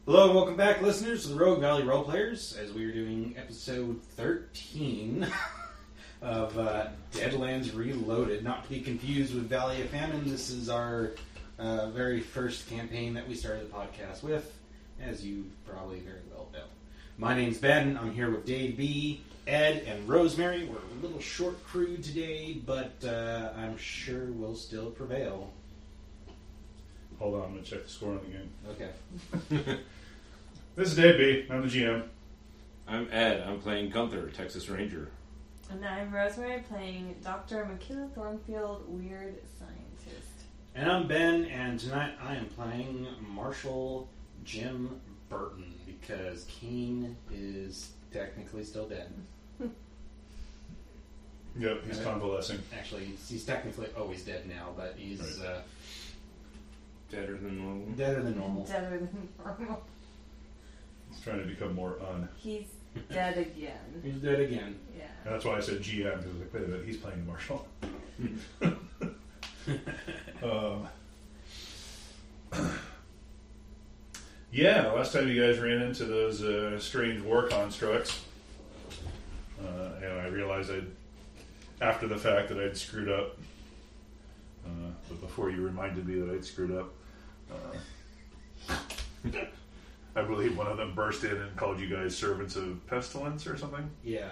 Hello and welcome back, listeners, to the Rogue Valley Roleplayers, as we are doing episode 13 of Deadlands Reloaded. Not to be confused with Valley of Famine. This is our very first campaign that we started the podcast with, as you probably very well know. My name's Ben. I'm here with Dave B., Ed, and Rosemary. We're a little short crewed today, but I'm sure we'll still prevail. Hold on, I'm going to check the score on the game. Okay. This is Dave B. I'm the GM. I'm Ed. I'm playing Gunther, Texas Ranger. And I'm Rosemary, playing Dr. Mikayla Thorfield, Weird Scientist. And I'm Ben, and tonight I am playing Marshal James Burton, because Cain is technically still dead. Yep, he's convalescing. Actually, he's technically always dead now, but he's Right. Deader than normal. Deader than normal. Deader than normal. He's trying to become more He's dead again. He's dead again. Yeah. And that's why I said GM, because I was like, wait a minute, he's playing the Marshal. Yeah, last time you guys ran into those strange war constructs, and I realized after the fact that I'd screwed up, but before you reminded me that I'd screwed up, I believe one of them burst in and called you guys servants of pestilence or something. Yeah.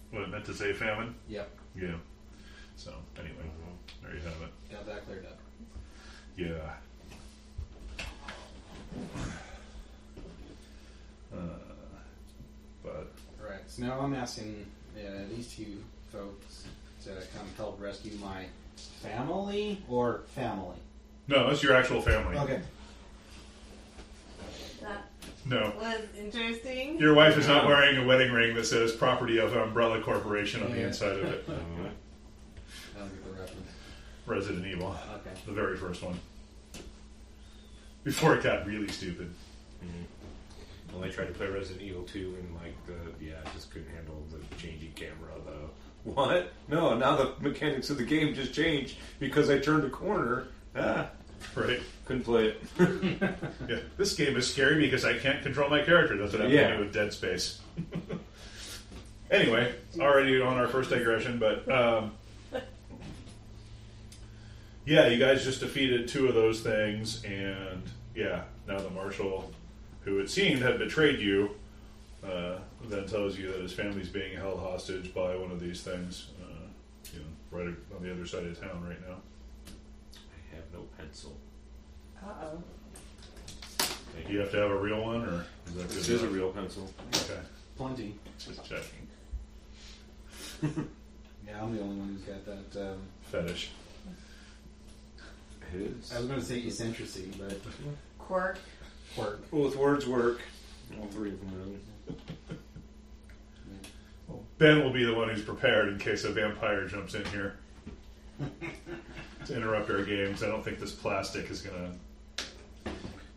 What it meant to say famine? Yep. Yeah. So, anyway, there you have it. Got that cleared up. Yeah. But Right. So now I'm asking these two folks to come help rescue my family or family. no, that's your actual family. Okay. That No. was interesting. Your wife is not wearing a wedding ring that says property of Umbrella Corporation on the Yeah. inside of it. I don't get the reference. Resident Evil. Okay. The very first one. Before it got really stupid. Mm-hmm. Well, I tried to play Resident Evil 2 and I just couldn't handle the changing camera though. What? No, now the mechanics of the game just changed because I turned a corner. Right. Couldn't play it. Yeah. This game is scary because I can't control my character. That's what happened to me with Dead Space. Anyway, already on our first digression, but yeah, you guys just defeated two of those things, and yeah, now the Marshal, who it seemed had betrayed you, then tells you that his family's being held hostage by one of these things, right on the other side of town right now. I have no pencil. Uh-oh. Do you have to have a real one, or is that This good is a enough? real pencil. Okay, Plenty. just checking. Yeah, I'm the only one who's got that. Fetish. It is. I was going to say eccentricity, but Quirk. quirk. Both words work. All three of them really. Ben will be the one who's prepared in case a vampire jumps in here to interrupt our games. I don't think this plastic is going to...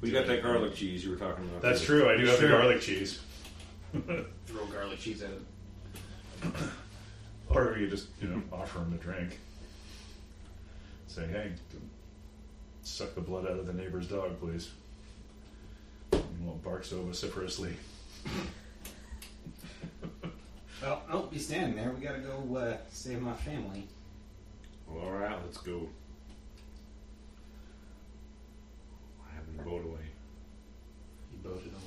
We got that garlic cheese you were talking about. That's true. I do have the garlic cheese. Throw garlic cheese at it. Or you just, offer him a drink. Say, hey, suck the blood out of the neighbor's dog, please. He won't bark so vociferously. Well, don't be standing there. We got to go save my family. Well, alright, let's go. I have the boat away. You boated away.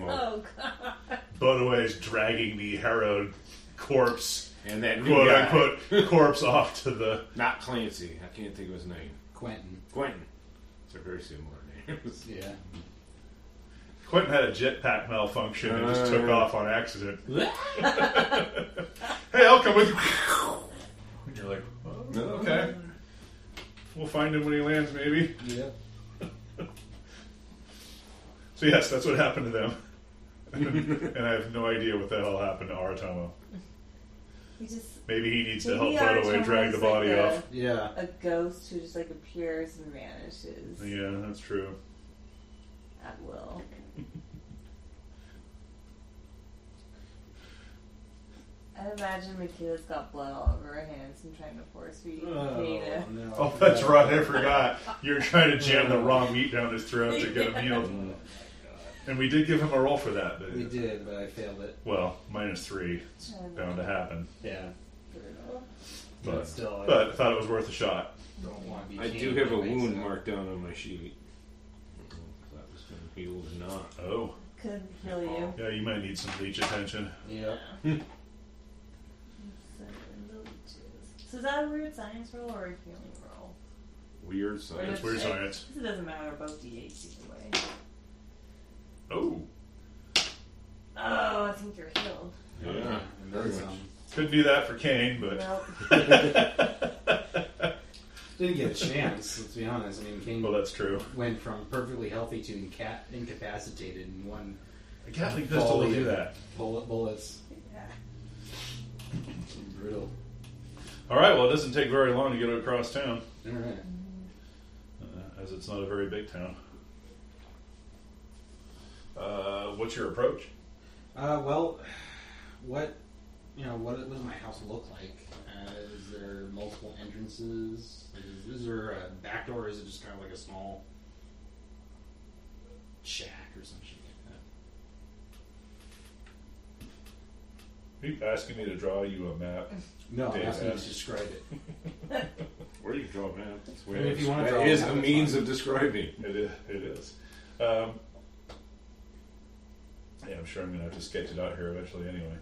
Oh, God. Boataway's dragging the harrowed corpse, And that new quote guy. unquote, corpse off to the... Not Clancy. I can't think of his name. Quentin. Quentin. They're very similar names. Yeah. Quentin had a jetpack malfunction and just took off on accident. Hey, I'll come with you. And you're like, oh, okay. We'll find him when he lands, maybe. Yeah. So yes, that's what happened to them. And I have no idea what the hell happened to Aratomo. Maybe he needs to help Boataway drag the body off. Yeah. A ghost who just appears and vanishes Yeah, that's true. at will. I imagine Mikayla's got blood all over her hands and trying to force feed Dana. No. Oh, that's right, I forgot. You're trying to jam the raw meat down his throat to get him healed. And we did give him a roll for that. But We did, but I failed it. Well, -3. It's bound to happen. Yeah. Brutal. But still, I thought it was worth a shot. don't want to be I Cain do have a anyway, wound so- marked down on my sheet. I don't know if that was going to heal or not. Oh. Could heal you. Yeah, you might need some leech attention. Yep. So is that a weird science roll or a healing roll? Weird Or science. It's weird science. It doesn't matter about D8 either way. Oh. Oh, I think you're healed. Yeah, very much. Could do that for Cain, but... Nope. Didn't get a chance, let's be honest. I mean, Cain Well, that's true. went from perfectly healthy to incapacitated in one A Gatling pistol will volley do of that. bullets. Yeah. Brutal. Alright, well, it doesn't take very long to get across town. Alright. As it's not a very big town. What's your approach? Well, what does my house look like? Is there multiple entrances? Is there a back door, or is it just kind of like a small shack or some shit like that? Are you asking me to draw you a map? No, I'm Dave asking you to asked. describe it. Where do you draw a map? That's I mean, if you wanna that draw a is map, a that's means fine. of describing. It is. Yeah, I'm sure I'm going to have to sketch it out here eventually anyway.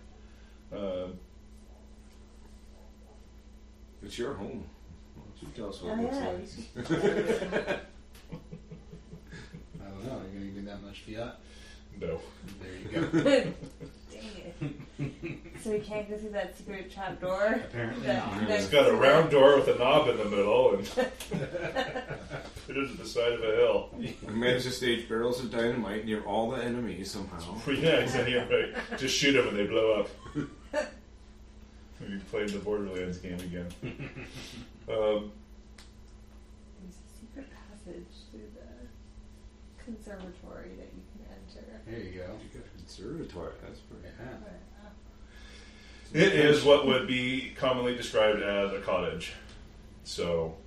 It's your home. Why don't you tell us what Oh, it looks yeah. like? You should- I don't know. Are you going to give that much fiat? No. There you go. Dang it. So we can't go through that secret trap door? Apparently That- not. that- It's got a round door with a knob in the middle and put it at the side of a hill. We managed to stage barrels of dynamite near all the enemies somehow. Yeah, exactly. Right. Just shoot them and they blow up. We played the Borderlands game again. There's a secret passage through the conservatory that you can enter. There you go. You got a conservatory. That's pretty. Yeah. It is what would be commonly described as a cottage. So,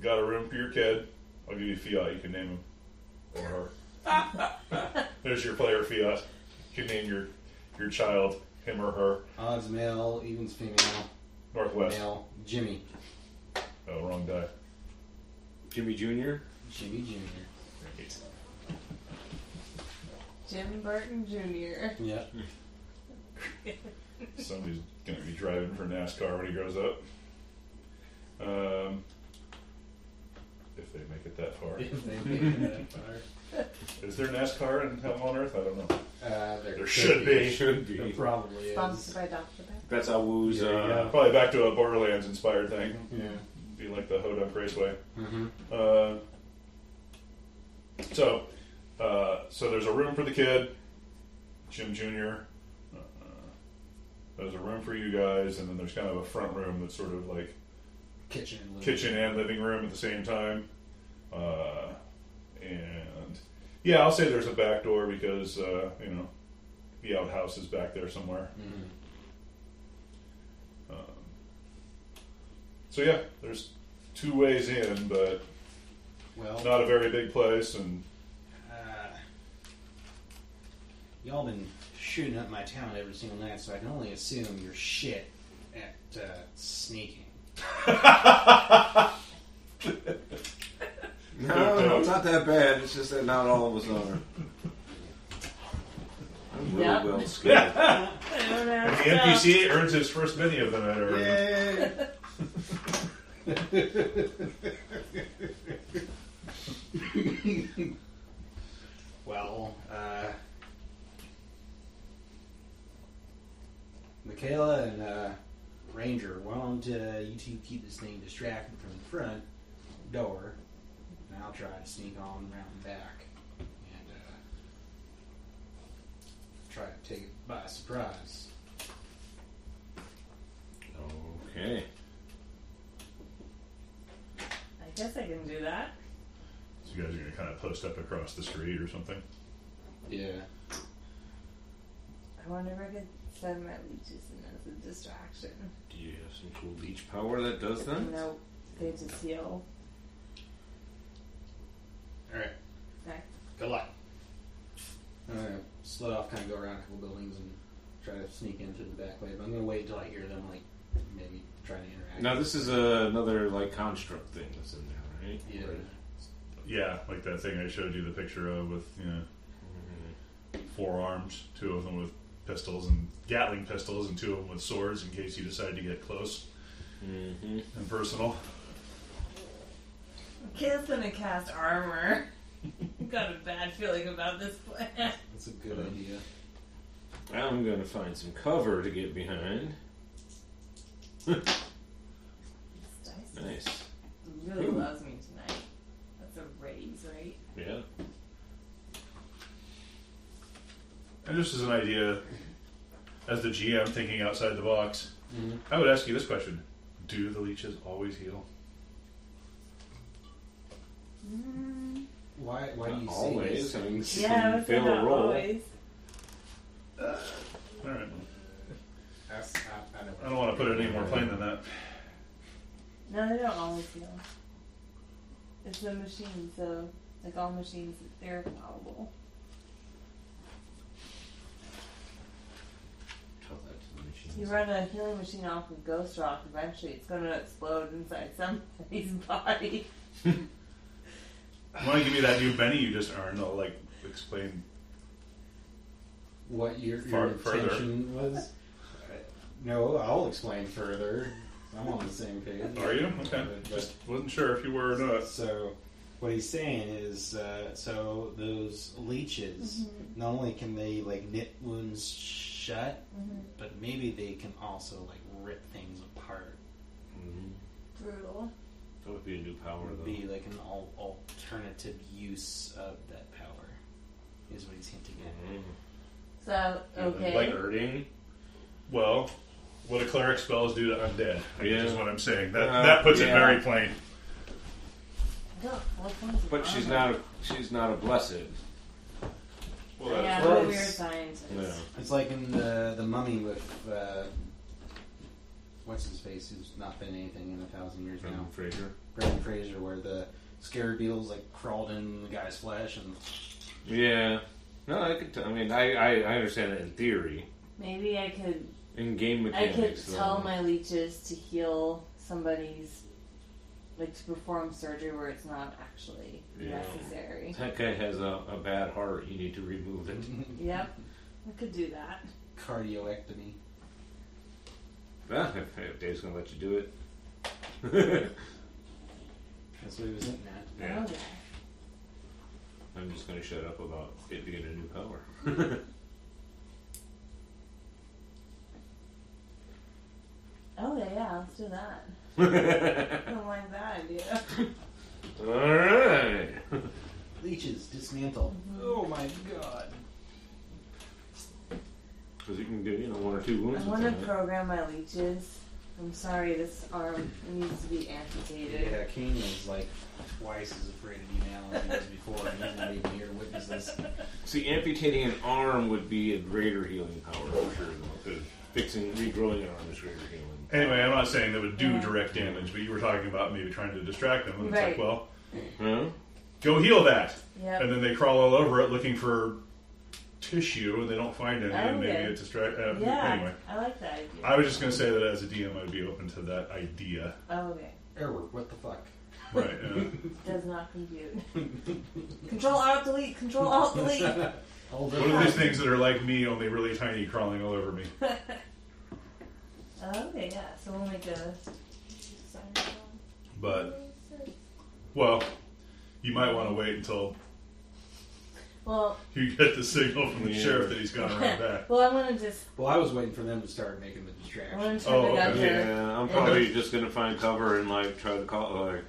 got a room for your kid. I'll give you fiat. You can name him or her. There's your player fiat. You can name your child him or her. Odds male, evens female, Northwest. male, Jimmy. Oh, wrong die. Jimmy Jr. Jimmy Jr. Right. Jim Burton Jr. Yep. Somebody's going to be driving for NASCAR when he grows up. If they make it that far. If they make it that far. Is there NASCAR in Hell on Earth? I don't know. There should be. Should There be. probably is. Sponsored by Dr. Pepper. That's Awoo's. Yeah. Probably back to a Borderlands inspired thing. Yeah. Be like the Hodunk Raceway. Mm-hmm. So there's a room for the kid, Jim Jr. There's a room for you guys, and then there's kind of a front room that's sort of like Kitchen and living kitchen and living room at the same time. And yeah, I'll say there's a back door because the outhouse is back there somewhere. Mm-hmm. So yeah, there's 2 ways in, but Well, not a very big place, and y'all been shooting up my town every single night, so I can only assume you're shit at sneaking. No, it's not that bad. It's just that not all of us are. I'm really Yep. well skilled. I don't know. the NPC earns his first mini of them at every. Well, Mikayla and Ranger, why don't you two keep this thing distracted from the front door, and I'll try to sneak on around the back and try to take it by surprise. Okay. I guess I can do that. So you guys are going to kind of post up across the street or something. Yeah. I wonder if I could send my leeches in as a distraction. Do you have some cool leech power that does that? Nope. They just heal. couple buildings and try to sneak in through the back way. But I'm going to wait until I hear them, like, maybe try to interact. Now, this is another, like, construct thing that's in there, right? Yeah. Right. Yeah, like that thing I showed you the picture of with, 4 arms, 2 of them with pistols and Gatling pistols, and 2 of them with swords in case you decide to get close and personal. Kid's gonna cast armor. Got a bad feeling about this plan. That's a good idea. I'm going to find some cover to get behind. This dice Nice. really loves me tonight. That's a raise, right? Yeah. And just as an idea, as the GM thinking outside the box, Mm-hmm. I would ask you this question. Do the leeches always heal? Why do you say Always. this? I mean, Yeah, I would say fail a not roll. always. Alright. I I don't want to put it any more plain than that. No, they don't always heal. It's a machine, so like all machines, they're fallible. Tell that to the machines. You run a healing machine off of Ghost Rock, eventually it's going to explode inside somebody's body. Want to give me that new Benny you just earned? I'll like explain. what your Further. intention was. No, I'll explain further. I'm on the same page. Are you? Okay. But- Just wasn't sure if you were or not. So, what he's saying is, so those leeches, not only can they like knit wounds shut, but maybe they can also like rip things apart. Brutal. That would be a new power, Would though. be like an alternative use of that power, is what he's hinting at. So, okay. Like Erding. Well, what do cleric spells do to undead? Yeah. Is what I'm saying. That puts it yeah. very plain. But she's not a blessed. Well, Yeah, that's I'm a Well, weird it's- scientist. Yeah. It's like in the Mummy with what's his face, who's not been anything in 1,000 years now. Fraser. Brendan Fraser, where the scared beetles like crawled in the guy's flesh and Yeah. No, I could. I mean, I understand it in theory. Maybe I could. In game I could mechanics, tell though. my leeches to heal somebody's, like to perform surgery where it's not actually Yeah. necessary. That guy has a bad heart. You need to remove it. Yep, I could do that. cardioectomy. Well, if Dave's gonna let you do it. That's what he was hitting at. Yeah. Okay. I'm just gonna shut up about it being a new power. Okay, yeah, let's do that. I don't like that idea. Alright. Leeches, dismantle. Oh my god. Because you can do, 1 or 2 wounds. I want to with that. program my leeches. I'm sorry, this arm needs to be amputated. Yeah, Cain is like twice as afraid of you now as he was before, and he's not even here to witness this. See, amputating an arm would be a greater healing power for sure, though. Because regrowing an arm is greater healing. Anyway, I'm not saying that would do direct damage, but you were talking about maybe trying to distract them. And it's Right. like, well, Huh? go heal that. Yep. And then they crawl all over it looking for tissue, and they don't find any, and maybe Okay. it distracts. Yeah, Anyway, I like that idea. I was just going to say that as a DM, I'd be open to that idea. Oh, okay. Error, what the fuck? Right. Does not compute. Control Alt Delete. Control Alt Delete. Hold What are these things that are like me, only really tiny, crawling all over me? Okay, yeah. So we'll make a. But, well, you might want to wait until Well, you get the signal from the Yeah. sheriff that he's gone around back. well, I'm gonna just. Well, I was waiting for them to start making the I'm distraction. gonna turn Oh, the okay. gun here. Yeah, I'm probably just gonna find cover and like try to call like,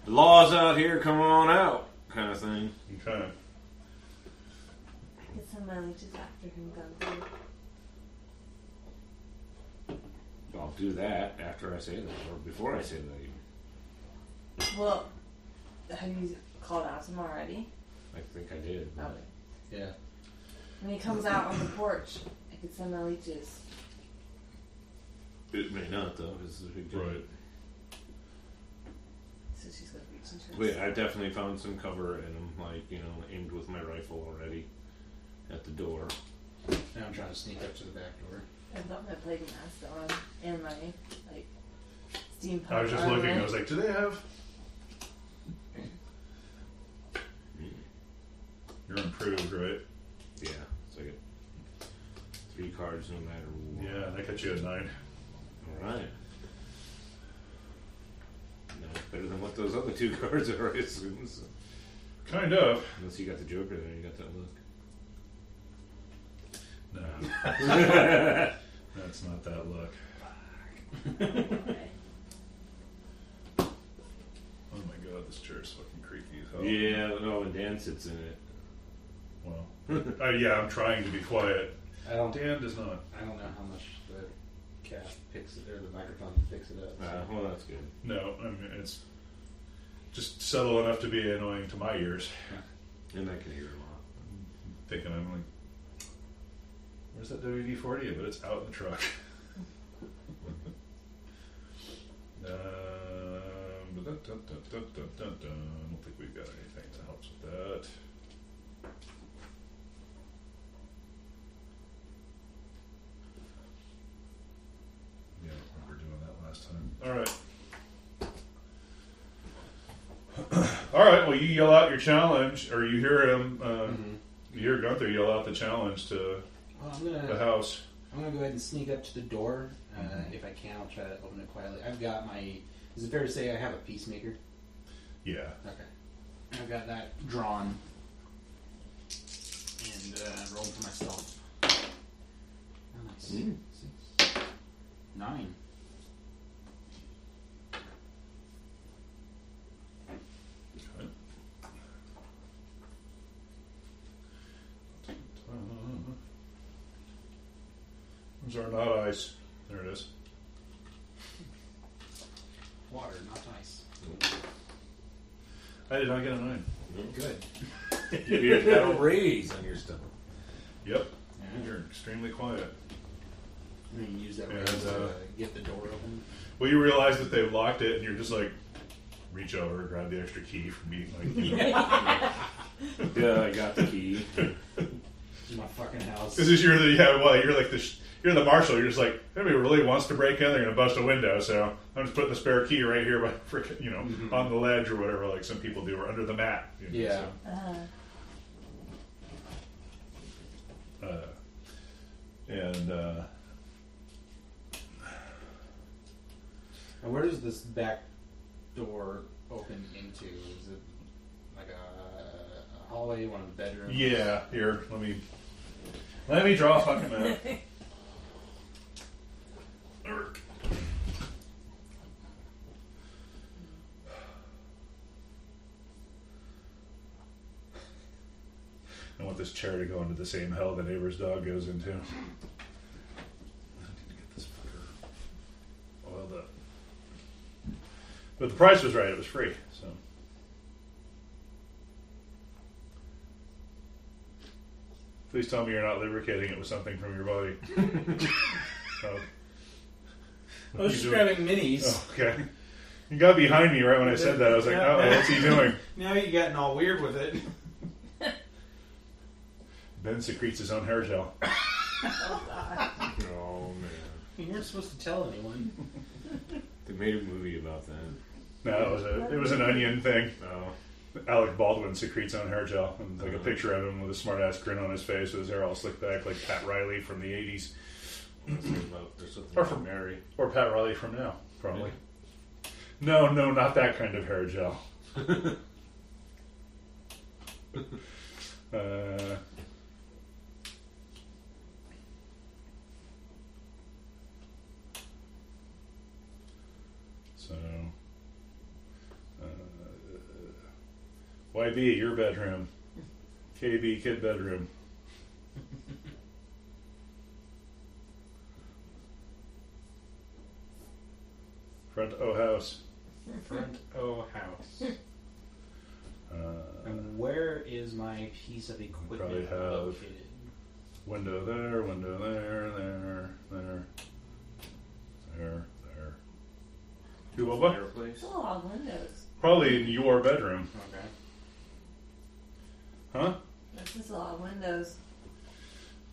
the law's out here, come on out, kind of thing. Okay. Get some of my leeches after him, Gunther. I'll do that after I say that, or before I say that. Even. Well, have you called out to him already? I think I did. but- Okay. Yeah. When he comes out on the porch, I could send my leeches. It may not though. This is a big deal. Right. So she's gonna reach into her. Wait, I definitely found some cover and I'm like, aimed with my rifle already at the door. Now I'm trying to sneak up to the back door. I've got my plague mask on and my like steampunk. I was just armor. looking. I was like, do they have? You're improved, right? Yeah, it's like 3 cards no matter what. Yeah, that got you at 9. Alright. No, it's better than what those other 2 cards are, I assume. So. Kind of. Unless you got the Joker there, you got that look. No. That's not that look. Okay. Oh my god, this chair's fucking creaky as hell. Yeah, no, when Dan sits in it. Well, yeah, I'm trying to be quiet. Dan does not. I don't know how much the cast picks it, or the microphone picks it up. So. Well, that's good. No, I mean, it's just subtle enough to be annoying to my ears. And I can hear a lot. Thinking I'm like, where's that WD-40? But it's out in the truck. I don't think we've got anything that helps with that. Yeah, I remember doing that last time. All right. Well, you yell out your challenge, or you hear him. You hear Gunther yell out the challenge to the house. I'm gonna go ahead and sneak up to the door. If I can, I'll try to open it quietly. I've got my. Is it fair to say I have a peacemaker? Yeah. Okay. I've got that drawn and rolling for myself. Oh, nice. 6, 9. Okay. Those are not ice. There it is. Water, not ice. I did not get a 9. Good. You got a raise on your stomach. Yep. Yeah. You're extremely quiet. And then you use that And, raise to get the door open. Well, you realize that they've locked it, and you're just like, reach over, grab the extra key from being like, you know. Yeah, I got the key. My fucking house. Because you're the you're the marshal. You're just like, if anybody really wants to break in, they're gonna bust a window. So I'm just putting the spare key right here, by frickin', on the ledge or whatever, like some people do, or under the mat. Yeah. And where does this back door open into? Is it like a hallway, one of the bedrooms? Yeah. Here, let me draw a fucking map. I want this chair to go into the same hell the neighbor's dog goes into. I need to get this fucker oiled up. But the price was right, it was free, so. Please tell me you're not lubricating it with something from your body. Oh. I was just grabbing minis. Oh, okay. You got behind me right when I said that. I was like, oh, what's he doing? Now you're getting all weird with it. Ben secretes his own hair gel. Oh God. Oh, man. You weren't supposed to tell anyone. They made a movie about that. No, it was an onion thing. Oh. Alec Baldwin secretes own hair gel. And like a picture of him with a smart ass grin on his face with his hair all slicked back like Pat Riley from the 80s. There's something Or about from Mary. Or Pat Riley from now, probably. No, not that kind of hair gel. So, YB, your bedroom. KB, kid bedroom. Front O house. Front O house. And where is my piece of equipment probably have located? Window there, there. Do a What? fireplace. It's a lot of windows. Probably in your bedroom. Okay. Huh? That's just a lot of windows.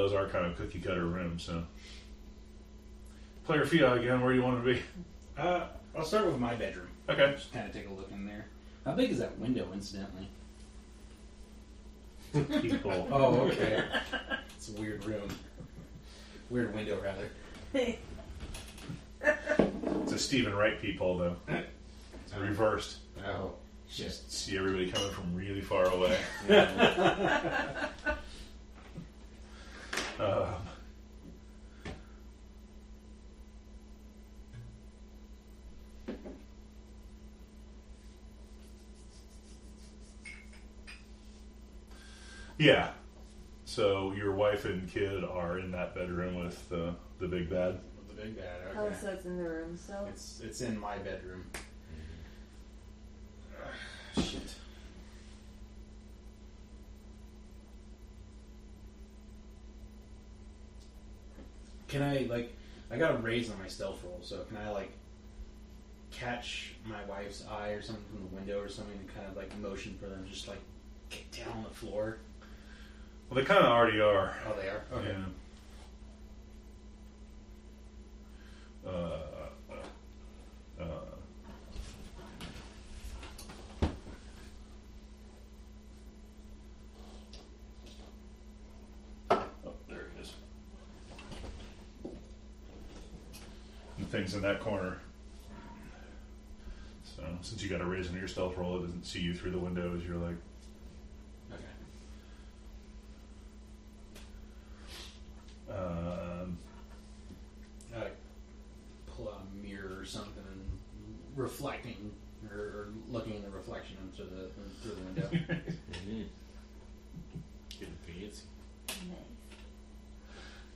those are kind of cookie cutter rooms. So, player Fia again. Where do you want to be? I'll start with my bedroom. Okay. Just kind of take a look in there. How big is that window, incidentally? People. Oh, okay. It's a weird room. Weird window, rather. It's a Stephen Wright people, though. It's reversed. Oh, shit. Just see everybody coming from really far away. Yeah. So your wife and kid are in that bedroom with the big bad. With the big bad, okay. Oh, so it's in the room still? It's in my bedroom. Shit. Can I, I got a raise on my stealth roll, so can I, catch my wife's eye or something from the window or something and kind of, motion for them just, get down on the floor? Well, they kind of already are. Oh, they are? Okay. Yeah. Oh, there it is. The thing's in that corner. So, since you got a raise on your stealth roll, it doesn't see you through the window as you're like. Okay. Pull out a mirror or something and reflecting or looking in the reflection through the window. Getting fancy. Nice.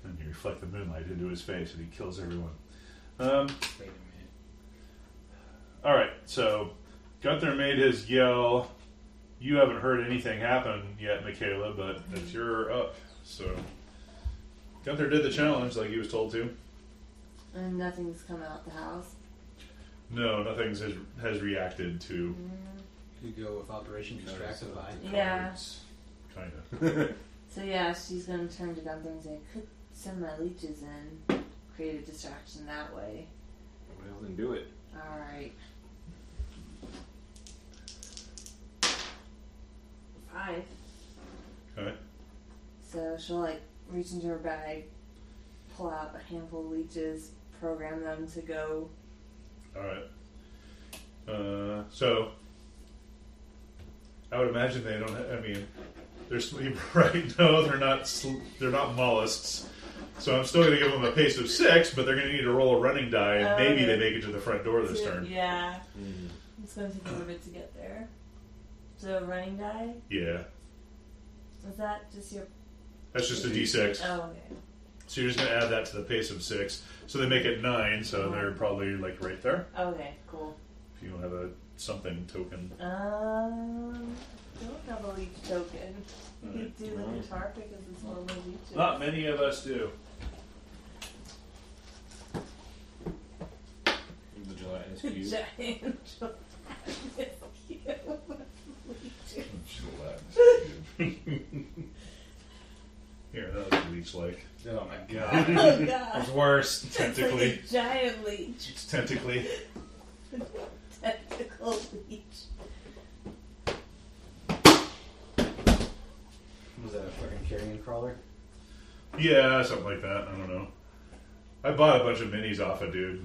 And you reflect the moonlight into his face and he kills everyone. Wait a minute. Alright, so Gunther made his yell. You haven't heard anything happen yet, Mikayla, but it's your up. So Gunther did the challenge like he was told to. And nothing's come out the house? No, nothing has reacted to. Could go with Operation Distractive Eye. Yeah. Kind of. So yeah, she's going to turn to Gunther and say, could send my leeches in. Create a distraction that way. Well, then do it. Alright. 5. Okay. So she'll reach into her bag, pull out a handful of leeches, program them to go. Alright. So I would imagine they don't. They're sleep right. No, they're not. They're not mollusks. So I'm still going to give them a pace of 6, but they're going to need to roll a running die, and maybe they make it to the front door this turn. Yeah. It's going to take a little bit to get there. So a running die? Yeah. Is that just your... That's just a D6. Oh, okay. So you're just going to add that to the pace of 6. So they make it 9, so they're probably right there. Okay, cool. If you don't have a something token. Don't have a leech token. You could do the guitar pick as it's one of the leeches. Not many of us do. The gelatinous cube. Giant gelatinous cube. Here, that was leech like. Oh my Oh god. my god. It's worse. It's Tentacly. like a giant leech. It's tentacly. Tentacle leech. Was that a fucking carrion crawler? Yeah, something like that. I don't know. I bought a bunch of minis off a dude.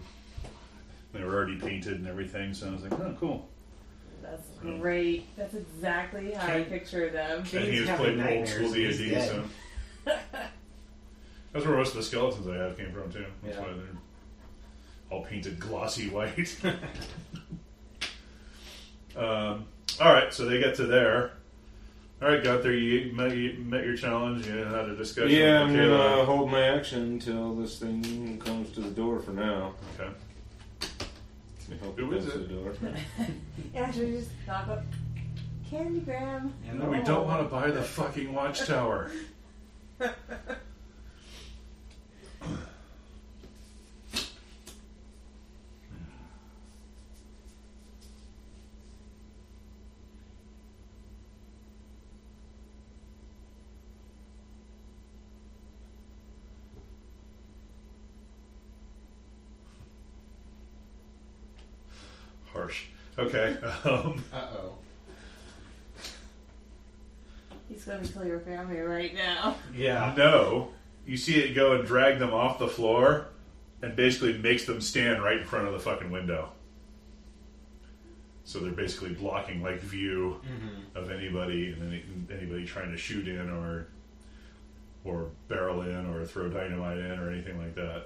They were already painted and everything, so I was like, oh, cool. That's great. That's exactly how I picture them. And he was Cain's playing having old school nightmares, D&D, he's dead. so. That's where most of the skeletons I have came from, too. That's Yeah. why they're all painted glossy white. Alright, so they get to there. Alright, Gunther, you met your challenge. You had a discussion Yeah, I'm with going Mikayla. to hold my action until this thing comes to the door for now. Okay. I hope Who it is comes to it? the door. Yeah, should we just knock up Candygram? No, we don't want to buy the fucking watchtower. Okay. Uh-oh. He's going to kill your family right now. Yeah. No. You see it go and drag them off the floor and basically makes them stand right in front of the fucking window. So they're basically blocking like view of anybody and anybody trying to shoot in or barrel in or throw dynamite in or anything like that.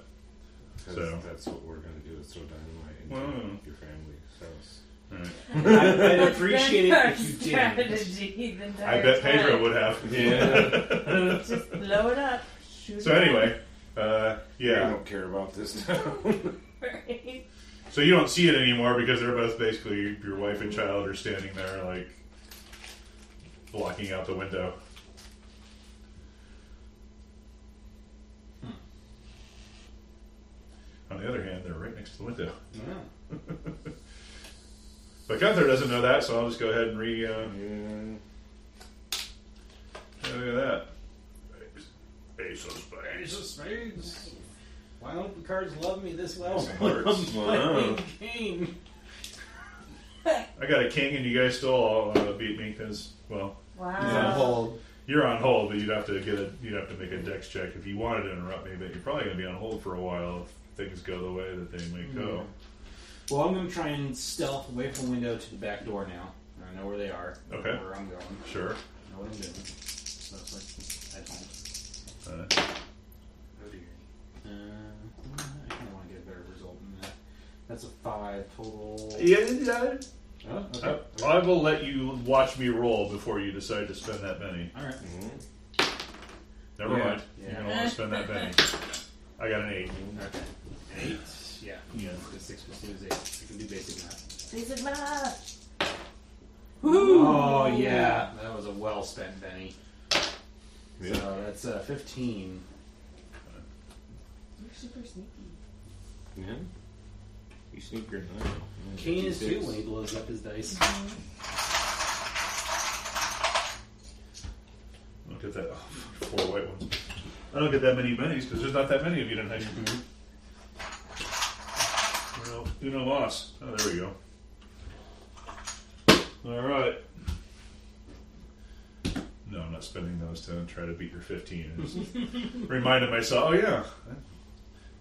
So that's what we're going to do, is throw dynamite into your family's house. right. I'd appreciate it if you did. Strategy the entire I bet time. Pedro would have. Yeah. Just blow it up. Shoot So it anyway, I yeah. don't care about this now. up. Right. So you don't see it anymore because they're both basically, your wife and child are standing there like blocking out the window. On the other hand, they're right next to the window. Yeah. But Gunther doesn't know that, so I'll just go ahead and look at that. Ace of Spades. Ace of Spades. Why don't the cards love me this well? Hearts. Playing Cain. I got a king, and you guys still all beat me because, well, Wow. He's on hold. you're on hold, but you'd have to make a dex check if you wanted to interrupt me. But you're probably going to be on hold for a while if things go the way that they may go. Well, I'm going to try and stealth away from the window to the back door now. I know where they are. I know Okay. where I'm going. Sure. I know what I'm doing. So it's like, at home. Oh dear. I kind of want to get a better result than that. That's a 5 total. Yeah. Oh, okay. I will let you watch me roll before you decide to spend that penny. All right. Never Yeah. mind. Yeah. You're going to want to spend that penny. I got an 8. Okay. 8. Yeah. The 6 plus 2 is 8. I can do basic math. Basic math. Oh yeah, that was a well spent penny. Yeah. So that's 15. You're super sneaky. Yeah. You sneak your knife. Cain is too when he blows up his dice. Look at that. Oh, 4 white ones. I don't get that many minis because there's not that many of you tonight. Well, Uno loss. Oh, there we go. All right. No, I'm not spending those to try to beat your 15. I just reminded myself, oh yeah,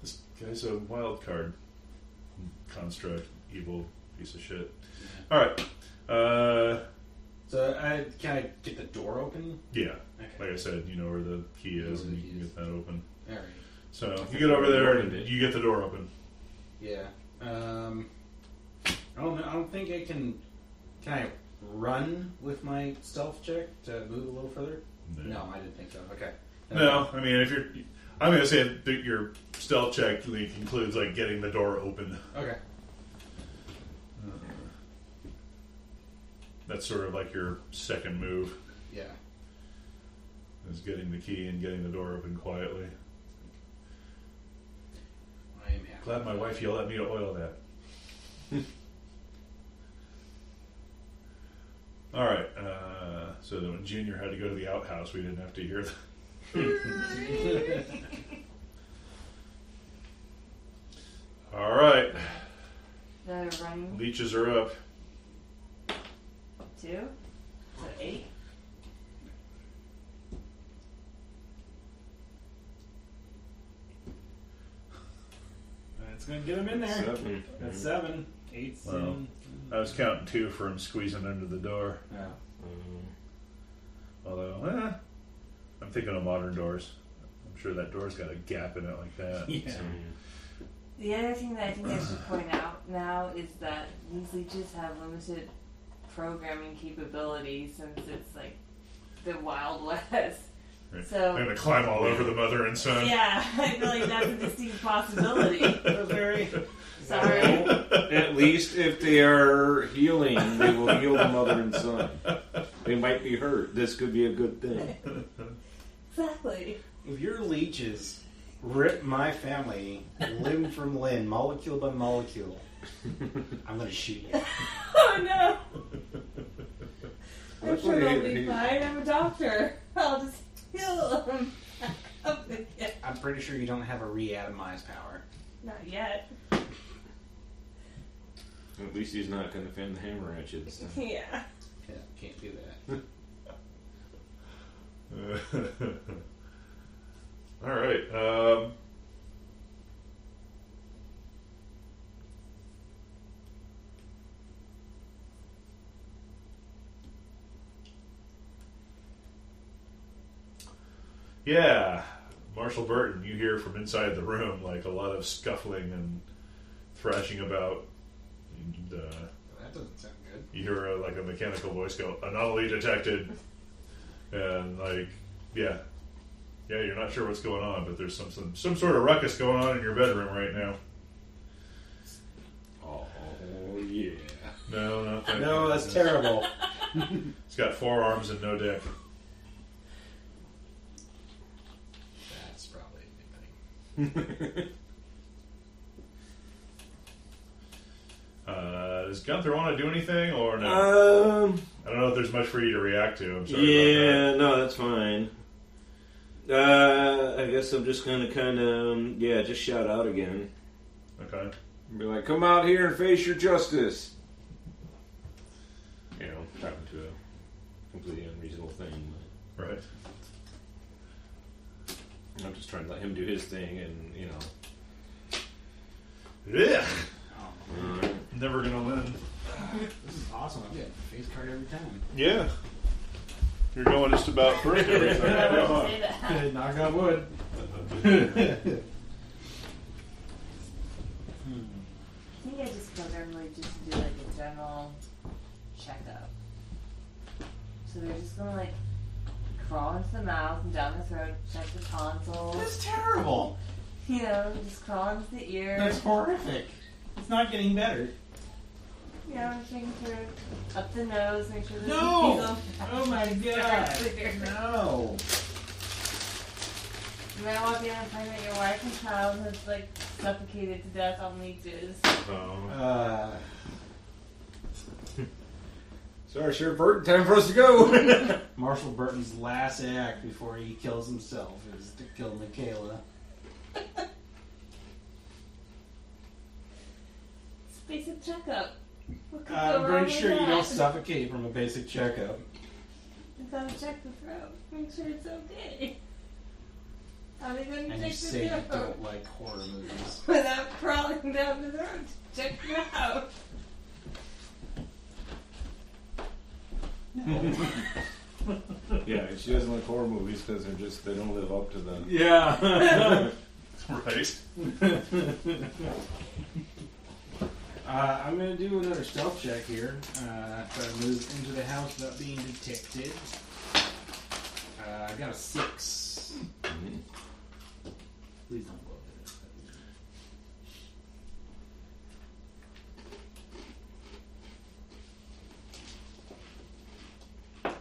this guy's a wild card. Construct, evil piece of shit. All right. So can I get the door open? Yeah. Okay. Like I said, you know where the key is, and you can get that open. All right. So you get over there and you get the door open. Yeah. I don't know. I don't think I can. Can I run with my stealth check to move a little further? No, I didn't think so. Okay. No, I mean, if you're, I'm going to say that your stealth check includes like getting the door open. Okay. That's sort of like your second move, Yeah. is getting the key and getting the door open quietly. I am happy. Glad my wife yelled at me to oil that. All right. So that when Junior had to go to the outhouse, we didn't have to hear that. All right. They're running. Leeches are up. 2. So 8. That's going to get him in there. 7. That's 7. 8, 7. I was counting 2 for him squeezing under the door. Yeah. Although, I'm thinking of modern doors. I'm sure that door's got a gap in it like that. Yeah. So, The other thing that I think I should point out now is that these leeches have limited programming capabilities since it's like the Wild West. right. So I'm going to climb all over the mother and son. yeah, I feel like that's a distinct possibility. Rosemary. Sorry. At least if they are healing, they will heal the mother and son. They might be hurt. This could be a good thing. Exactly. If your leeches rip my family limb from limb, molecule by molecule, I'm going to shoot you. Oh no! I'm That's sure what it'll he- be fine. I'm a doctor. I'll just heal them. I'm pretty sure you don't have a reatomize power. Not yet. At least he's not going to fan the hammer at you this time. Yeah. Yeah, can't do that. All right. Yeah, Marshal Burton, you hear from inside the room like a lot of scuffling and thrashing about. And, That doesn't sound good. you hear like a mechanical voice go, anomaly detected. And like, yeah, you're not sure what's going on, but there's some sort of ruckus going on in your bedroom right now. Oh, yeah. No, not that. No, that's terrible. It's got 4 arms and no dick. That's probably a good thing. Does Gunther want to do anything or no? I don't know if there's much for you to react to. I'm sorry about that. No, that's fine. I guess I'm just gonna kind of, just shout out again. Okay. Be like, come out here and face your justice. You know, talking to a completely unreasonable thing. Right. But I'm just trying to let him do his thing, and you know. Yeah. Oh, Never gonna win. this is awesome. I get a face card every time. Yeah. You're going just about first every time. Say that. Knock on wood. I think I just programmed like just to do like a general checkup. So they're just gonna like crawl into the mouth and down the throat, check the tonsils. That's terrible. You know, just crawl into the ear. That's horrific. It's not getting better. You know, just making sure up the nose, make sure there's No! nasal Oh my god. clear. No. You might walk in and find that your wife and child has like suffocated to death on leeches. Oh. Sorry, Sheriff Burton. Time for us to go. Marshal Burton's last act before he kills himself is to kill Mikayla. It's a basic checkup. What could go I'm wrong pretty with sure you that? don't suffocate from a basic checkup. You gotta check the throat. Make sure it's okay. How are they gonna And check you say you the throat? don't like horror movies. Without crawling down the throat to check it out. Yeah, she doesn't like horror movies because they don't live up to them. Yeah. Right. I'm going to do another stealth check here. Try to move into the house without being detected. I got a 6. Please don't blow it.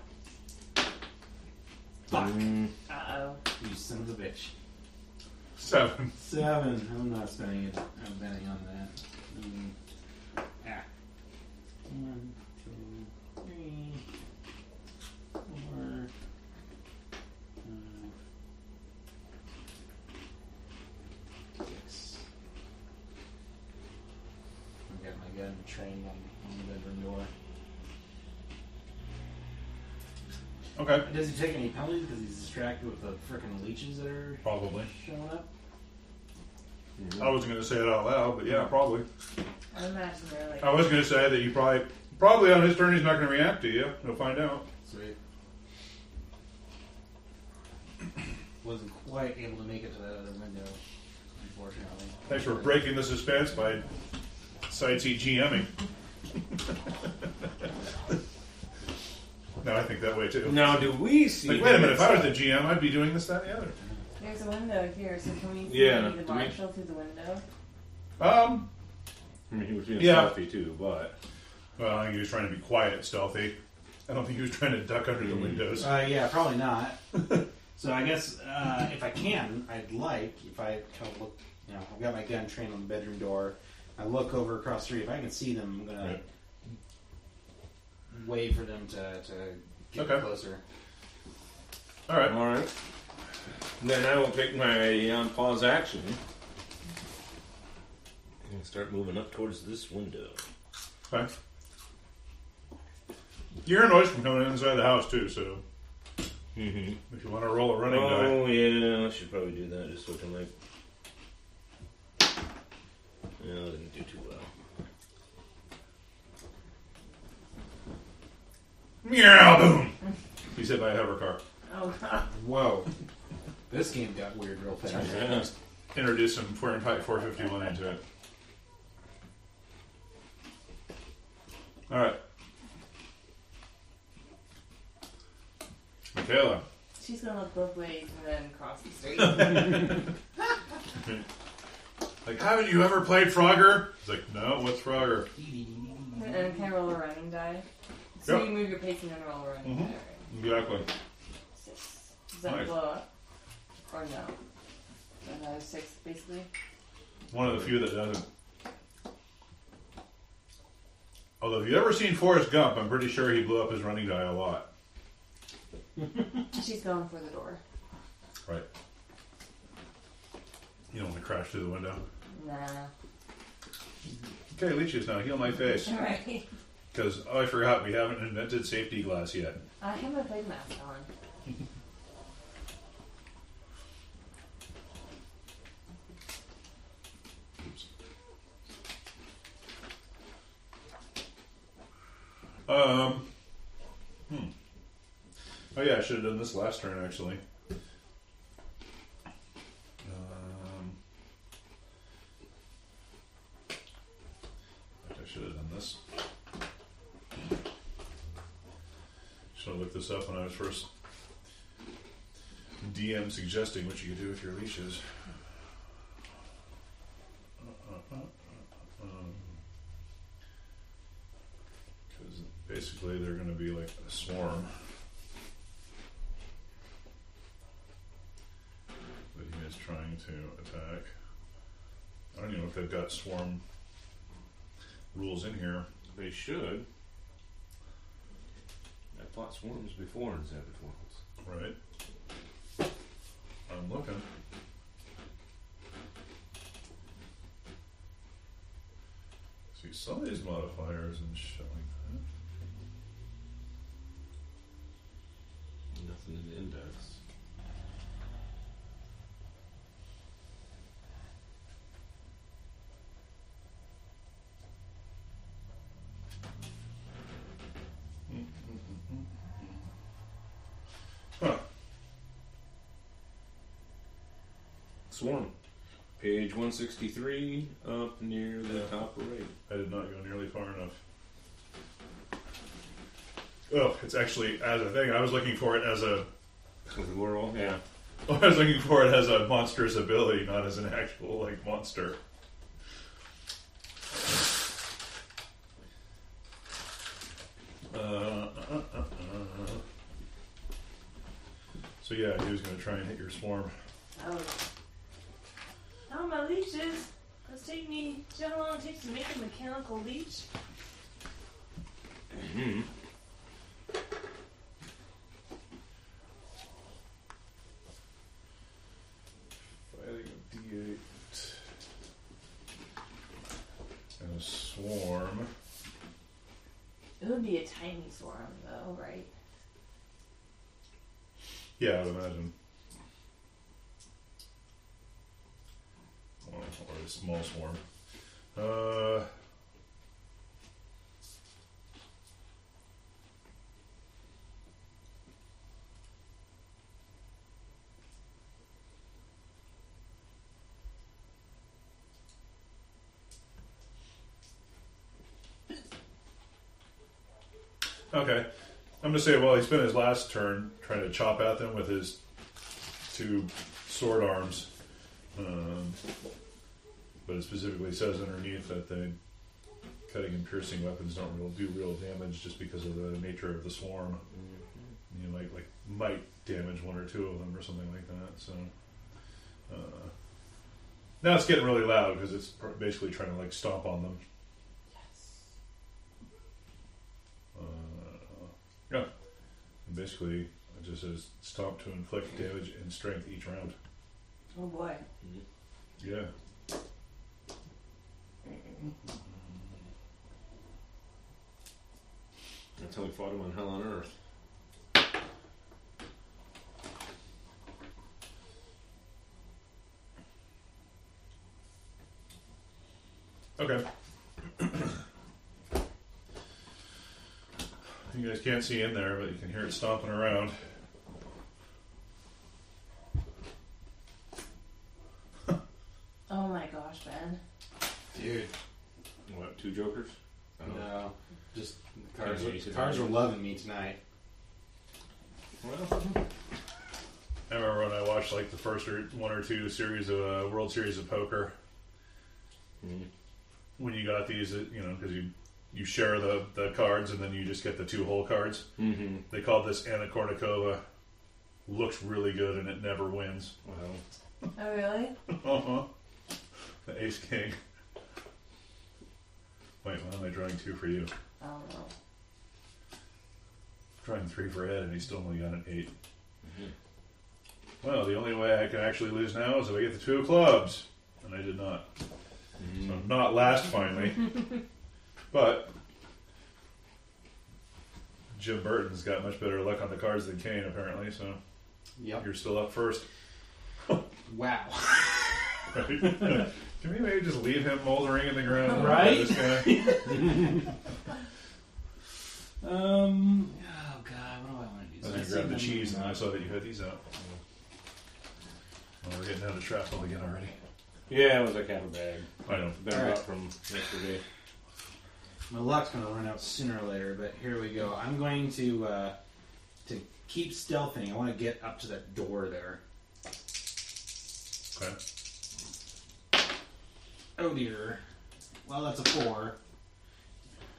Fuck. Uh-oh. You son of a bitch. 7. 7. I'm not spending it. I'm betting on that. 1, 2, 3, 4, 5, 6. I've got my gun trained on the bedroom door. Okay. Does he take any penalties because he's distracted with the frickin' leeches that are Probably. showing up? I wasn't going to say it out loud, but yeah, probably. I imagine they're like. I was going to say that you probably on his turn he's not going to react to you. He'll find out. Sweet. Wasn't quite able to make it to that other window, unfortunately. Thanks for breaking the suspense by sightsee GMing. No, I think that way too. Now, do we see? Like, wait a minute, if I was the GM, I'd be doing this, that, and the other. There's a window here, so can we see Yeah, the do we- marshal through the window? I mean, he was being Yeah. stealthy too, but Well, I think he was trying to be quiet, stealthy. I don't think he was trying to duck under the windows. Yeah, probably not. So I guess if I can, I'd like, if I kind of look, I've got my gun trained on the bedroom door. I look over across the street. If I can see them, I'm going Right. to wait for them to get Okay. closer. All right. all right. Then I will take my pause action and start moving up towards this window. Okay. You hear noise from coming inside the house too, so Mm-hmm. if you want to roll a running die. Oh, yeah, I should probably do that just so I can, like... No, I didn't do too well. Meow, boom! He's hit by a hover car. Oh god. Whoa. This game got weird real fast. Yeah. Introduce some Fahrenheit 451 into it. Alright. Mikayla. She's gonna look both ways and then cross the street. Like, haven't you ever played Frogger? He's like, no, what's Frogger? And can I roll a running die? So Yep. you move your pacing and roll a running die, right? Exactly. 6. Does that Nice. blow up? Or no? Another 6, basically? One of the few that doesn't. Although, if you've ever seen Forrest Gump, I'm pretty sure he blew up his running die a lot. She's going for the door. Right. You don't want to crash through the window. Nah. Okay, leeches now. Heal my face. Right. Because, oh, I forgot, we haven't invented safety glass yet. I have my face mask on. Oops. Oh yeah, I should have done this last turn actually. I should have done this. Should have looked this up when I was first DM suggesting what you could do with your leashes. Because basically they're going to be like a swarm. That he is trying to attack. I don't even know if they've got swarm rules in here. They should. I fought swarms before in Savage Worlds. Right. I'm looking. See, some of these modifiers and shit like that. Nothing in the index. Huh. Swarm. Page 163, up near the top right. I did not go nearly far enough. Oh, it's actually as a thing. I was looking for it as a. With the whirl, yeah. I was looking for it as a monstrous ability, not as an actual like monster. So yeah, he was going to try and hit your swarm. Oh, my leeches. Let's take me. Do you know how long it takes to make a mechanical leech? Mm-hmm. Fighting a D8 and a swarm. It would be a tiny swarm, though, right? Yeah, I would imagine. Or a small swarm. Okay. I'm going to say, well, he spent his last turn trying to chop at them with his two sword arms. But it specifically says underneath that the cutting and piercing weapons don't do real damage just because of the nature of the swarm. Mm-hmm. You might damage one or two of them or something like that. So now it's getting really loud because it's basically trying to like stomp on them. Yeah. And basically, it just says stomp to inflict damage and strength each round. Oh boy. Yeah. That's how we fought him on Hell on Earth. Okay. You guys can't see in there, but you can hear it stomping around. Oh my gosh, Ben. Dude. What, 2 jokers? No. Just Yeah, you said cars that. were loving me tonight. Well, I remember when I watched like the first one or two series of World Series of Poker. When you got these, because you share the cards and then you just get the 2 whole cards. mm-hmm. They called this Anna Kournikova. Looks really good and it never wins. Well, Oh, really? Uh-huh. The Ace King. Wait, why am I drawing 2 for you? I don't know. Drawing 3 for Ed and he still only got an 8. Mm-hmm. Well, the only way I can actually lose now is if I get the 2 of clubs. And I did not. So I'm not last finally. But Jim Burton's got much better luck on the cards than Cain, apparently, so Yep. you're still up first. Wow. Right? Can we maybe just leave him moldering in the ground? Right? This guy? Oh God, what do I want to do? I was going to grab the cheese and I saw that you had these out. Well, we're getting down to shrapnel again already. yeah, it was like half a bag. I know. Been All right. brought from yesterday. My luck's going to run out sooner or later, but here we go. I'm going to keep stealthing. I want to get up to that door there. Okay. Oh dear. Well, that's a 4.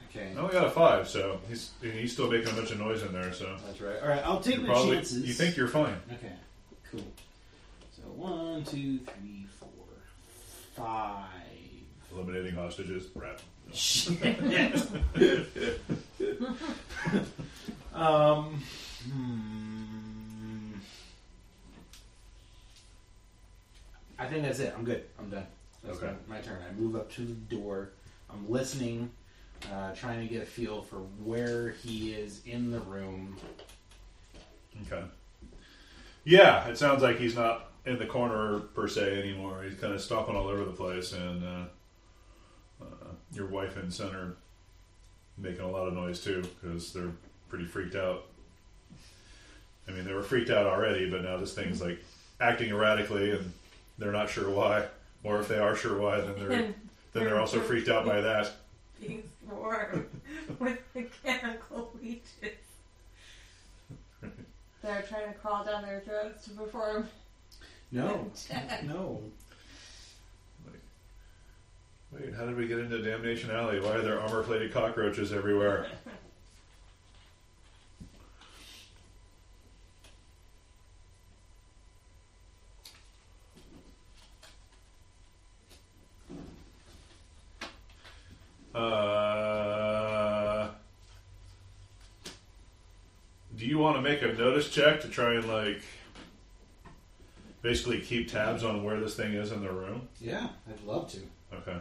Okay. I only got a 5, so he's still making a bunch of noise in there, so. That's right. All right, I'll take You're my probably, chances. you think you're fine. Okay, cool. So 1, 2, 3, 4, 5. Eliminating hostages. Rat. Shit. I think that's it. I'm good. I'm done. That's Okay. my turn. I move up to the door. I'm listening, trying to get a feel for where he is in the room. Okay. Yeah, it sounds like he's not in the corner per se anymore. He's kind of stomping all over the place, and your wife and son are making a lot of noise too because they're pretty freaked out. I mean, they were freaked out already, but now this thing's like acting erratically, and they're not sure why. Or if they are sure why, then they're also freaked out by that. Being swarmed with mechanical leeches. They're trying to crawl down their throats to perform. No. No. Wait, how did we get into Damnation Alley? Why are there armor-plated cockroaches everywhere? Do you want to make a notice check to try and, like, basically keep tabs on where this thing is in the room? Yeah, I'd love to. Okay.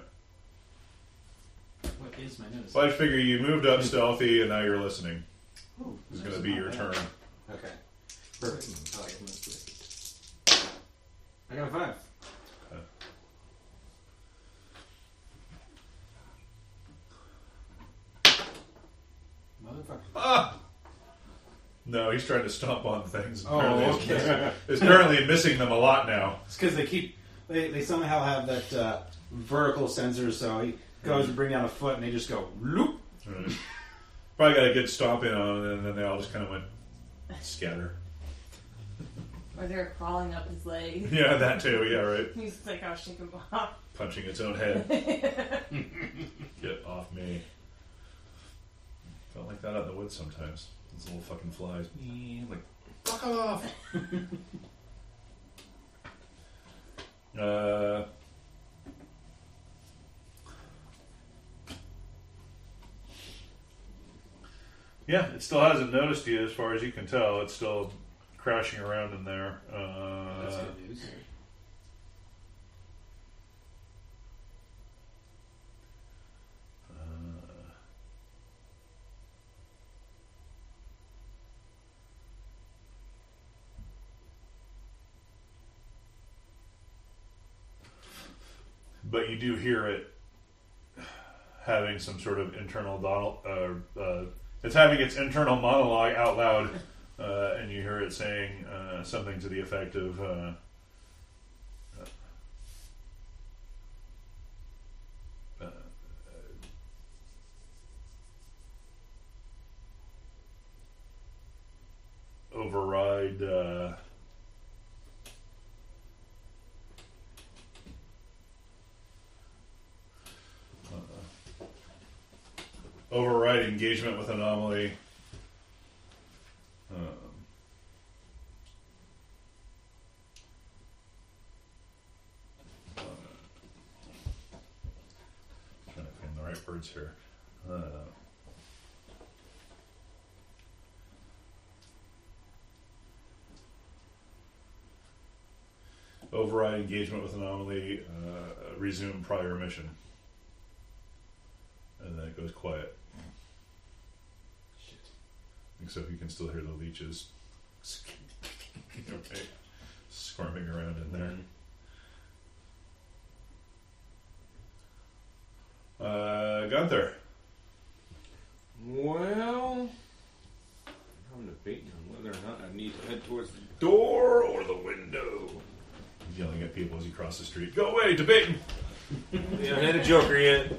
What is my notice? Well, I figure you moved up stealthy and now you're listening. Ooh, It's that's going to be not your bad. turn. Okay. Perfect. I like it. I got a 5. Okay. Motherfucker. Ah! No, he's trying to stomp on things. Oh, Apparently okay. It's apparently missing them a lot now. It's because they somehow have that vertical sensor, so he goes to bring down a foot and they just go loop. Right. Probably got a good stomp in on it, and then they all just kind of went scatter. Or they're crawling up his leg. Yeah, that too. Yeah, right. He's just like, I'll shake him off. Punching its own head. Get off me. Felt like that out in the woods sometimes. Those little fucking flies. Like, fuck off! Yeah, it still hasn't noticed you as far as you can tell. It's still crashing around in there. That's good news. but you do hear it having some sort of internal it's having its internal monologue out loud, and you hear it saying something to the effect of override override engagement with anomaly. Trying to find the right words here. Override engagement with anomaly, resume prior mission. And then it goes quiet. Shit. Except you can still hear the leeches okay, squirming around in there. Gunther. Well, I'm debating on whether or not I need to head towards the door or the window. He's yelling at people as he crosses the street. Go away, debating! Yeah, I had a joker yet.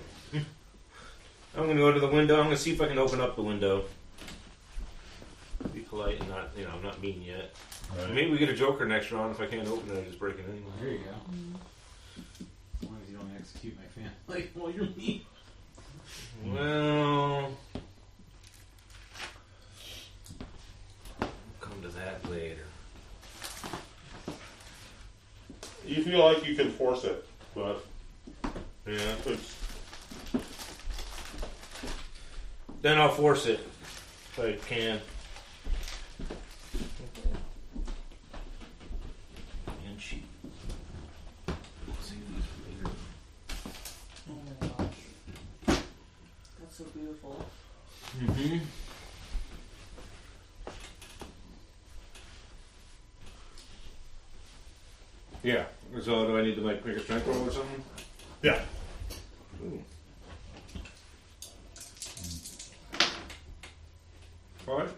I'm gonna go to the window. I'm gonna see if I can open up the window. Be polite and not, I'm not mean yet. Right. Maybe we get a joker next round. If I can't open it, I just break it anyway. There you go. As long as you don't execute my family while you're me. Well, we'll come to that later. You feel like you can force it, but Yeah. it's, Then I'll force it if I can. And she. See these later. Oh my gosh. That's so beautiful. Mm-hmm. Yeah. So do I need to make a strength roll or something? Yeah. Ooh. 5?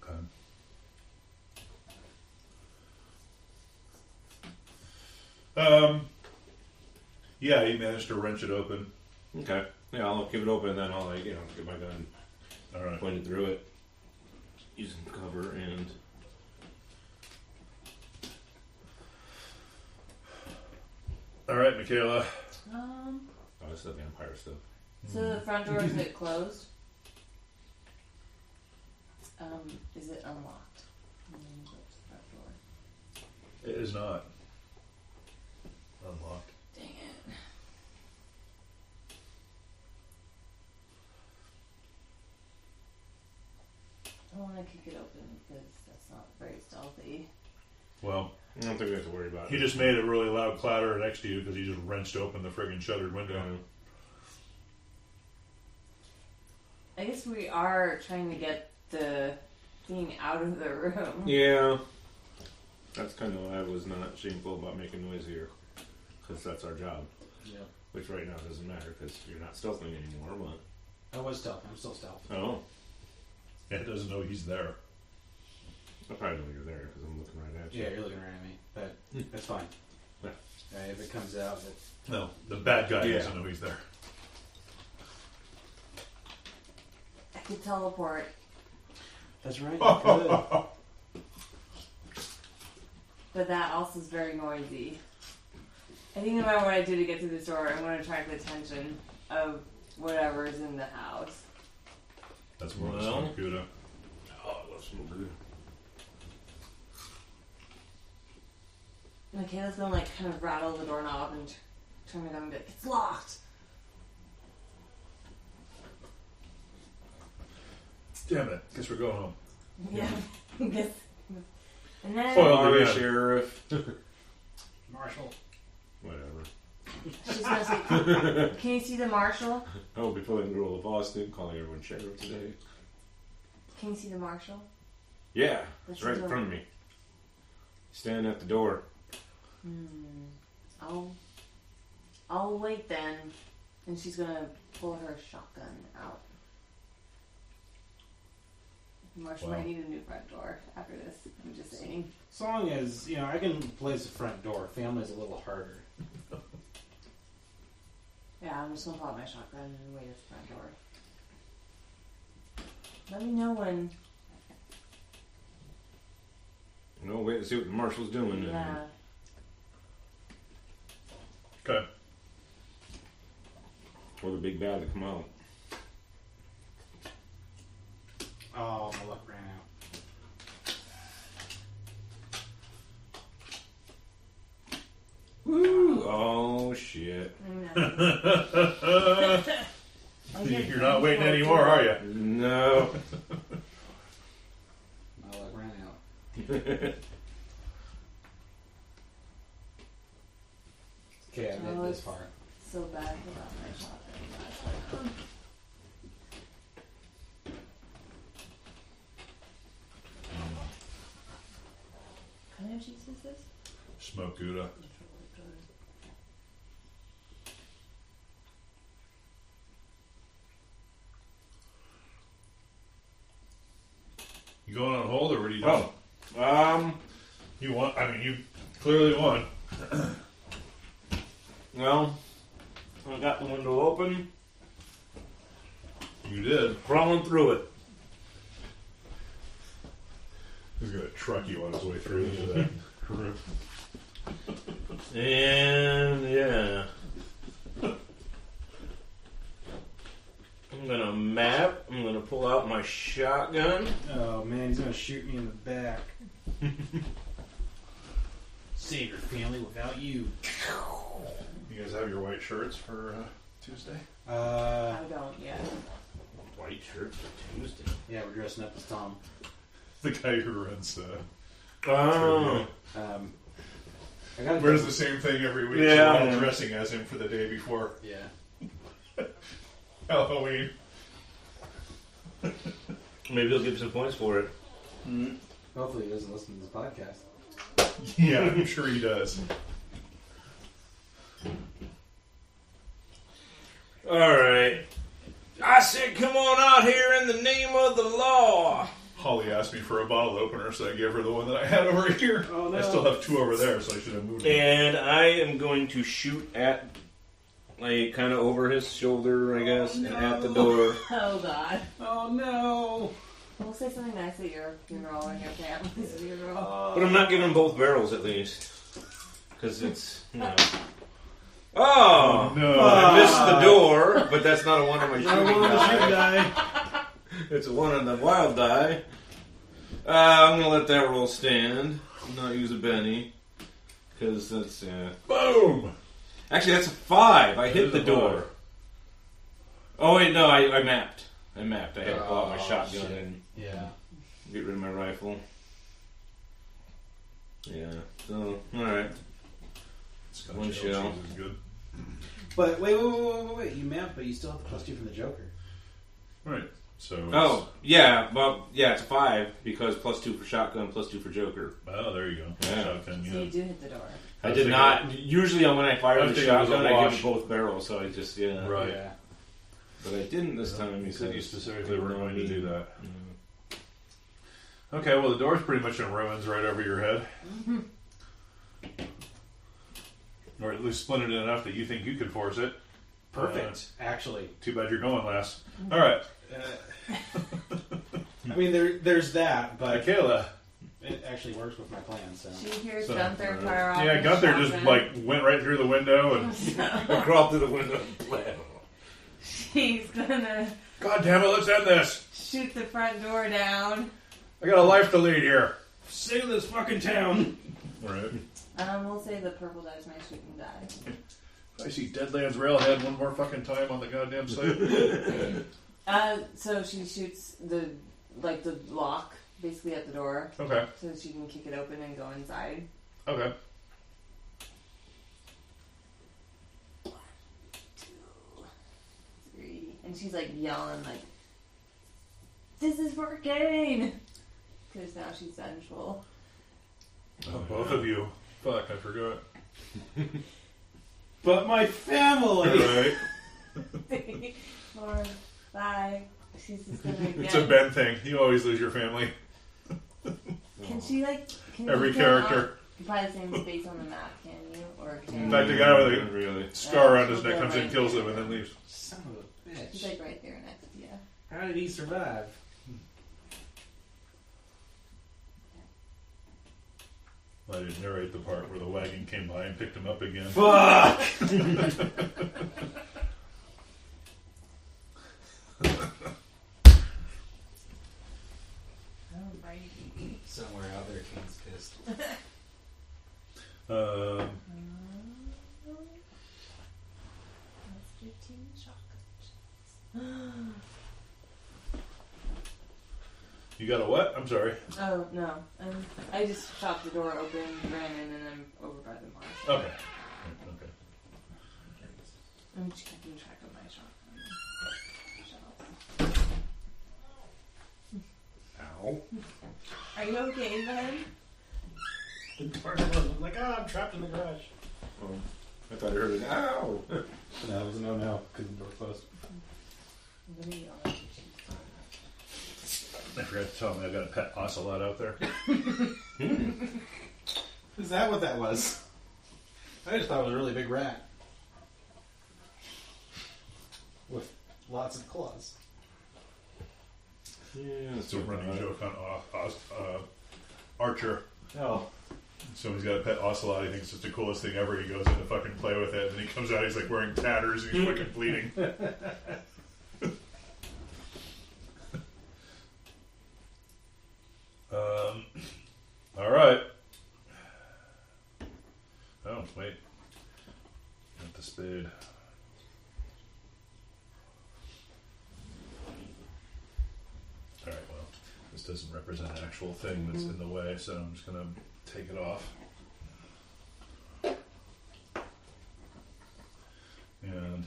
Okay. Yeah, he managed to wrench it open. Okay. Yeah, I'll keep it open and then I'll get my gun Alright. pointed through it. Using cover and Alright, Mikayla. Um, oh, it's the vampire stuff. so the front door, is it closed? Is it unlocked? Front door. It is not unlocked. Dang it. I want to kick it open because that's not very stealthy. Well, I don't think we have to worry about he it. just made a really loud clatter next to you because he just wrenched open the friggin' shuttered window. I guess we are trying to get the thing out of the room. Yeah. That's kind of why I was not shameful about making noise here. Because that's our job. Yeah. Which right now doesn't matter because you're not stealthing anymore, I was stealth. I'm still stealth. but... Oh. And it doesn't know he's there. I probably know you're there because I'm looking right at you. Yeah, you're looking right at me, but that's fine. Yeah. If it comes out, No, the bad guy Yeah. doesn't know he's there. I could teleport. that's right. You But that also is very noisy. I think no matter what I do to get through this door, I'm going to attract the attention of whatever's in the house. That's more Well. of a smoke Gouda. Oh, I love smoke good. Mikayla's going to kind of rattle the doorknob and turn it on and be like, it's locked! Damn it. Guess we're going home. Yeah. Guess. And then Well, Sorry, yeah. Sheriff. Marshal. Whatever. she's going to say, can you see the marshal? I will be pulling the role of Austin, calling everyone Sheriff today. Can you see the marshal? Yeah, What's it's right he in doing? front of me. Standing at the door. I'll wait then. And she's gonna pull her shotgun out. Marshall might need a new front door after this. I'm just saying. As long as, I can place the front door. Family's a little harder. Yeah, I'm just gonna pull out my shotgun and wait at the front door. Let me know when. No, wait to see what the marshal's doing. Yeah. Okay. Or the big bad to come out. Oh, my luck ran out. Woo! Oh, shit. You're not waiting anymore, are you? No. My luck ran out. Okay, I made this far. So bad without my shotgun. What kind of cheese is this? Smoked Gouda. You going on hold or what are you doing? You won. I mean, you clearly won. Well, I got the window open. You did. Crawling through it. He's gonna truck you on his way through into that. And yeah. I'm gonna map. I'm gonna pull out my shotgun. Oh man, he's gonna shoot me in the back. Save your family without you. You guys have your white shirts for Tuesday? I don't yet. White shirt for Tuesday. Yeah, we're dressing up as Tom. The guy who runs Oh. I got wears the same thing every week. Yeah. So we're all dressing as him for the day before Yeah. Halloween. Maybe he'll give you some points for it. Hopefully he doesn't listen to this podcast. Yeah, I'm sure he does. Alright. I said, come on out here in the name of the law. Holly asked me for a bottle opener, so I gave her the one that I had over here. Oh, no. I still have two over there, so I should have moved them. And I am going to shoot at, like, kind of over his shoulder, I guess, and at the door. Oh god. Oh no! We'll say something nice at your funeral and your family's funeral. But I'm not giving him both barrels, at least. Because it's, Oh! No. I missed the door, but that's not a one on my I shooting want to shoot die. die. It's a one on the wild die. I'm going to let that roll stand. Not use a Benny. Because that's, Boom! Actually, that's a 5. I hit is the a door. 5. Oh, wait, no, I mapped. I had to pull out my Oh, shotgun shit. and Yeah. get rid of my rifle. Yeah, so, alright. Scotch One ale shell. cheese is good. But wait. You mapped, but you still have the +2 from the Joker. Right. So it's, Oh, yeah, well, yeah, it's a 5 because +2 for shotgun, +2 for Joker. Oh, there you go. Yeah. Shotgun, So you yeah. do hit the door. I was did thinking- not. Usually, when I I fire was the thinking it was a shotgun, I wash. give it both barrels. So I just Right. Yeah. But I didn't this time. You said you because specifically they were going to me. do that. Mhm. Okay, well, the door's pretty much in ruins right over your head. Or at least splintered enough that you think you could force it. Perfect. Actually, Too bad you're going last. All right. I mean, there's that, but Mikayla. it actually works with my plan. So She hears So, Gunther fire off. Yeah, his Gunther just, shotgun. like, went right through the window and... I crawled through the window and fled. She's gonna God damn it, let's end this! shoot the front door down. I got a life to lead here. sick of this fucking town. Right. We'll say the purple dice might shoot and die. I see Deadlands Railhead one more fucking time on the goddamn site. So she shoots the lock basically at the door, Okay. so she can kick it open and go inside. Okay. 1, 2, 3, and she's like yelling like, "This is working!" Because now she's vengeful. Oh, both of you. Fuck, I forgot. But my family. Right. Or bye. She's just gonna get. It's a Ben thing. You always lose your family. Can she like? Can Every you character. occupy the same space on the map? Can you? Or can In fact, the guy with Not a really. scar on his she'll neck go comes in, right kills there. him, and then leaves. Son of a She's bitch. like right there next to you. How did he survive? I didn't narrate the part where the wagon came by and picked him up again. Fuck! Somewhere out there, Kane's pissed. That's 15 chocolate. You got a what? I'm sorry. Oh no! I just chopped the door open, ran in, and I'm over by the marsh. Okay. Okay. I'm just keeping track of my shotgun. Ow. Are you okay, Ben? The door's closed. I'm like, I'm trapped in the garage. Oh, I thought I heard an ow. No, it was a no, because the door closed. What are you on? I forgot to tell him I got a pet ocelot out there. Is that what that was? I just thought it was a really big rat. With lots of claws. Yeah, It's a running joke on Archer. Oh. So he's got a pet ocelot. He thinks it's the coolest thing ever. He goes in to fucking play with it, and then he comes out. He's like wearing tatters. And he's fucking bleeding. All right. Oh wait, got the spade. All right. Well, this doesn't represent an actual thing that's in the way, so I'm just gonna take it off. And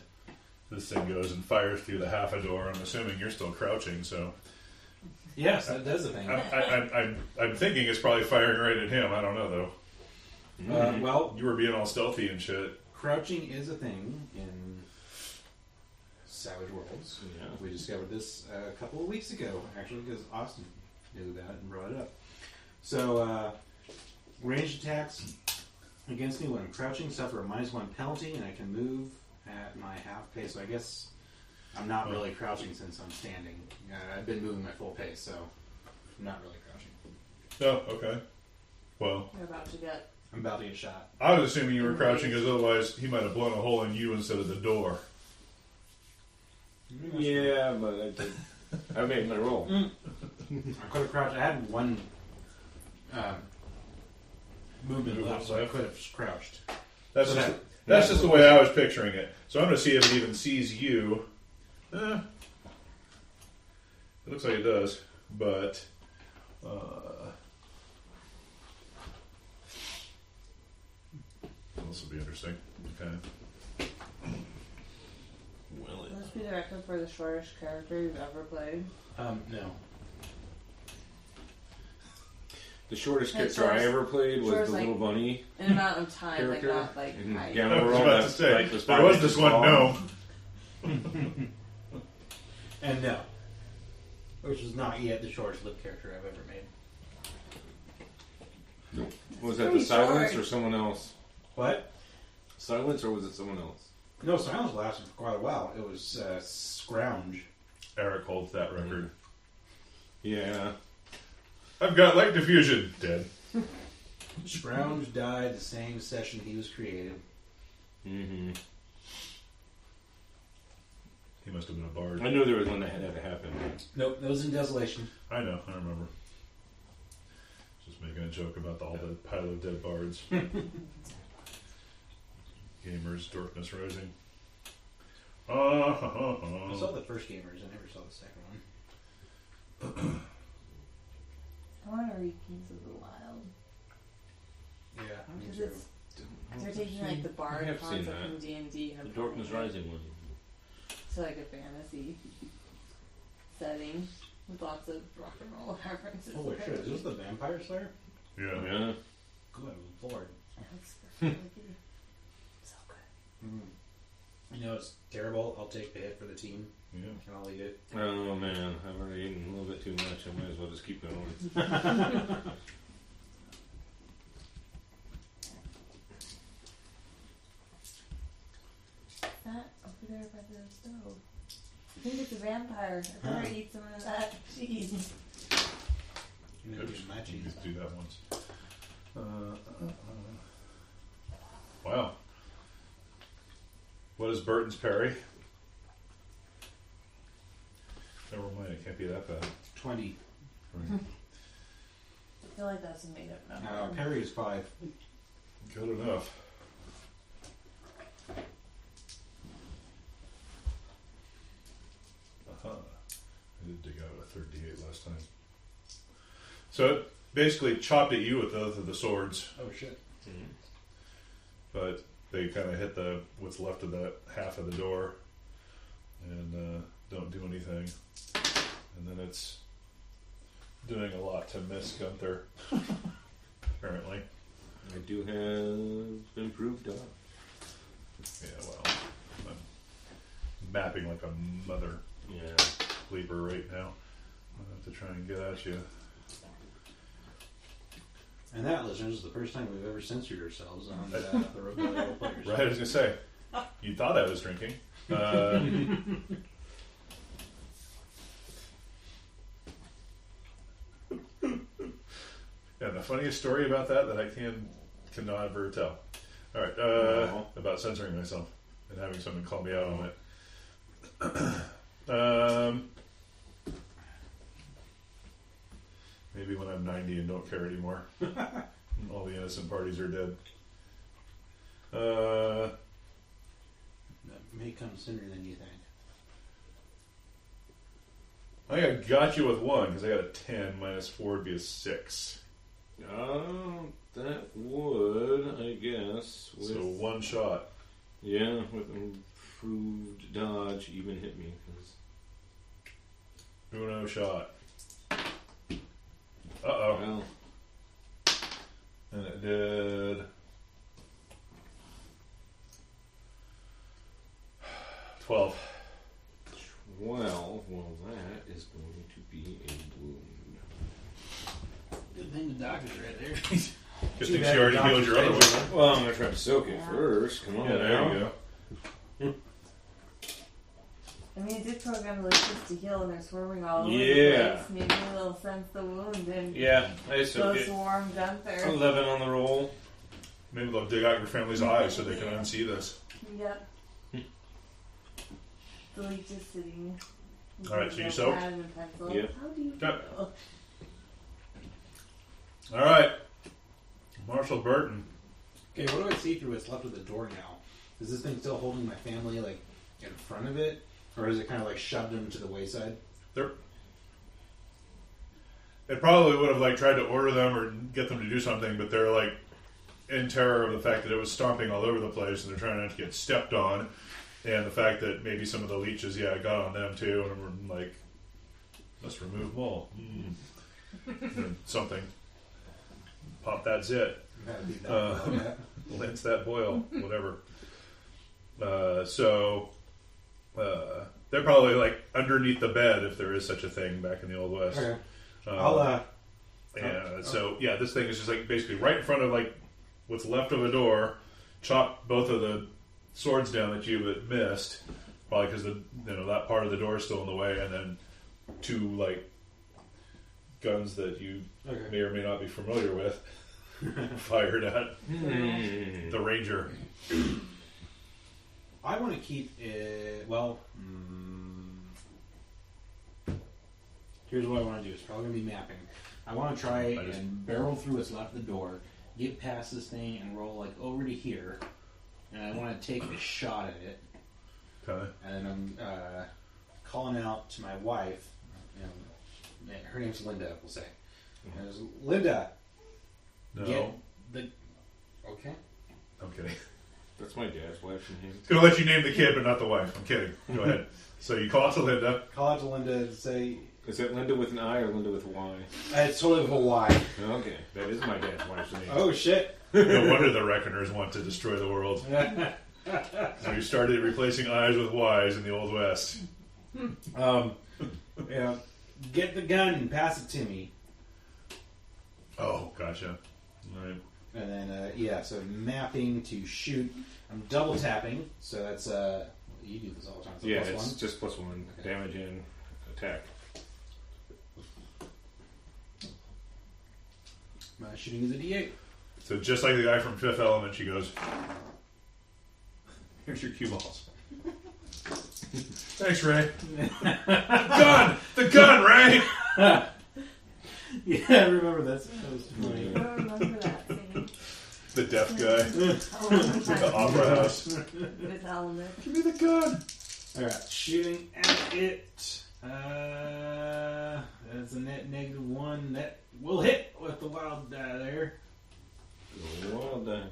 this thing goes and fires through the half a door. I'm assuming you're still crouching, so Yes, that does the thing. I'm thinking it's probably firing right at him. I don't know though. Well, You were being all stealthy and shit. crouching is a thing in Savage Worlds. Yeah. We discovered this a couple of weeks ago, actually, because Austin knew that and brought it up. So, ranged attacks against me when I'm crouching suffer a -1 penalty, and I can move at my half pace. So I guess I'm not really crouching since I'm standing. I've been moving my full pace, so I'm not really crouching. Oh, okay. Well, You're about to get. I'm about to get shot. I was assuming you were crouching, because otherwise he might have blown a hole in you instead of the door. Yeah, but I did. I made my roll. I could have crouched. I had one movement left, so I could have crouched. That's So just, that- that's just the way I was picturing it. So I'm going to see if it even sees you. It looks like it does, but this will be interesting. Okay. Will it? Must be the record for the shortest character you've ever played. No. The shortest That's character I shortest- ever played was shortest, the little like- bunny An amount of time, character. like not like in height. Gamma I was World. about to That's say, like was there was 5 this inches one long. gnome. And no. Which is not yet the shortest lived character I've ever made. Was that the Pretty Silence short. or someone else? What? Silence or was it someone else? No, Silence lasted for quite a while. It was Scrounge. Eric holds that record. Yeah. I've got light diffusion. Dead. Scrounge died the same session he was created. Mm-hmm. He must have been a bard. I knew there was one that had to happen. Nope, that was in Desolation. I know. I remember. Just making a joke about all the pile of dead bards. Gamers, Darkness Rising. I saw the first Gamers, I never saw the second one. I want to read Kings of the Wild. Yeah, me Because too. it's they're taking like the I bard have seen concept that. from D&D and The Darkness applying it Rising one. to like a fantasy setting with lots of rock and roll references. Holy shit, is this the Vampire Slayer? Yeah. Yeah. Good lord. That's really so good. You know, it's terrible. I'll take the hit for the team, Yeah. and I'll eat it. Oh man, I've already eaten a little bit too much. I might as well just keep going. That over there by the stove. I think it's a vampire. I better eat some of that cheese. You know, Oops, my you cheese. just do that once. Wow. What is Burton's parry? Never mind, it can't be that bad. 20. Right. I feel like that's a made up number. Parry is 5. Good enough. I did dig out a 38 last time. So it basically chopped at you with both of the swords, Oh, shit. but they kind of hit what's left of that half of the door and don't do anything. And then it's doing a lot to Miss Gunther, apparently. I do have improved dodge. Yeah, well, I'm mapping like a mother Yeah. leaper right now. I'll have to try and get at you. And that, listeners, is the first time we've ever censored ourselves on the Rogue Valley players. Right, I was going to say, you thought I was drinking. Yeah, the funniest story about that I cannot ever tell. All right, about censoring myself and having someone call me out on it. Maybe when I'm 90 and don't care anymore. All the innocent parties are dead. That may come sooner than you think. I think I got you with 1 because I got a 10 minus 4 would be a 6. That would, I guess. With, So 1 shot. yeah, with improved dodge, even hit me. 'Cause, Uno shot. Uh-oh. well, And it did 12. 12. Well, that is going to be a wound. Good thing the doctor's right there. Good thing she already healed your other one. Well, I'm going to try to soak it Yeah. first. Come on Yeah, there now. you go. I mean, it did program the leeches to heal and they're swarming all over Yeah. the place. Maybe they'll sense the wound and Yeah, I go soak it. swarm Gunther. 11 on the roll. Maybe they'll dig out your family's eyes so they can unsee this. Yep. The leech is sitting. All right, so you with soak? a pad and a pencil. Yep. How do you Yep. feel? All right. Marshal Burton. Okay, what do I see through what's left of the door now? Is this thing still holding my family, like, in front of it? Or is it kind of, like, shoved them to the wayside? It probably would have like tried to order them or get them to do something, but they're like in terror of the fact that it was stomping all over the place and they're trying not to get stepped on, and the fact that maybe some of the leeches, got on them too, and we're like, let's remove them all. And something. Pop that zit. Gotta be that like that. Lance that boil, whatever. They're probably like underneath the bed if there is such a thing back in the Old West. Okay. This thing is just like basically right in front of like what's left of the door. Chop both of the swords down that you had missed, probably because that part of the door is still in the way, and then 2 like guns that you may or may not be familiar with fired at the Ranger. I want to keep it. Well, here's what I want to do. It's probably going to be mapping. I want to try and barrel through what's left of the door, get past this thing, and roll like over to here. And I want to take a shot at it. Okay. And then I'm calling out to my wife. Her name's Linda, we'll say. And it was, Linda, No. get the. Okay. I'm kidding. That's my dad's wife's name. It's going to let you name the kid, but not the wife. I'm kidding. Go ahead. So you call out to Linda. Call out to Linda and say, Is it Linda with an I or Linda with a Y? It's totally Hawaii. Okay, that is my dad's wife's name. Oh, shit. No wonder the Reckoners want to destroy the world. So we started replacing I's with Y's in the Old West. Yeah. Get the gun and pass it to me. Oh, gotcha. All right. And then, so mapping to shoot. I'm double tapping, so that's, you do this all the time. So Yeah, plus it's one. just +1. Okay. Damage and attack. My shooting is a D8. So just like the guy from Fifth Element, she goes, "Here's your cue balls." Thanks, Ray. The gun, Ray. Yeah, I remember that. That was funny. I don't remember that scene. The deaf guy Oh, at the opera house. With Element. Give me the gun. Alright, shooting at it. That's a net -1. That will hit with the wild die there. Well done.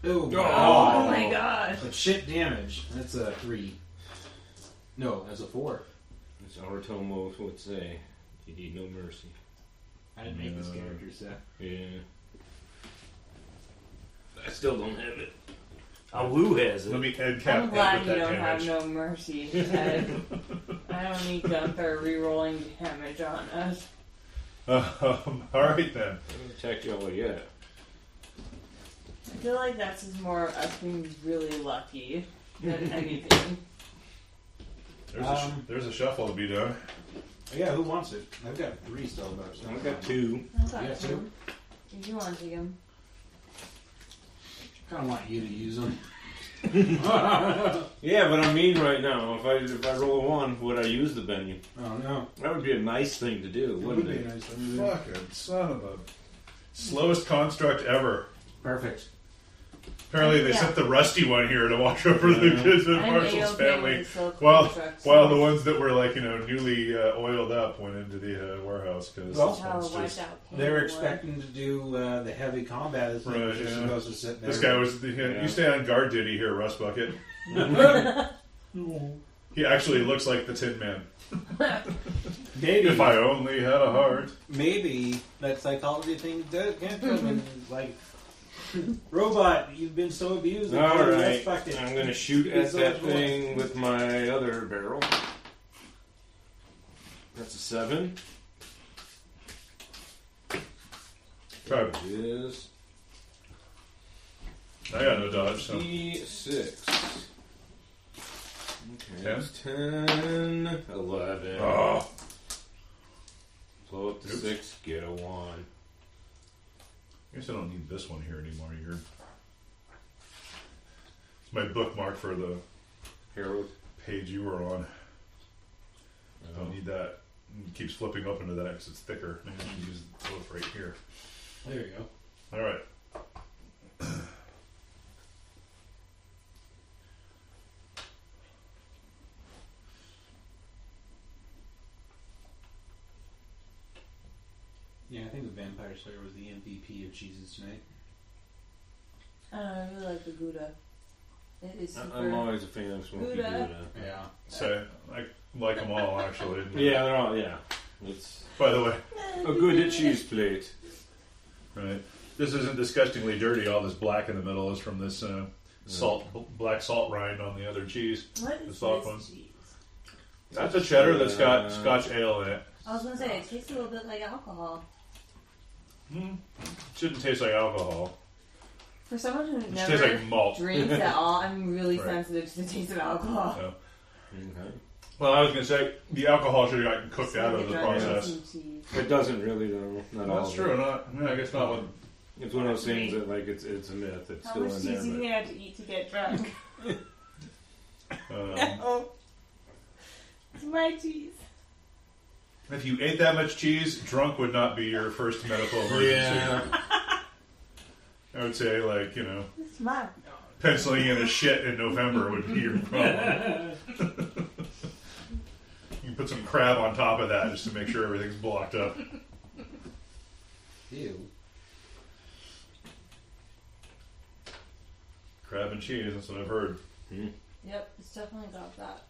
Oh, Oh my gosh. But shit damage. That's a 3. No, that's a 4. As Aratomo would say, you need no mercy. I didn't make this character, so. Yeah. I still don't have it. Awu has Let it. me head cap I'm that glad with you that don't damage. have no mercy, Ed. I don't need Gunther re-rolling damage on us. All right then. I haven't attacked y'all yet. I feel like that's just more us being really lucky than anything. There's a shuffle to be done. Yeah, who wants it? I've got 3 still, but I've got 2. I got Yeah, two. If you want to take him. I kind of want you to use them. Yeah, but I'm mean right now. If I roll a 1, would I use the Benny? Oh, no. That would be a nice thing to do, It wouldn't would be it? nice. Wouldn't it? Fucking son of a slowest construct ever. Perfect. Apparently they Yeah. sent the rusty one here to watch over the kids in I'm Marshall's AOK family. with silk While constructs. the ones that were newly oiled up went into the warehouse because Well, this How one's wiped just. out Cain They're would. expecting to do the heavy combat as Right, just yeah. supposed to sit there. This guy was. Yeah. You stay on guard duty here, Rust Bucket. He actually looks like the Tin Man. Maybe, If I only had a heart. maybe that psychology thing does get to him. And, like, robot, you've been so abused. Alright, Fuck it. I'm going to shoot It's at so that much thing with my other barrel. That's a 7. Try. It is I got no dodge, so. D6. Okay, 10? that's 10, 11. Oh. Blow up to Oops. 6, get a 1. I guess I don't need this one here anymore. It's my bookmark for the Harold. page you were on. I don't need that. It keeps flipping up into that because it's thicker. Maybe I can use both right here. There you go. All right. Yeah, I think the Vampire Slayer was the MVP of cheeses tonight. I don't know, I really like the Gouda. It is super. I'm always a fan of smoky Gouda. Gouda. Yeah. So I like them all actually. Yeah, they're all, yeah. It's By the way, a good cheese plate. right. This isn't disgustingly dirty. All this black in the middle is from this black salt rind on the other cheese. What The is soft this ones. cheese? That's a cheddar that's got Scotch ale in it. I was gonna say, it tastes a little bit like alcohol. Shouldn't taste like alcohol. For someone who It never tastes like malt. drinks at all, I'm really Right. sensitive to the taste of alcohol. Yeah. Okay. Well, I was going to say the alcohol should have gotten cooked out of the process. It doesn't really, though. Not all That's of true. it. I guess not. One. It's one of those things that, like, it's a myth. It's How still much in cheese do you there. think I have to eat to get drunk? It's my cheese. If you ate that much cheese, drunk would not be your first medical emergency. Yeah. I would say, like, It's mine. penciling in a shit in November would be your problem. You can put some crab on top of that just to make sure everything's blocked up. Ew. Crab and cheese, that's what I've heard. Yep, it's definitely got that.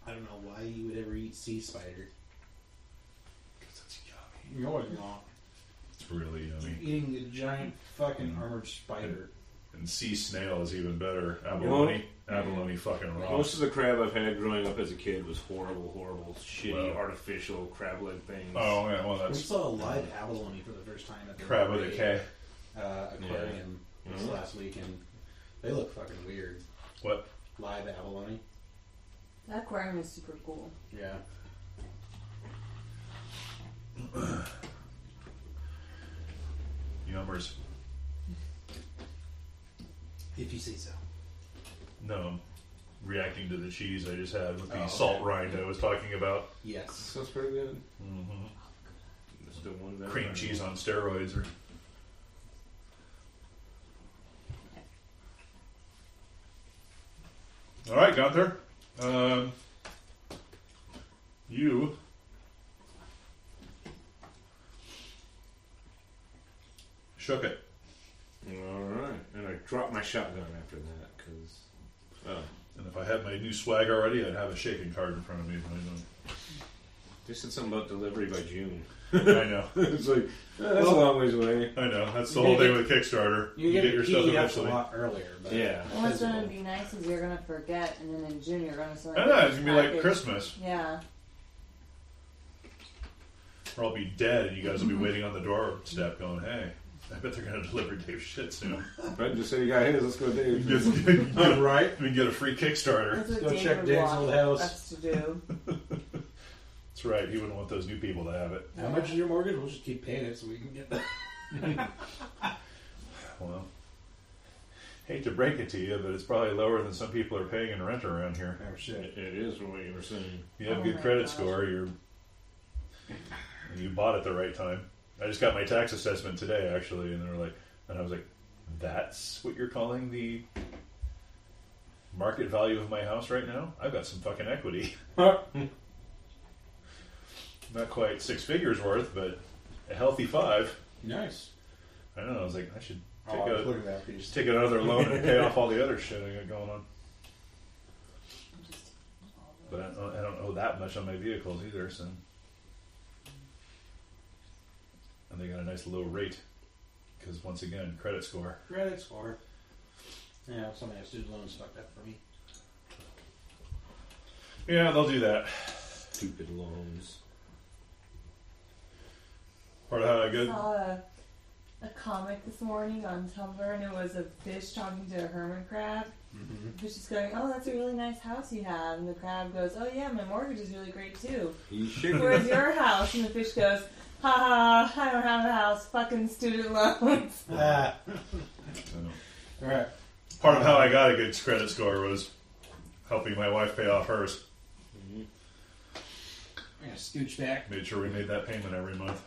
I don't know why you would ever eat sea spider. Because it's yummy. No, it's not. It's really yummy. Eating a giant fucking armored spider. And sea snail is even better. Abalone. Abalone fucking rocks. Most of the crab I've had growing up as a kid was horrible, shitty, artificial crab leg things. Oh, yeah, well, We that's saw a live abalone for the first time at the crab with a K. aquarium this last week, and they look fucking weird. What? Live abalone. That aquarium is super cool. Yeah. Yummers. If you say so. No, I'm reacting to the cheese I just had with the Oh, salt okay. rind I was talking about. Yes. Sounds pretty good. Mm-hmm. Still one of them. Cream cheese on steroids. Or... All right, Gunther. You shook it. Alright. And I dropped my shotgun after that, because... Oh. And if I had my new swag already, I'd have a shaking card in front of me. They said something about delivery by June. I know. It's like, that's a long ways away. I know. That's the You whole get- thing with Kickstarter. You get get your stuff PDFs a eventually. lot earlier. But Yeah. What's going to be nice is you're going to forget, and then in June you're going to send I know. It's going to be like Christmas. Yeah. Or I'll be dead and you guys will be waiting on the doorstep going, hey, I bet they're going to deliver Dave shit soon. Right, just say you got his, let's go Dave. Right? We can get a free Kickstarter. That's what Go Dave check would Dave's want old house. us to do. That's right. He wouldn't want those new people to have it. How much is your mortgage? We'll just keep paying it so we can get that. Well, hate to break it to you, but it's probably lower than some people are paying in rent around here. Oh, shit. It is from what you were saying. You have a Oh good my credit gosh. score. You bought at the right time. I just got my tax assessment today, actually, and I was like, that's what you're calling the market value of my house right now? I've got some fucking equity. Not quite 6 figures worth, but a healthy 5. Nice. I don't know. I was like, I should Oh, I was looking at that piece. take another loan and pay off all the other shit I got going on. But I don't owe that much on my vehicles either, so. And they got a nice low rate. Because once again, credit score. Credit score. Yeah, some of my student loans fucked up for me. Yeah, they'll do that. Stupid loans. Part of how I I good. saw a comic this morning on Tumblr, and it was a fish talking to a hermit crab. Mm-hmm. The fish is going, "Oh, that's a really nice house you have," and the crab goes, "Oh yeah, my mortgage is really great too. He's shaking. Where's your house?" And the fish goes, "Ha ha, I don't have a house. Fucking student loans." Ah. So, Alright. part of how I got a good credit score was helping my wife pay off hers. I'm going to scooch back. Made sure we made that payment every month.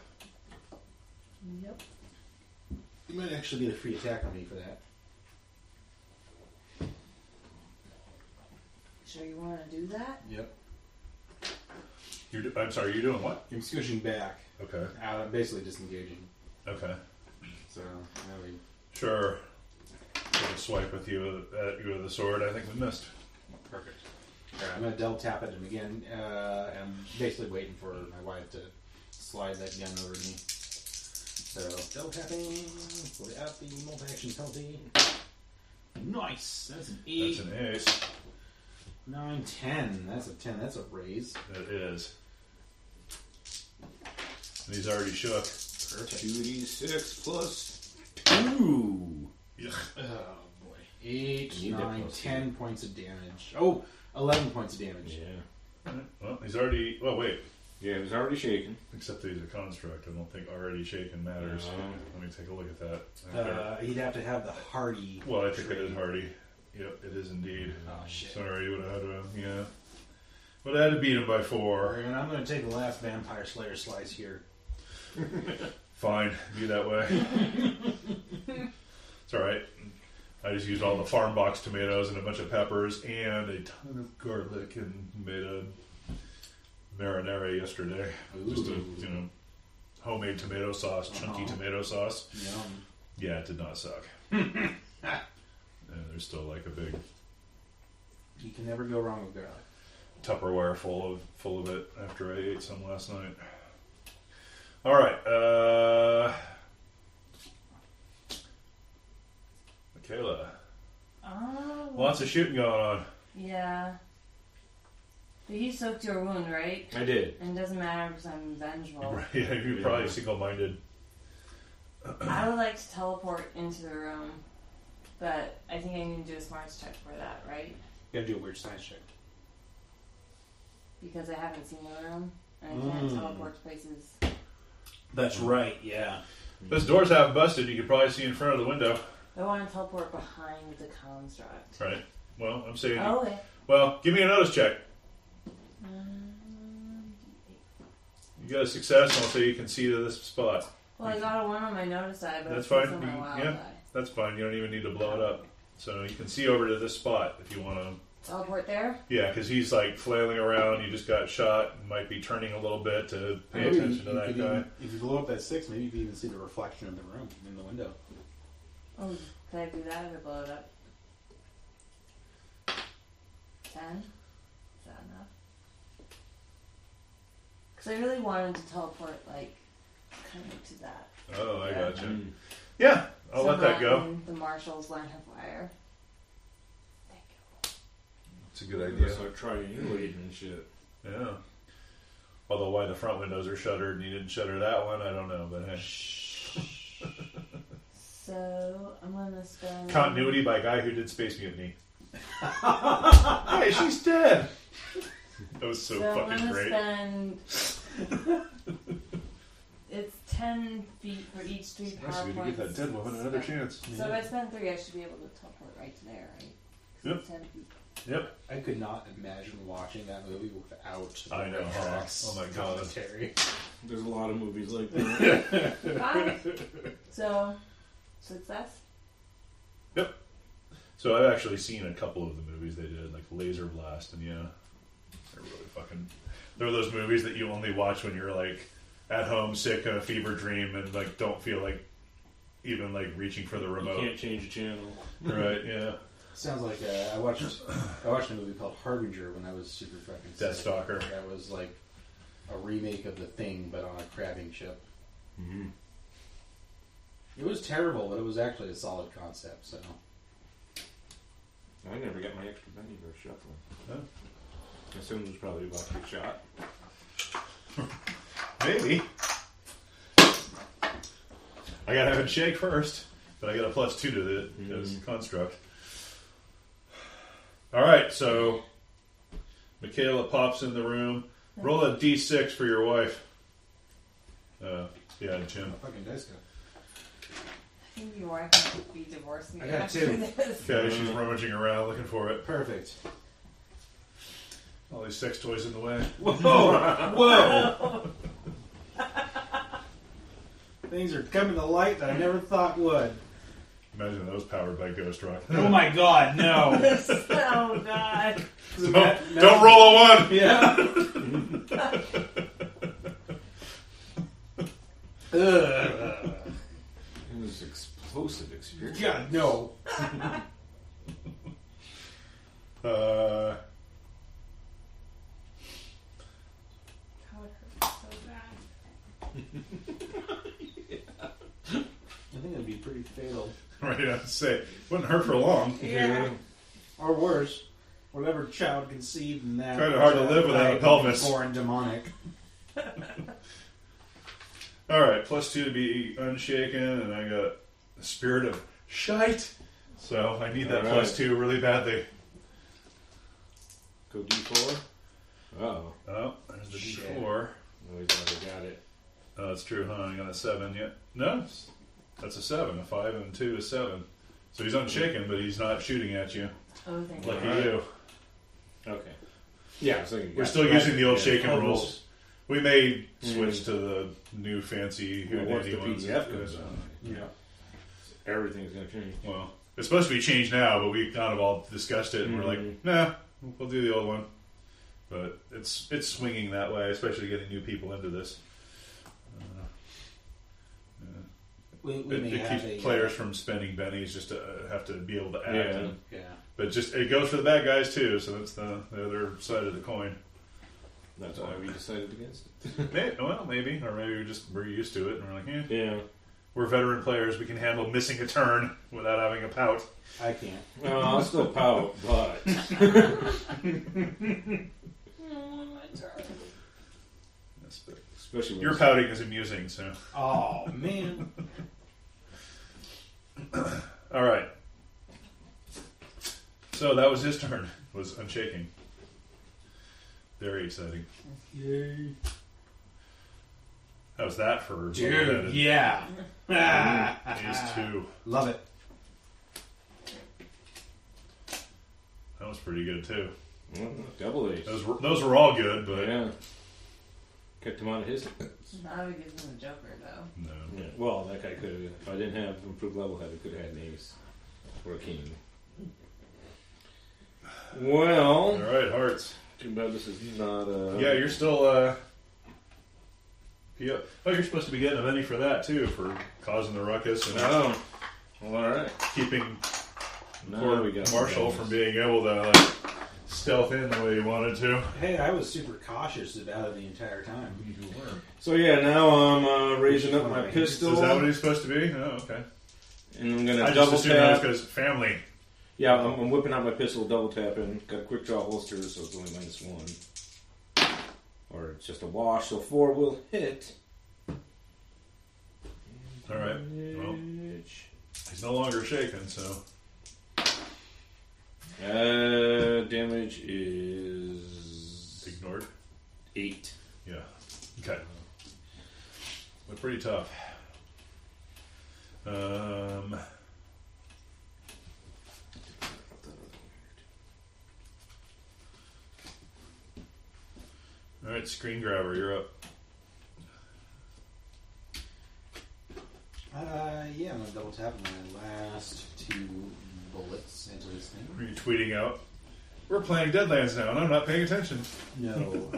Yep. You might actually get a free attack on me for that. Sure you want to do that? Yep. I'm sorry, you're doing what? I'm scooching back. Okay. I'm basically disengaging. Okay. So, now we... Sure. Take a swipe with you at you with the sword. I think we missed. Perfect. Alright, I'm going to double tap at him again. I'm basically waiting for my wife to slide that gun over to me. So, double tapping. Without the multi-action penalty. Nice! That's an 8. That's an ace. 9, 10. That's a 10. That's a raise. That is. And he's already shook. Perfect. 2d6 plus 2. Yeah. Oh, boy. 8, Need that 9, plus 10 points of damage. Oh, 11 points of damage. Yeah. Well, he's already. Well, wait. Yeah, it was already shaken. Except that he's a construct. I don't think already shaken matters. No. Let me take a look at that. He'd have to have the hardy. Well, I think it is trait. hardy. Yep, it is indeed. Oh, shit. Sorry, you would have had to. Yeah. Would have had to beat him by 4. And I'm going to take the last Vampire Slayer slice here. Fine, be that way. It's alright. I just used all the farm box tomatoes and a bunch of peppers and a ton of garlic and made a marinara yesterday. Just a, homemade tomato sauce, chunky tomato sauce. Yum. Yeah, it did not suck. And there's still like a big You can never go wrong with garlic. Tupperware full of it after I ate some last night. All right, Mikayla. Oh. Lots of shooting going on. Yeah. But you soaked your wound, right? I did. And it doesn't matter because I'm vengeful. Yeah, you're probably single-minded. I would like to teleport into the room, but I think I need to do a smarts check for that, right? You gotta do a weird science check. Because I haven't seen the room, and I can't teleport to places. That's right, yeah. This door's half busted. You can probably see in front of the window. I want to teleport behind the construct. Right. Well, I'm saying... Oh, okay. Well, give me a notice check. You got a success, and I'll say you can see to this spot. Well, I got a 1 on my notice die, but That's it's fine. on my wild Yeah. die. That's fine. You don't even need to blow it up. So you can see over to this spot if you want to... Teleport there? Yeah, because he's like flailing around. You just got shot. Might be turning a little bit to pay Maybe attention to you that could guy. even- if you blow up that 6, maybe you can even see the reflection of the room in the window. Oh, can I do that if I blow it up? 10? Is that enough? Because I really wanted to teleport, like, kind of to that. Oh, I Yeah. gotcha. Yeah, I'll let that go. in the Marshal's line of fire. Thank you. It's a good Yeah. idea. Start triangulating and shit. Yeah. Although why the front windows are shuttered and you didn't shutter that one, I don't know. But hey, So, I'm going to spend... continuity by guy who did Space Mutiny. Hey, she's dead. That was so I'm fucking gonna great. spend... It's 10 feet for each 3 power Nice of you to give that points. dead woman another chance. So if I spend 3, I should be able to teleport right to there, right? 'Cause Yep. it's 10 feet. Yep. I could not imagine watching that movie without the I know, Red huh? Tracks Oh my God. commentary. There's a lot of movies like that. 5. So, success? So I've actually seen a couple of the movies they did, like Laser Blast, and yeah, they're really fucking. They're those movies that you only watch when you're like at home, sick, in a fever dream, and like don't feel like even like reaching for the You remote. can't change the channel. Right? Yeah. Sounds like I watched a movie called Harbinger when I was super fucking sick. Deathstalker. That was like a remake of The Thing, but on a crabbing ship. Mm-hmm. It was terrible, but it was actually a solid concept. So I never got my extra penny for shuffling. Oh. I assume it was probably about to get shot. Maybe. I gotta have it shake first, but I got a +2 to the construct. Alright, so Mikayla pops in the room. Roll a d6 for your wife. Yeah, Jim. fucking dice go. I think your wife might be divorcing me I got after 2. this. Okay, she's rummaging around looking for it. Perfect. All these sex toys in the way. Whoa! Whoa! Things are coming to light that I never thought would. Imagine those powered by Ghost Rock. Oh my god, no! Oh, God. Don't roll a 1! Yeah. Ugh. It was an explosive experience. God, no. Uh, That would hurt so bad. I think it'd be pretty fatal. right, I'd say. Wouldn't hurt for long. Yeah. Or worse, whatever child conceived in that. Kinda hard to live without a pelvis. Foreign demonic. Alright, +2 to be unshaken, and I got the spirit of shite. So I need that All right. +2 really badly. Go D4. Uh-oh. Oh, there's the Shit. D4. Oh, he's already got it. Oh, that's true, huh? I got a 7 yet. No, that's a 7. A 5 and a 2 is 7. So he's unshaken, but he's not shooting at you. Oh, thank Lucky Alright. you. Okay. Yeah, I was thinking. We're still using the old shaken Oh, rules. We may switch to the new fancy Well, once Houdini the ones. PDF goes on, Yeah. everything's going to change. Well, it's supposed to be changed now, but we kind of all discussed it, and we're like, nah, we'll do the old one. But it's swinging that way, especially getting new people into this. We may It have keeps a players from spending bennies just to have to be able to add Yeah. them. Yeah. But just it goes for the bad guys too, so that's the other side of the coin. That's why we decided against it. Maybe, well, maybe, or maybe we're used to it, and we're like, Yeah. we're veteran players. We can handle missing a turn without having a pout. I can't. Well, I'll still pout, but especially when Your it's- pouting is amusing, so. Oh, man. All right. So that was his turn. Was unshaking. Very exciting. Yay. How's that for Dude, yeah. These two. Love it. That was pretty good too. Double ace. Those were all good, but Yeah. Kept him out of his hands. Now he gives him a joker, though. no. Yeah. Well, that guy could have. If I didn't have improved level head, I could have had an ace or a king. Well, All right, hearts. too bad this is not a. Yeah, you're still. Yeah. Oh, you're supposed to be getting a penny for that too, for causing the ruckus and Oh. Well, all right. keeping Now poor we got Marshal some from bonus. being able to like stealth in the way he wanted to. Hey, I was super cautious about it the entire time. So yeah, now I'm raising up my pistol, Is that what he's supposed to be? Oh, okay. and I'm gonna I just double assumed that was tap. because family. Yeah, I'm whipping out my pistol, double tapping. Got a quick draw holster, so it's only -1. Or it's just a wash, so 4 will hit. All right. Well, he's no longer shaken, so. Damage is Ignored. 8. Yeah. Okay. They're pretty tough. All right, screen grabber, you're up. Yeah, I'm gonna double tap my last 2 bullets into this thing. Are you tweeting out? We're playing Deadlands now, and I'm not paying attention. No,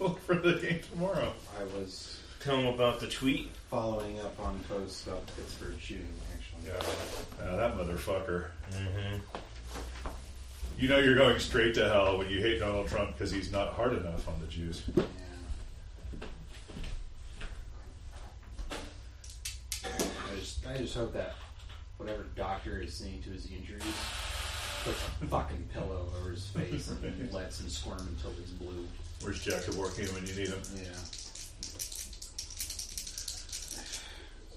Look for the game tomorrow. I was Tell him about the tweet. following up on posts about Pittsburgh shooting, actually. Yeah, that motherfucker. Mm-hmm. You know you're going straight to hell when you hate Donald Trump because he's not hard enough on the Jews. Yeah. I just hope that whatever doctor is seeing to his injuries puts a fucking pillow over his face and lets him squirm until he's blue. Where's Jacob working when you need him? Yeah.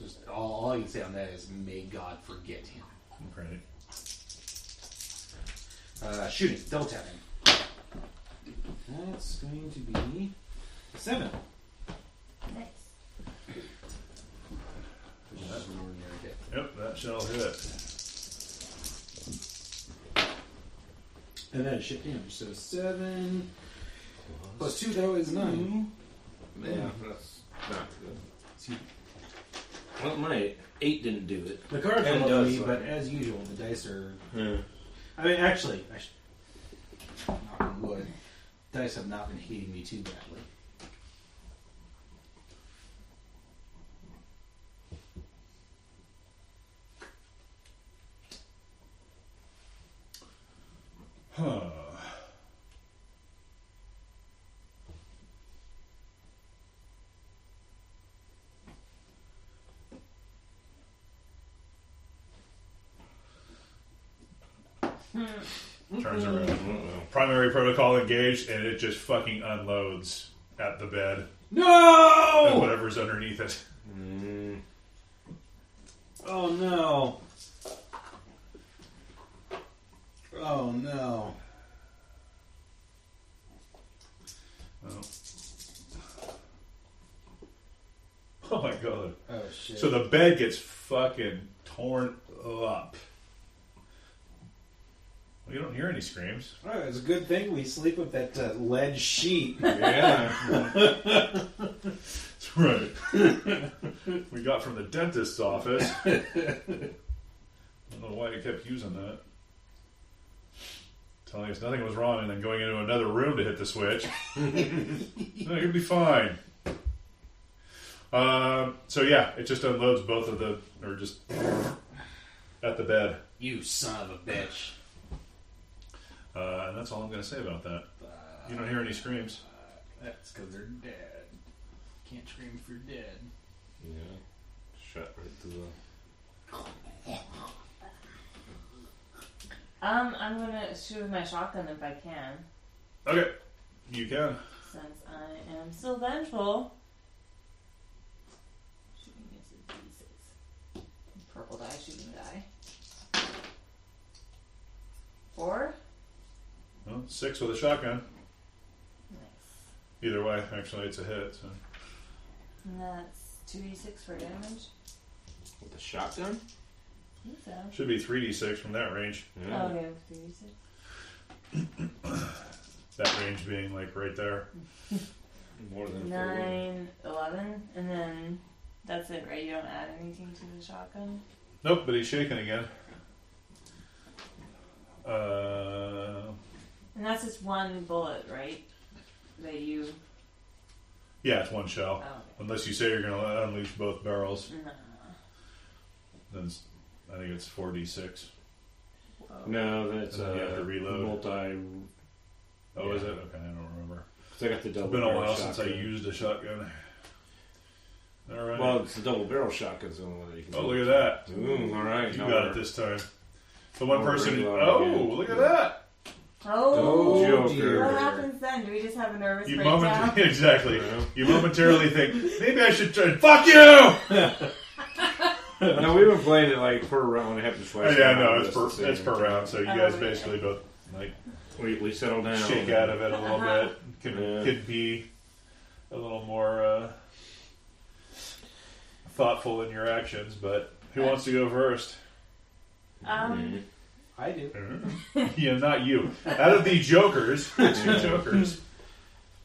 Just all I can say on that is may God forget him. Right. Shooting, double tapping. That's going to be a 7. Nice. Which is an ordinary hit. Yep, that shall hit. And then shift damage. So 7 plus 2 though is 9. Yeah, that's not good. Well, my 8 didn't do it. The cards are And low, does, but as usual, the dice are. Yeah. I mean, actually, knock on wood, dice have not been hitting me too badly. Huh. Turns around. Primary protocol engaged, and it just fucking unloads at the bed and No! whatever's underneath it. Oh no! Oh no! Oh. Oh my god. Oh shit! So the bed gets fucking torn up. Well, you don't hear any screams. Oh, it's a good thing we sleep with that lead sheet. Yeah. That's right. We got from the dentist's office. I don't know why you kept using that. Telling us nothing was wrong and then going into another room to hit the switch. No, you'll be fine. So yeah, it just unloads both of the, or just at the bed. You son of a bitch. And that's all I'm going to say about that. You don't hear any screams. That's because they're dead. Can't scream if you're dead. Yeah. Shot right through the... I'm gonna shoot with my shotgun if I can, Okay, you can. since I am still vengeful. Shooting is a D6. Purple die, shooting die. 4. Well, 6 with a shotgun. Nice. Either way, actually, it's a hit. So. And that's 2d6 for damage. With the shotgun? I think so. Should be 3d6 from that range. Yeah. Oh, okay, 3d6. That range being like right there. More than 9, 11, and then that's it, right? You don't add anything to the shotgun? Nope, but he's shaking again. And that's just one bullet, right? That you... Yeah, it's one shell. Oh, okay. Unless you say you're going to unleash both barrels, Nah. then I think it's 4d6. Whoa. No, that's And then you have to reload. multi... Oh, is Yeah. it? Okay, I don't remember. I got the double It's been a barrel while since I shotgun. used a shotgun. All right. Well, it's the double barrel shotgun, so that you can... Oh, look at that. Ooh, all right. You now got we're- it this time. The one Oh, person. reload Oh, again. look at that! Oh, Joker. dear. what happens then? Do we just have a nervous You breakdown? exactly. Yeah. You momentarily think maybe I should try. Fuck you! No, we've been playing it like per round. It happens twice. Yeah, a no, round. it's That's the per same. round. So you Oh, guys yeah. basically both like We settle down. shake out of it a little Uh-huh. bit. Yeah. Could be a little more thoughtful in your actions. But who wants to go first? I do. Yeah, not you. Out of the jokers, the two jokers.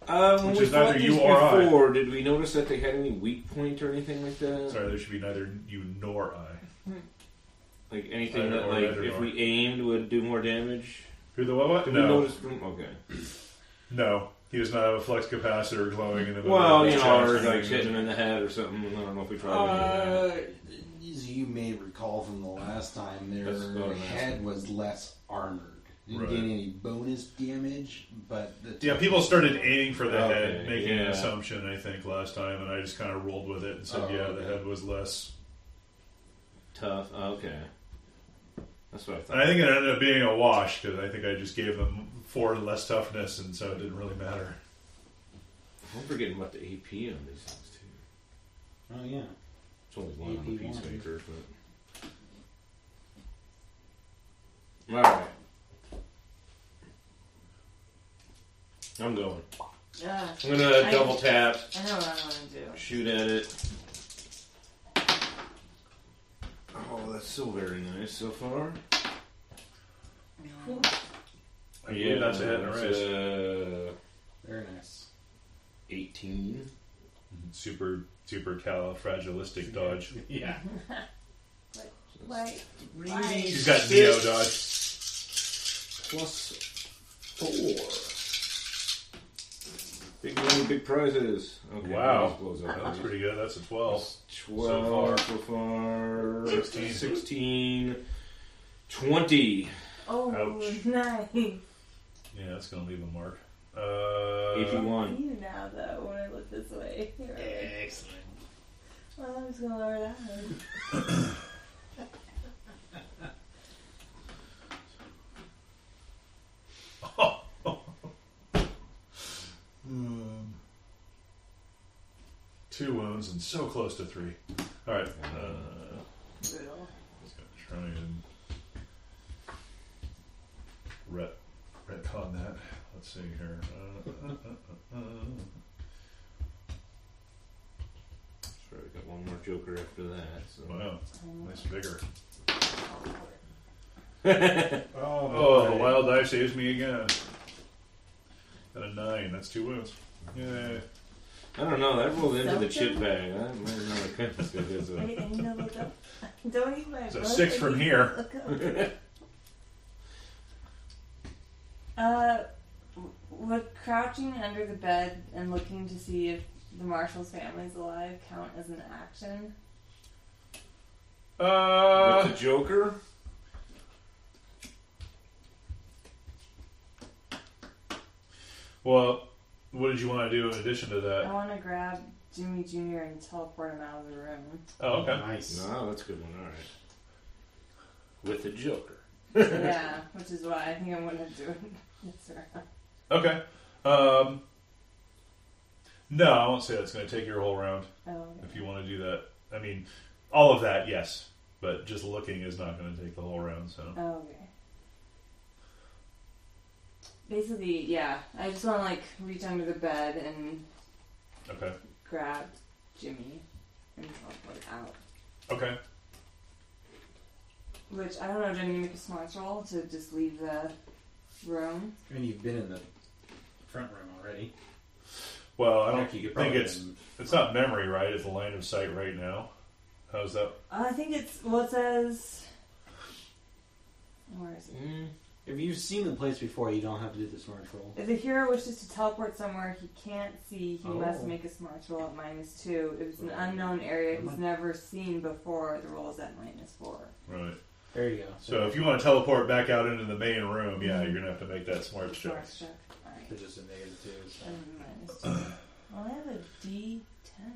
When Which we is neither fought you these or I. before, did we notice that they had any weak point or anything like that? Sorry, there should be neither you nor I. Like anything Either that, or, like, either if or. we aimed, would do more damage? Who the what? Did we No, notice them? Okay. no. He does not have a flux capacitor glowing in the middle Well, of you his know, or chest. like hitting him in the head or something. I don't know if we tried any of that. As you may recall from the last time, their That's what I'm head asking. was less armored. Didn't Right. get any bonus damage, but the Yeah, people started aiming for the Okay, head, making an yeah. assumption, I think, last time, and I just kind of rolled with it and said, Oh, yeah, okay. the head was less. Tough. Okay. That's what I thought. And I think it ended up being a wash, because I think I just gave them 4 less toughness, and so it didn't really matter. I'm forgetting about the AP on these things, too. Oh yeah. It's only one on the AP1. Peacemaker, but... Alright. I'm going. Yeah. I'm gonna double tap, I know what I want to do. shoot at it. Oh, that's so very nice so far. I believe that's a hit and a that's, race. Very nice. 18. Super califragilistic dodge. Yeah. Like, She's got Neo dodge. Plus 4. Big money, big prizes. Okay, Wow. that blows up. That's pretty good. That's a 12. 12 so far. 16. 16. 20. oh, Ouch. nice. Yeah, that's going to leave a mark. AP1. You now, though, when I look this way. You're like, Excellent. well, I'm just going to lower that one. 2 wounds and so close to 3. All right. Brutal. Just gonna try and retcon that. Let's see here. Sure, I got one more Joker after that. So. Wow, nice vigor. Oh, Oh, the wild die saves me again. Got a 9. That's 2 wounds. Yay. I don't know. That rolled into the Something? chip bag. That might not have been as good as Wait, I need to look up. Don't eat my It's a book. 6 I from need to here. look up. Would crouching under the bed and looking to see if the Marshal's family's alive count as an action? With the Joker? Well, what did you want to do in addition to I that? want to grab Jimmy Jr. and teleport him out of the room. Oh, okay. Nice. No, that's a good one. All right. With the Joker. Yeah, which is why I think I'm going to do it this round. Okay. No, I won't say that's going to take your whole round. Oh, okay. If you want to do that. I mean, all of that, yes. But just looking is not going to take the whole round, so. Oh, okay. Basically, yeah. I just want to, like, reach under the bed and Okay. grab Jimmy and teleport out. Okay. Which, I don't know, do I need to make a smarts roll to just leave the room? I mean, you've been in the front room already. Well, I don't Heck, you could think probably it's not memory, right? It's a line of sight right now. How's that? I think it's, well, it says... Where is it? If you've seen the place before, you don't have to do the smart roll. If the hero wishes to teleport somewhere he can't see, he must Oh. make a smarts roll at -2. If it's an unknown area he's never seen before, the roll is at -4. Right. There you go. So if you want to teleport back out into the main room, yeah, you're going to have to make that smart check. Smarts check. Alright. It's just a -2. So. And -2. Well, I have a D10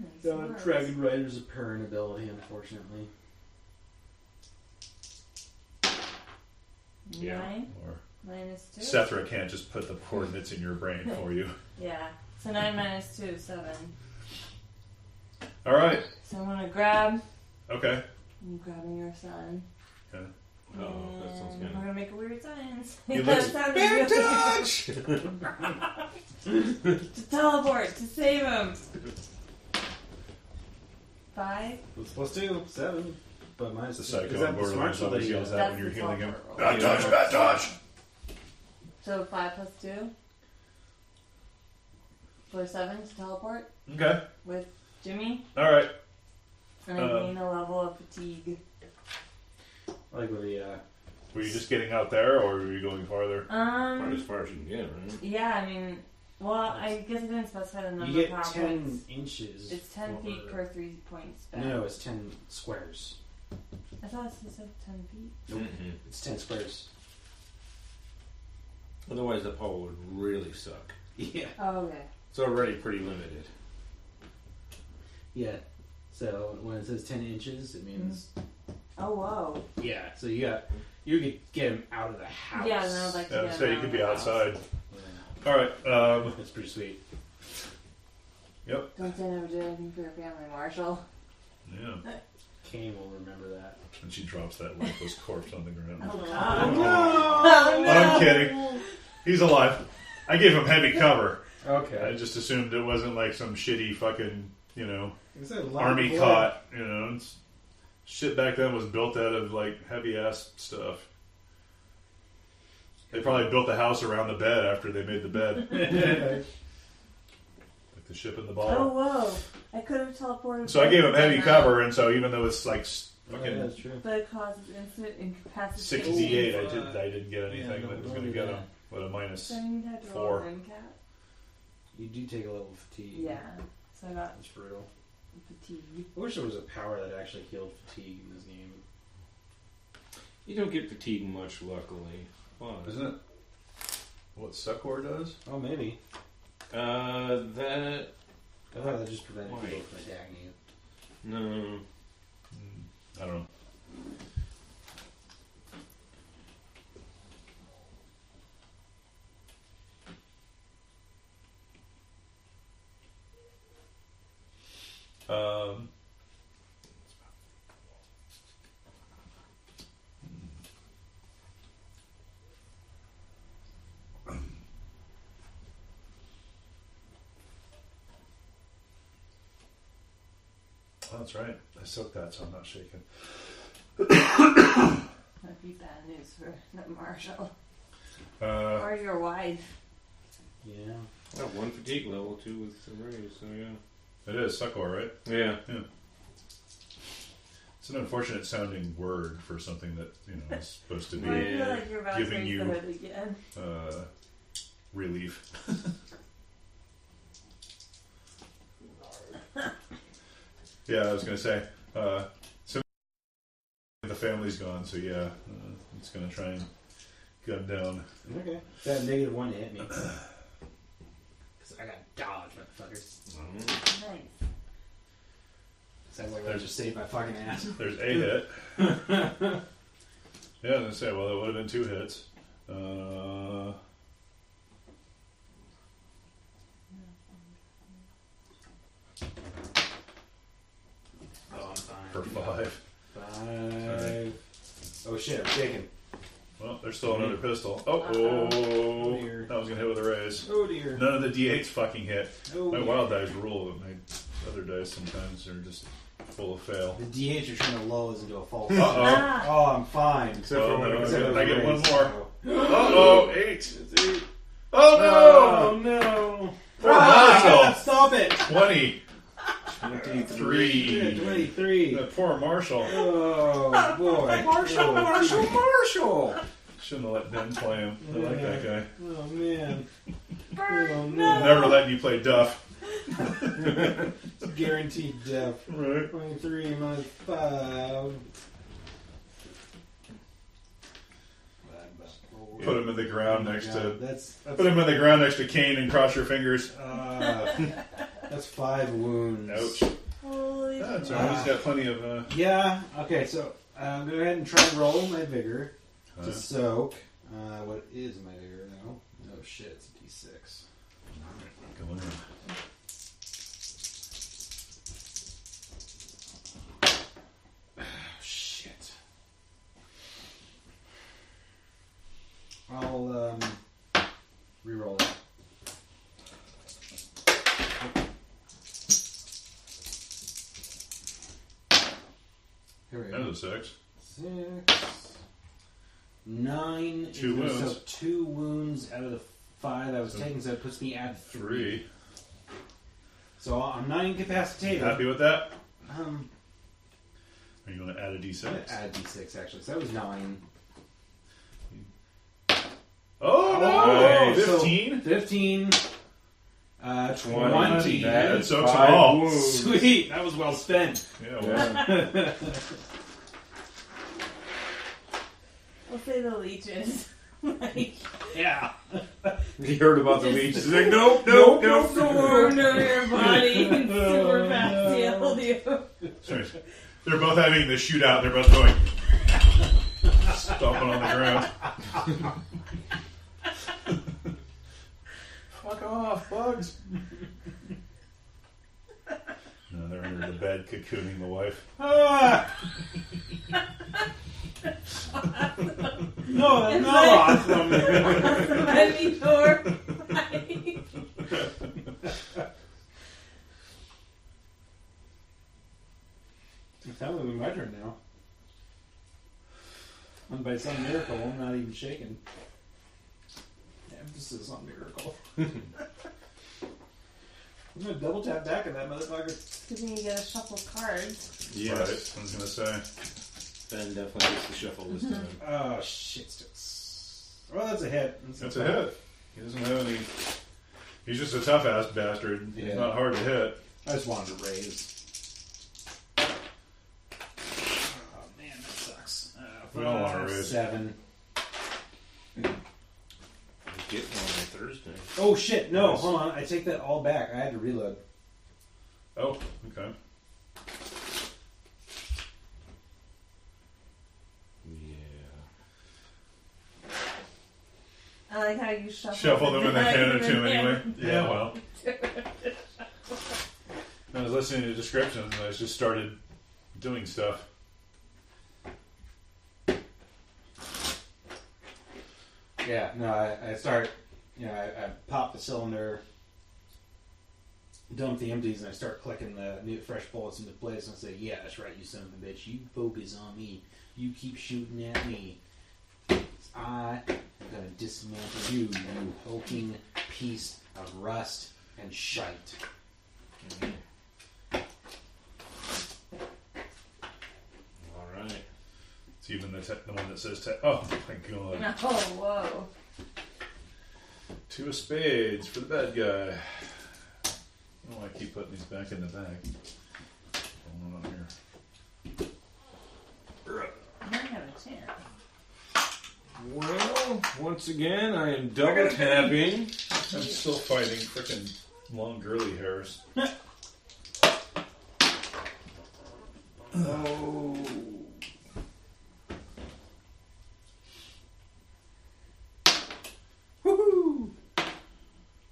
in smarts. Dragon Rider's a parent ability, unfortunately. 9 Or -2. Sethra can't just put the coordinates in your brain for you. Yeah. So 9 -2, 7. All right. So I'm gonna grab. Okay. I'm grabbing your son. Okay. Oh, that sounds And good. we're gonna make a weird science. You That look sounded really to teleport to save him. 5. What's +2? 7. But minus The 2. psycho Is that on the Borderlands smart roll that always you yells got? out when you're That's the healing him. teleport roll. Bad dodge, bad dodge. So 5 + 2 for 7 to teleport Okay. with Jimmy, All right. and I gain a level of fatigue. Like with the, Were you just getting out there, or were you going farther? About as far as you can get, right? Yeah, I mean, well, I guess I didn't specify the number you of get power 10 points. inches. It's 10 feet for- per 3 points spent. No, it's 10 squares. I thought it said 10 feet. Mm-hmm. It's 10 squares. Otherwise, the power would really suck. Yeah. Oh, okay. It's already pretty limited. Yeah. So when it says 10 inches, it means Oh, whoa. yeah. So you could get him out of the house. Yeah, then I would like to Yeah, get so him you out could of be the house. outside. Yeah. All right. That's pretty sweet. Yep. Don't say never do anything for your family, Marshal. Yeah. Cain will remember that. And she drops that lifeless corpse on the ground. Oh, no! Oh, no! I'm kidding. He's alive. I gave him heavy cover. I Okay. just assumed it wasn't like some shitty fucking, Is that a lot army of blood? cot. It's, shit back then was built out of like heavy ass stuff. They probably built the house around the bed after they made the bed, like the ship in the Oh, bottle. whoa. I could have teleported. So I gave him heavy but cover, and so even though it's like Yeah, fucking that's true. But it causes instant incapacitation. 68, I Ooh, didn't get anything yeah, that was don't going to do get that. him with a minus. So you had to roll 4. an MCAT? You do take a level of fatigue. Yeah. So I got That's brutal. fatigue. I wish there was a power that actually healed fatigue in this game. You don't get fatigued much, luckily. But, Isn't it what Succor does? Oh, maybe. that... I thought that just prevented Why? people from attacking you. No. I don't know. Oh, that's right. I soaked that, so I'm not shaking. That'd be bad news for the Marshal. Or your wife. Yeah. I have 1 fatigue level, 2 with the raise, so yeah. It is Succor, right? Yeah. It's an unfortunate sounding word for something that is supposed to be I feel like you're about giving to you- say it again. relief. Yeah, I was going to say, so the family's gone, so yeah, it's going to try and gun down. Okay. That -1 to hit me. Because I got dodge, motherfuckers. Nice. Sounds like I just saved my fucking ass. There's a hit. Yeah, I was going to say, well, it would have been 2 hits. Oh, I'm fine. For 5. 5. Oh shit, I'm shaking. Well, there's still another pistol. Oh, Dear. that was going to hit with a raise. Oh dear. None of the D8s fucking hit. Oh, My dear. wild dice rule, and my other dice sometimes are just full of fail. The DH are trying to lull us into a false. Uh-oh. Oh, I'm fine. Except for when Except I get one raise, more. so- Uh-oh, 8. Oh, no! no! Poor Marshall. Stop it! 20. 23. 23. That poor Marshall. Oh boy. Marshal! Shouldn't have let Ben play him. I like that guy. Oh man. Burn, no. Never letting you play Duff. Guaranteed death. Right. 23 minus 5. Put him in the ground next to. That's Put him in the ground next to Cain and cross your fingers. that's 5 wounds. Ouch. Holy That's shit. all right. He's got plenty of. Yeah. Okay. So go ahead and try and roll my vigor Huh? to soak. What is my vigor now? Oh shit! It's a D6. Go in. Oh shit. I'll re-roll that. Here we That go. was a 6. 6, 9. 2 wounds. So 2 wounds out of the 5 I was taking, so it puts me at 3. So I'm not incapacitated. Happy with that? Are you going to add a I'm D6? gonna add D6 actually. So that was 9. Oh, Oh, no! so 15? 15. 20. That soaks them 5 all. wounds. Sweet. That was well spent. Yeah, well. I'll say the leeches. Like, Yeah. He heard about the leech. He's like, nope. burned over your body and super fast healed you. Sorry. They're both having this shootout. They're both going stomping on the ground. Fuck off, bugs. No, they're under the bed cocooning the wife. Ah! No, that's not awesome. Let me door. It's probably my turn now. And by some miracle, I'm not even shaken. Emphasis on miracle. I'm gonna double tap back at that motherfucker. Good thing you gotta shuffle cards. Yes. Right, I was going to say. Ben definitely gets the shuffle this time. Oh shit! Well, that's a hit. That's a hit. He doesn't have any. He's just a tough ass bastard. Yeah. He's not hard to hit. I just wanted to raise. Oh man, that sucks. We don't want to raise. 7. Get one on Thursday. Oh shit! No, Nice. hold on. I take that all back. I had to reload. Oh, okay. Yeah. I like how you Shuffle them and then hand it to him anyway. Yeah, well. I was listening to descriptions and I just started doing stuff. Yeah, no, I start, I pop the cylinder, dump the empties, and I start clicking the new fresh bullets into place, and I say, yeah, that's right, you son of a bitch, you focus on me, you keep shooting at me. I am going to dismantle you, you hulking piece of rust and shite. Alright. It's even the one that says, oh my god. Oh, whoa. 2 of spades for the bad guy. Oh, I keep putting these back in the bag. Well, once again, I am double tapping. I'm still fighting frickin' long girly hairs. Oh. Woohoo!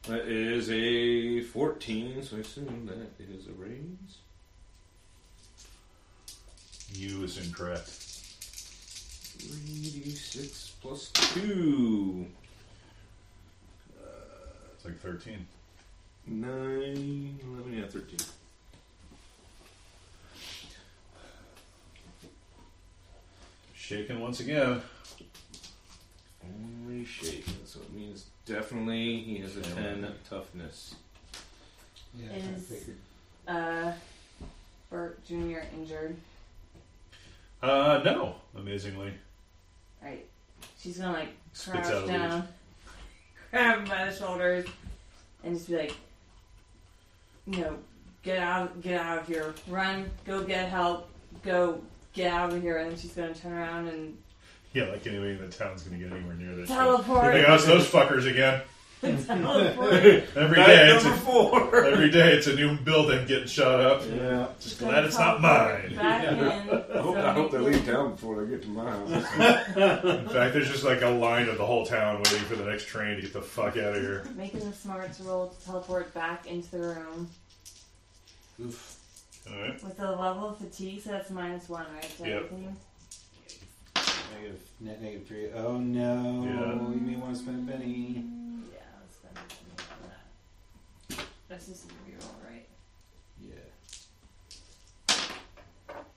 That is a 14, so I assume that is a raise. You is incorrect. 3d6 plus 2. It's like 13. 9, 11, yeah, 13. Shaken once again. Only shaken, so it means definitely he has a 10 toughness. Yeah, Is Bert Jr. injured? No, amazingly. Right. She's gonna like Spits crouch out a down, grab him by the shoulders, and just be like, get out of here, run, go get help, go get out of here, and then she's gonna turn around and Yeah, like anybody in the town's gonna get anywhere near this. teleport. Hey, us those fuckers again. Teleport. Every day, Number 4. every day it's a new building getting shot up. Yeah. Just glad it's not mine. Back in, I hope they leave town before they get to my house. In fact, there's just like a line of the whole town waiting for the next train to get the fuck out of here. Making the smarts roll to teleport back into the room Oof. Alright. with the level of fatigue, so that's -1, right? So Yep. everything. Net -3. Oh no. Yeah. You may want to spend a penny. Yeah, let's spend a penny on that. That's just a reroll, right? Yeah.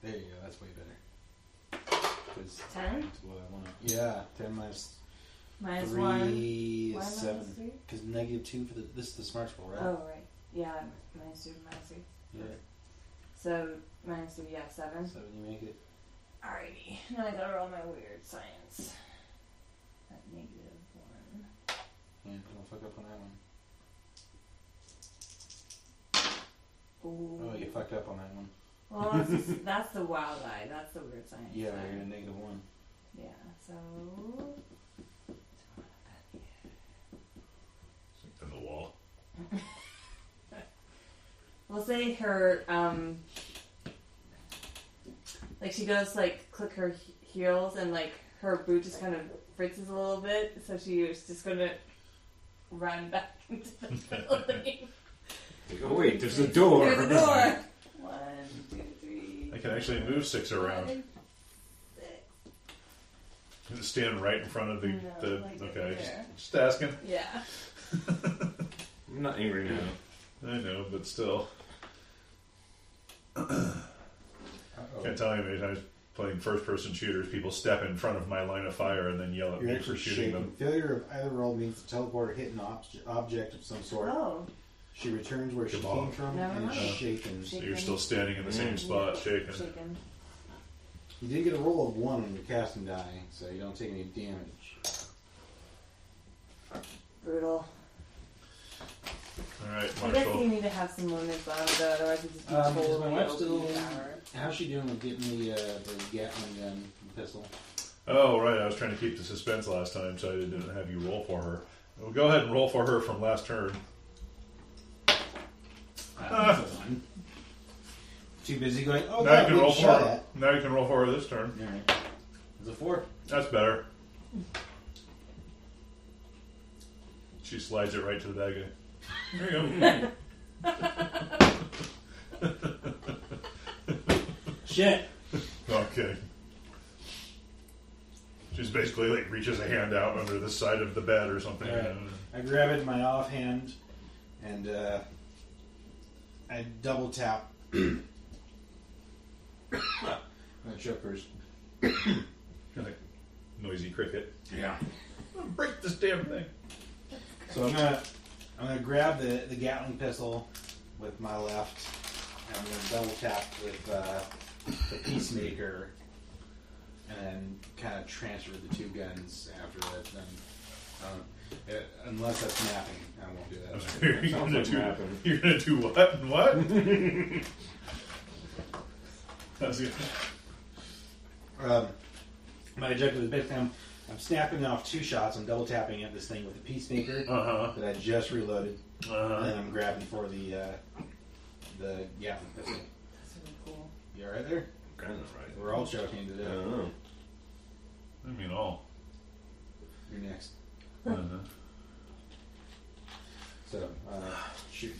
There you go. That's way better. 'Cause 10? that's what I want. Yeah. 10 minus -1. 3 Why is 7. -3? Because -2 for this is the smart roll, right? Oh, right. Yeah, -2. Yeah. So, -2, yeah, 7. 7, you make it. Alrighty. Now I gotta roll my weird science. At -1. Yeah, don't fuck up on that one. Ooh. Oh, you fucked up on that one. Well, that's the wild eye. That's the weird science. Yeah, side. you're gonna -1. Yeah, so. In the wall. We'll say her, like she goes to, like, click her heels and, like, her boot just kind of fritzes a little bit, so she's just gonna run back into the building. Oh, wait, there's a door. There's a door! 1, 2, 3. I can actually move 6 around. 5, 6. Just stand right in front of the. No, like okay, over there. just asking. Yeah. I'm not angry now. I know, but still. Can't tell you how many times playing first-person shooters, people step in front of my line of fire and then yell at You're me for actually shooting shaking. them. Failure of either roll means the teleporter hit an object of some sort. Oh. She returns where she Kabal. came from Never and is mind. shaken. So you're still standing in the same spot, shaking. Shaken. You did get a roll of 1 on your casting die, so you don't take any damage. Brutal. All right, I guess you Marshal. need to have some limits on it, though, otherwise it's just Is totally my wife still? overpowered. How's she doing with getting the Gatling gun pistol? Oh, right. I was trying to keep the suspense last time, so I didn't have you roll for her. Well, go ahead and roll for her from last turn. One. Too busy going, oh, Now you God, can roll getting for shot her. at. Now you can roll for her this turn. Alright. It's a 4. That's better. She slides it right to the bag. There you go. Shit. Okay. She's basically like reaches a hand out under the side of the bed or something. All right. I grab it in my offhand and I double tap. My chokers. Like noisy cricket. Yeah. I'm gonna break this damn thing. So I'm gonna grab the Gatling pistol with my left, and I'm gonna double tap with the Peacemaker, and then kind of transfer the 2 guns after that. Then, unless that's mapping, I won't do that. You're gonna do what and what? That's good. My objective is basically I'm snapping off 2 shots. I'm double tapping at this thing with the peacemaker that I just reloaded. And then I'm grabbing for the yeah. That's it. That's really cool. You alright there? Kind of right. We're all choking to I death. don't know. I mean, all. You're next. So, shoot.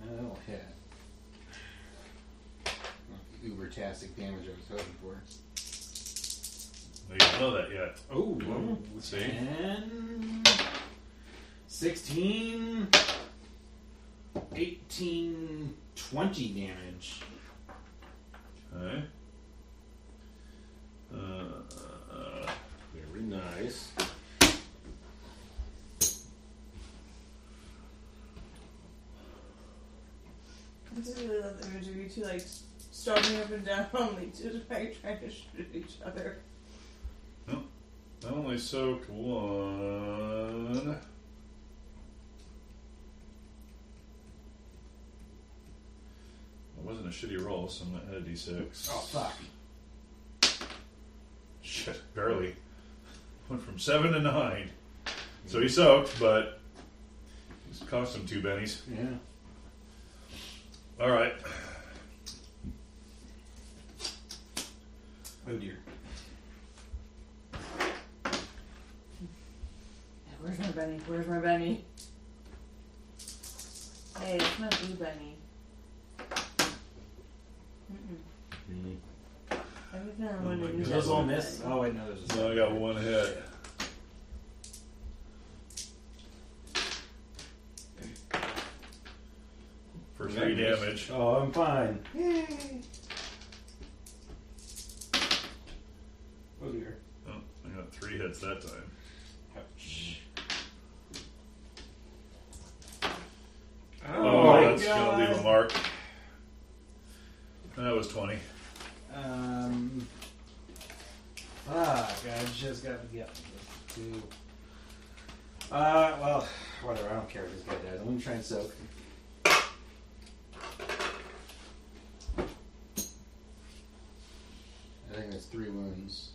That'll hit. Not the uber-tastic damage I was hoping for. You don't know that yet. Oh, Let's see. 10, 16, 18, 20 damage. Okay. Very nice. I just really love the image of you two, like, stomping up and down, like, just like, trying to shoot at each other. I only soaked 1. It wasn't a shitty roll, so I had a d6. Oh, fuck. Shit, barely. Went from 7 to 9. So he soaked, but it cost him 2 bennies. Yeah. Alright. Oh, dear. Where's my Benny? Where's my Benny? Hey, it's not you, Benny. Every time I want to do Those that. all miss? Oh, wait, no, there's a So I got 1 hit. For 3 damage. Oh, I'm fine. Yay! Oh, dear. Oh, I got 3 hits that time. Ouch. Oh, my that's God. gonna leave a mark. That was 20. Fuck, I just got to get two. Well, whatever, I don't care if this guy dies. I'm gonna try and soak. I think that's 3 wounds.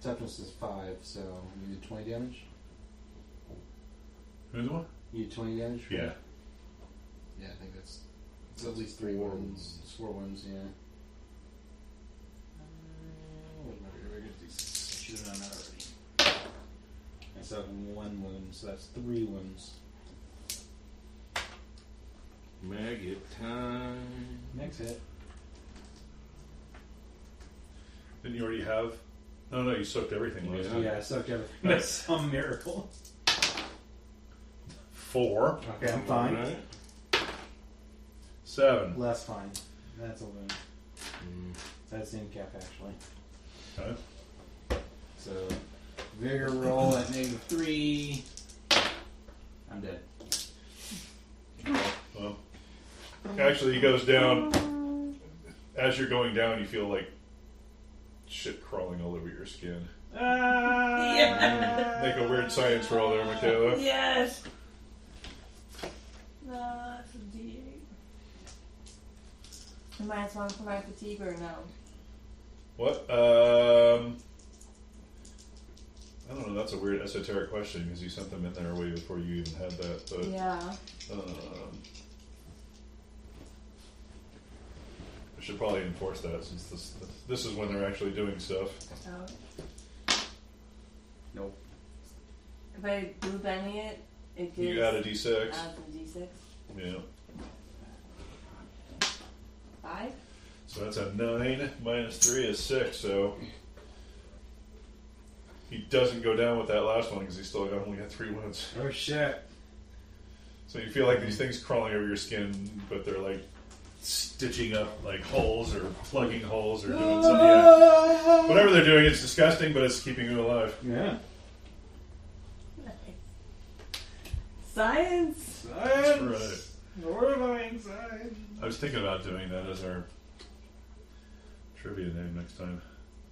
Toughness is 5, so you did 20 damage? Who's the one? You did 20 damage? Yeah. Yeah, I think that's at least 3 wounds. It's 4 wounds, yeah. Where's my regular d6? I should have done that already. I still have 1 wound, so that's 3 wounds. Maggot time. Next hit. Didn't you already have? No, you soaked everything last time. Yeah, I sucked everything. That's some miracle. 4. Okay, I'm fine. Alright. 7. Less fine. That's a wound. That's handicap, actually. Okay. So, vigor roll at -3. I'm dead. Well, actually, he goes down. As you're going down, you feel like shit crawling all over your skin. Yeah. Make a weird science roll there, Mikayla. Yes. That's a D8. -1 for my fatigue or no? What? I don't know. That's a weird esoteric question because you sent them in there way before you even had that. But Yeah. I should probably enforce that since this is when they're actually doing stuff. Oh. Nope. If I blue Benny it gives. You add a d6. Adds a D6. Yeah. 5? So that's a 9 minus 3 is 6. So he doesn't go down with that last one because he still only got 3 wounds. Oh shit. So you feel like these things crawling over your skin, but they're like stitching up like holes or plugging holes or doing something. Yeah. Whatever they're doing, it's disgusting, but it's keeping you alive. Yeah. Nice. Science. That's right. Horrifying science. I was thinking about doing that as our trivia name next time.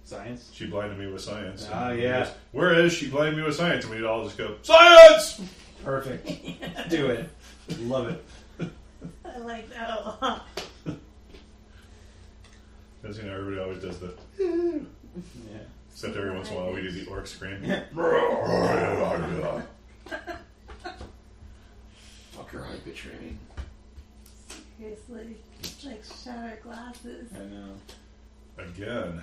Science? She blinded me with science. Ah, And yeah. just, where is she blinded me with science? And we'd all just go, science! Perfect. Do it. Love it. I like that a lot. Because, everybody always does the... Yeah. Except every once in a while we do the orc scream. Fuck your hype train. Seriously. Like shattered glasses. I know. Again.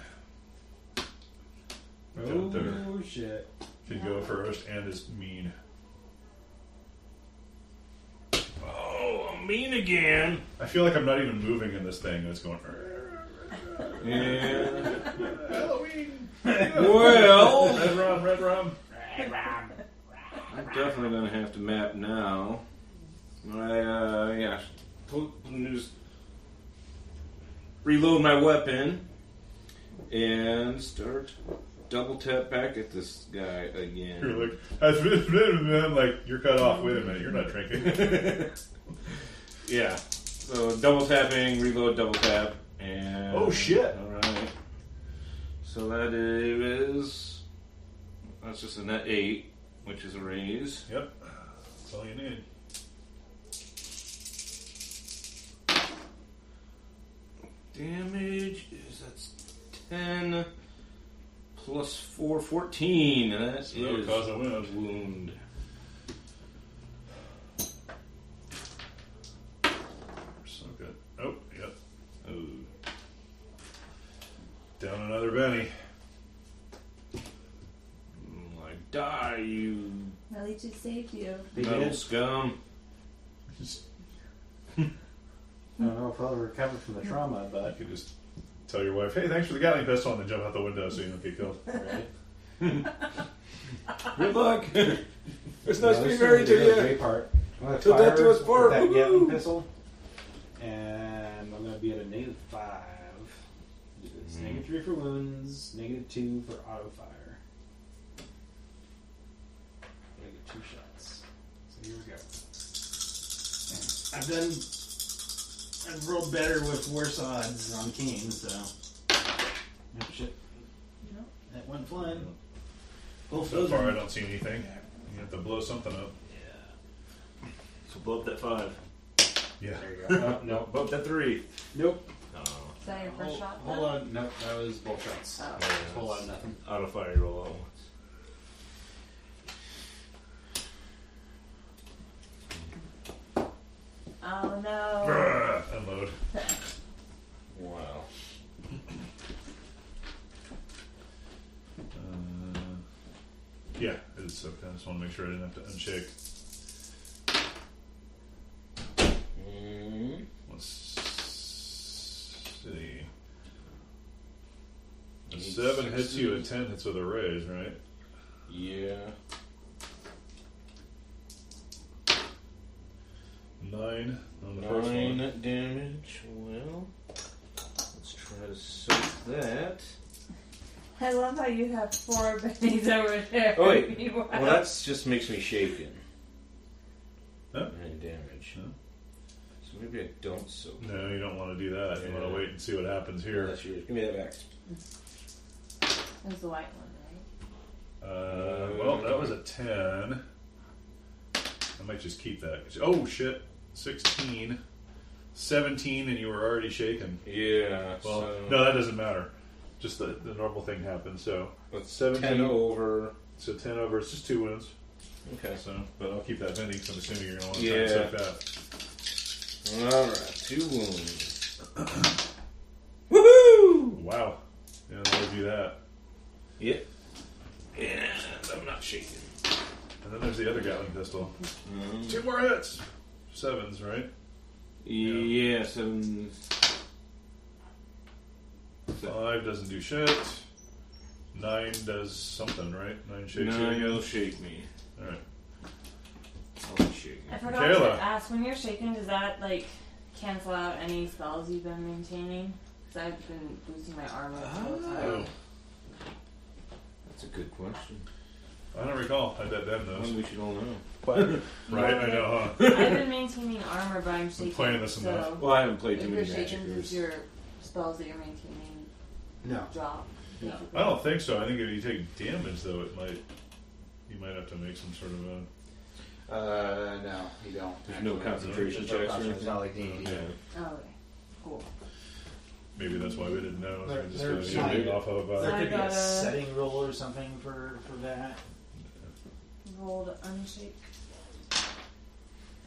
Gunther Oh, shit. can go first and is mean. Oh, I'm mean again. I feel like I'm not even moving in this thing. It's going... Yeah. Halloween! Well, Red rum. I'm definitely gonna have to map now. Just reload my weapon and start double tap back at this guy again. You're like, you're cut off. Wait a minute, you're not drinking. Yeah. So double tapping, reload, double tap, and Oh, shit. All right. So that's just a net 8, which is a raise. Yep, that's all you need. Damage that's 10 plus 4, 14. And that So that would is cause a wound. wound. So good. Oh, yep. Oh. Down another Benny. Like, die, you At least it saved you. They metal did. scum. I don't know if I'll recover from the trauma, You but could just tell your wife, hey, thanks for the Gatling pistol, and then jump out the window so you don't get killed. right? Good luck. It's No, nice to be this married is to the you. great part. I'm gonna Till death fire do us part. with that Woo-hoo. Gatling pistol, and I'm gonna be at a -5. It's -3 for wounds, -2 for auto fire. I'm gonna get 2 shots. So here we go. I've rolled better with worse odds on Cain, so. Oh shit. No. That went flying. Both So those far, are- I don't see anything. You have to blow something up. Yeah. So blow up that 5. Yeah. There you go. Oh, no. Blow up that 3. Nope. Oh. Is that your first shot? Hold on. Nope. That was both shots. Oh. Whole lot of nothing. Auto fire roll at once. Oh no. Brrr, unload. Wow. Yeah, it's okay. I just want to make sure I didn't have to unshake. Let's see. A 7 hits you, a 10 hits with a raise, right? Yeah. 9 on the first 9 one. damage. Well, let's try to soak that. I love how you have 4 bennies over there. Oh, wait. Meanwhile- Well, that's just makes me shaken. Huh? 9 damage. Huh? So maybe I don't soak. No, you don't want to do that. You want Yeah. to wait and see what happens here. That's yours. Give me that back. It was the white one, right? Well, that was a 10. I might just keep that. Oh, shit. 16. 17, and you were already shaken. Yeah. Well, so no, that doesn't matter. Just the normal thing happens. So, let's 17 10 over. So 10 over. It's just 2 wounds. Okay. So, but I'll keep that Benny because I'm assuming you're going to want to Yeah. try and suck that. Alright, 2 wounds. Woohoo! Wow. Yeah, I'll do that. Yep. And I'm not shaking. And then there's the other Gatling pistol. Mm. 2 more hits. 7s, right? Yeah, 7. 5 doesn't do shit. 9 does something, right? 9 shakes you 9 will again. shake me. Alright. I'll be shaking. I forgot Mikayla. to ask, when you're shaking, does that like cancel out any spells you've been maintaining? Because I've been boosting my armor all the Oh. time. That's a good question. I don't recall. I bet Ben knows. One we should all know. Right, I know, huh? I've been maintaining armor, but I'm shaking. playing this so enough. Well, I haven't played too if many you're magic shaking, does your spells that you're maintaining No. drop? No. I don't think so. I think if you take damage, though, you might have to make some sort of a... No, you don't. There's no concentration There's no checks or concentration. anything? It's not like D&D. Yeah. Oh, okay. Cool. maybe that's why we didn't know. So we just There's got not- off of. There could be got a a- setting roll or something for that. Roll to unshake.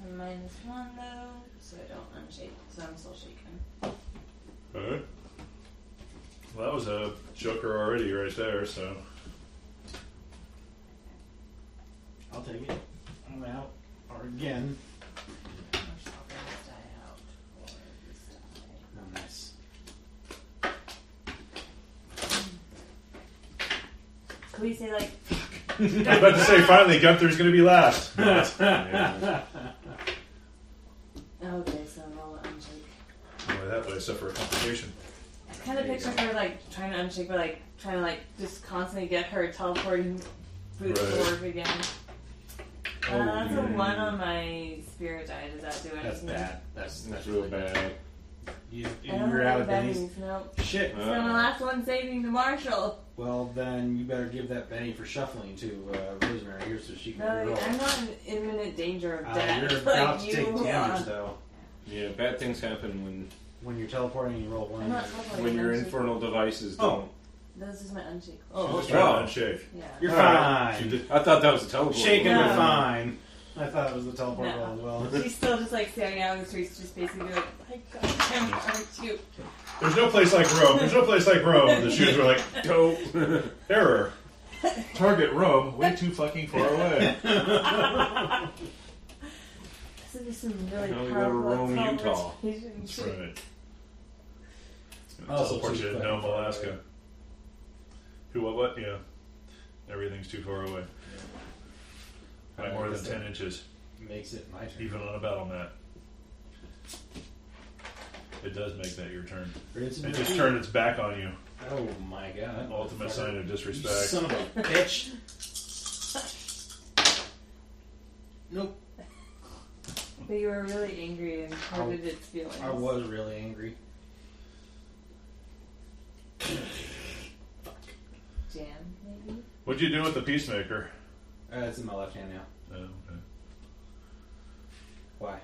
I'm -1 though, so I don't unshake, so I'm still shaking. Alright. Well, that was a joker already right there, so. I'll take it. I'm out. Or again. I'm swapping this die out for this die. Oh, nice. Can we say like I'm about to say, finally, Gunther's going to be last. Yeah. okay, so roll an unshake. Only that way, except for a complication. I kind of picture her like trying to unshake, but like trying to like just constantly get her teleporting boots to Right. work again. That's a 1 on my spirit die. Does that do anything? That's bad. That's That's real bad. You, I don't you're have out of any bennies. bennies. No. Shit. It's my last one saving the Marshal. Well, then you better give that Benny for shuffling to Rosemary here so she can No, reroll. I'm not in imminent danger of death. You're like about to you take damage are. though. Yeah, bad things happen When you're teleporting and you roll one. I'm not shuffling. when your I'm infernal devices Oh. don't. This is my unshake. Oh, Just okay. try to unshake. Yeah. You're Alright. fine. She did- I thought that was a teleport. Shaking No. but fine. I thought it was the teleport No. roll as well. She's still just like staring out in the streets, just basically like, my God, aren't you? There's no place like Rome. There's no place like Rome. The shoes were like, Dope. error. Target Rome, way too fucking far away. This is some really Now we go to powerful Rome, Utah. teleportation That's shit. right. Also Teleport too you to fucking Nome, far Alaska. away. Who, what? Yeah. Everything's too far away. By more than 10 inches, Makes it my turn. even on a battle map. It does make that your turn. It just turned its back on you. Oh my god. Ultimate Motherfucker. sign of You disrespect. son of a bitch. Nope. But you were really angry and hurted its feelings. I was really angry. Jam, maybe? What'd you do with the Peacemaker? It's in my left hand now. Oh, okay. Why?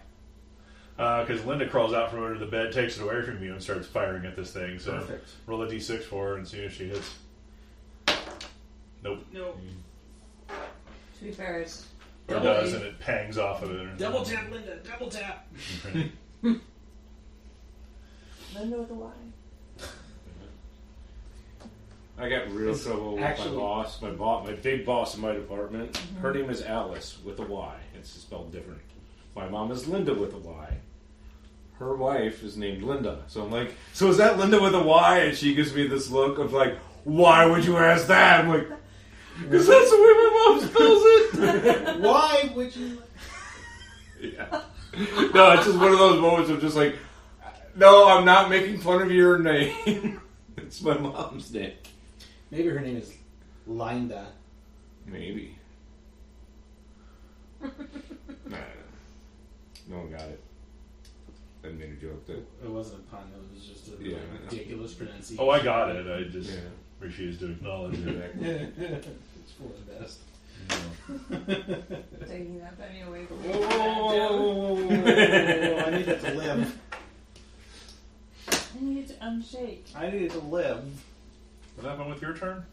Because Linda crawls out from under the bed, takes it away from you, and starts firing at this thing. So Perfect. roll a d6 for her and see if she hits. Nope. No. To be fair, it's Or Double does, A. and it pangs off of it. Double tap, Linda. Double tap. Okay. Linda with a Y. I got real It's trouble with actually- my big boss in my department. Her name is Alice with a Y. It's spelled different. My mom is Linda with a Y. Her wife is named Linda. So I'm like, so is that Linda with a Y? And she gives me this look of like, why would you ask that? I'm like, because that's the way my mom spells it. Why would you? Yeah. No, it's just one of those moments of just like, no, I'm not making fun of your name. It's my mom's name. Maybe her name is Linda. Maybe. Nah, no one got it. I made a joke that. It wasn't a pun. It was just a Yeah. ridiculous pronunciation. Oh, I got it. I just Yeah. refuse to acknowledge it. It's for the best. Taking that penny away from me. Oh, I need it to live. I need it to unshake. I need it to live. What happened with your turn?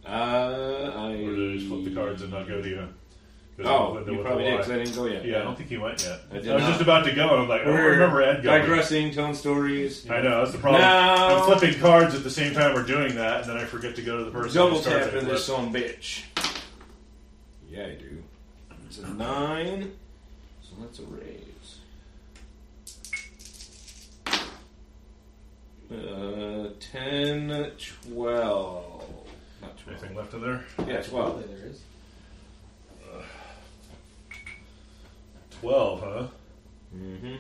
I. Or did I just flip the cards and not go to you? Oh, Linda you with probably the did Y. because I didn't go yet. Yeah, I don't think he went yet. I I, did was not. just about to go, and I'm like, I don't We're remember Ed going. digressing, telling stories. I know, that's the problem. No. I'm flipping cards at the same time we're doing that, and then I forget to go to the person Double who starts tapping it. this son bitch. Yeah, I do. It's a 9, so that's a raise. 10, 12. Not 12. Anything left in there? Yeah, 12. There is. 12, huh? Mm-hmm.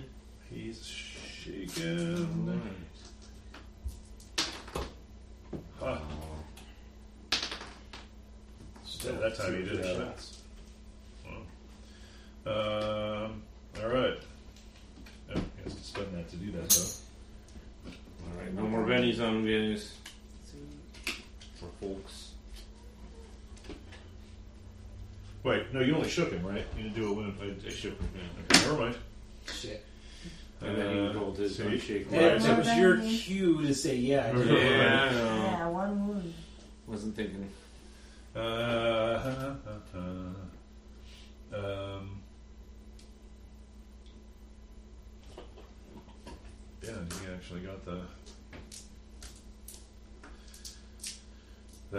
He's shaken. Huh. Yeah, that time he did have it. All right. Yeah, he has to spend that to do that, though. Alright, no more bennies on guys. For folks. Wait, no, you only shook him, right? You didn't do it when I shook him. Yeah. Okay, never mind. Shit. And then he rolled his see? unshake. It Right. was your cue to say yeah. I did. Yeah, one wound. Wasn't thinking. Yeah, he actually got the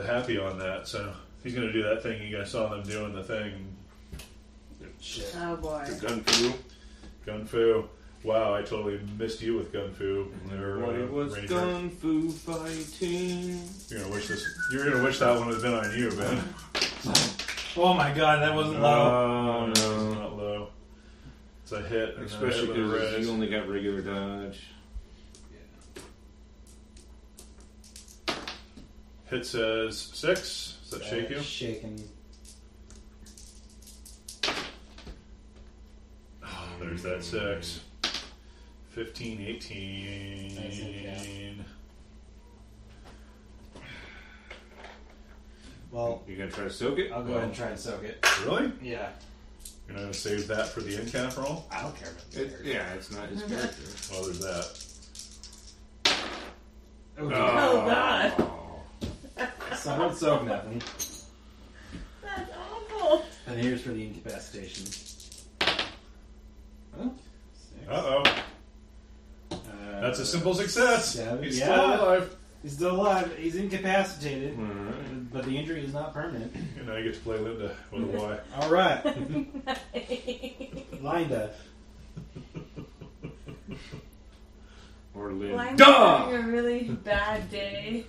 happy on that, so he's going to do that thing. You guys saw them doing the thing. Shit. Oh boy. The gun flew. Gun Fu. Wow, I totally missed you with Gun Fu. What it was Ranger. gun fu fighting. You're gonna wish this. You're gonna wish that one would have been on you, Ben. Oh my god, that wasn't low. Oh It's no. not low. It's a hit, and Especially then a hit with a because res. you only got regular dodge. Hit says 6. Does that shake you? Shaking. Oh, there's that 6. 15, 18. Well, You gonna try to soak it? I'll go ahead and try and soak it. Really? Yeah. You're gonna save that for the end cap roll? I don't care about this. Yeah, it's not his character. Well, there's that. Oh, Oh, God. So I don't soak nothing. That's awful. And here's for the incapacitation. Oh, 6. Uh-oh. That's a simple success. 7. He's Yeah. still alive. He's still alive. He's incapacitated, Alright. but the injury is not permanent. And now you get to play Linda with a Y. All right, Linda. Or Well, Lynn. I'm Duh! having a really bad day.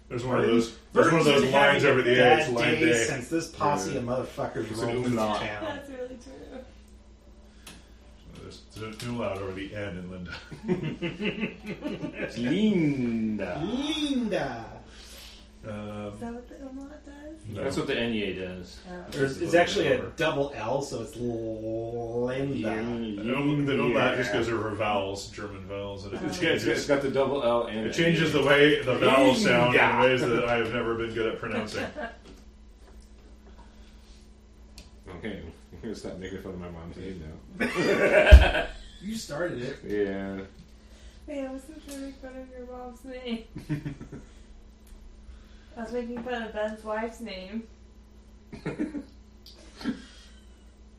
There's one of those. There's one of those lines over the edge. Line day. Since this posse of motherfuckers It's an rolled into umlaut. town. That's really true. There's an umlaut over the N in Linda. Linda. Linda. Is that what the umlaut does? No. That's what the NEA does. It's actually a double L, so it's Linda. The umlaut just goes over vowels, German vowels. And It's got the double L and it changes the way the vowels sound in ways that I have never been good at pronouncing. Okay, you're gonna stop making fun of my mom's name now. You started it. Yeah. Hey, I wasn't trying to make fun of your mom's name. I was making fun of Ben's wife's name.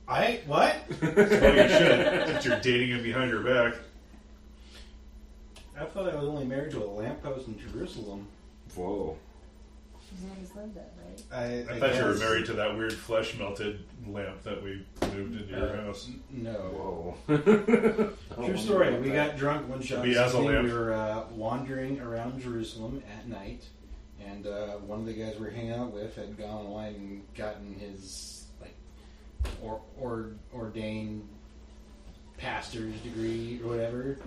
I what? Well, you should, since you're dating him behind your back. I thought I was only married to a lamppost in Jerusalem. Whoa. His name is Linda, right? I thought you were married to that weird flesh melted lamp that we moved into your house. No. Whoa. True story. We got drunk one shot. Be as a lamp. We were wandering around Jerusalem at night, and one of the guys we were hanging out with had gone online and gotten his like ordained pastor's degree or whatever.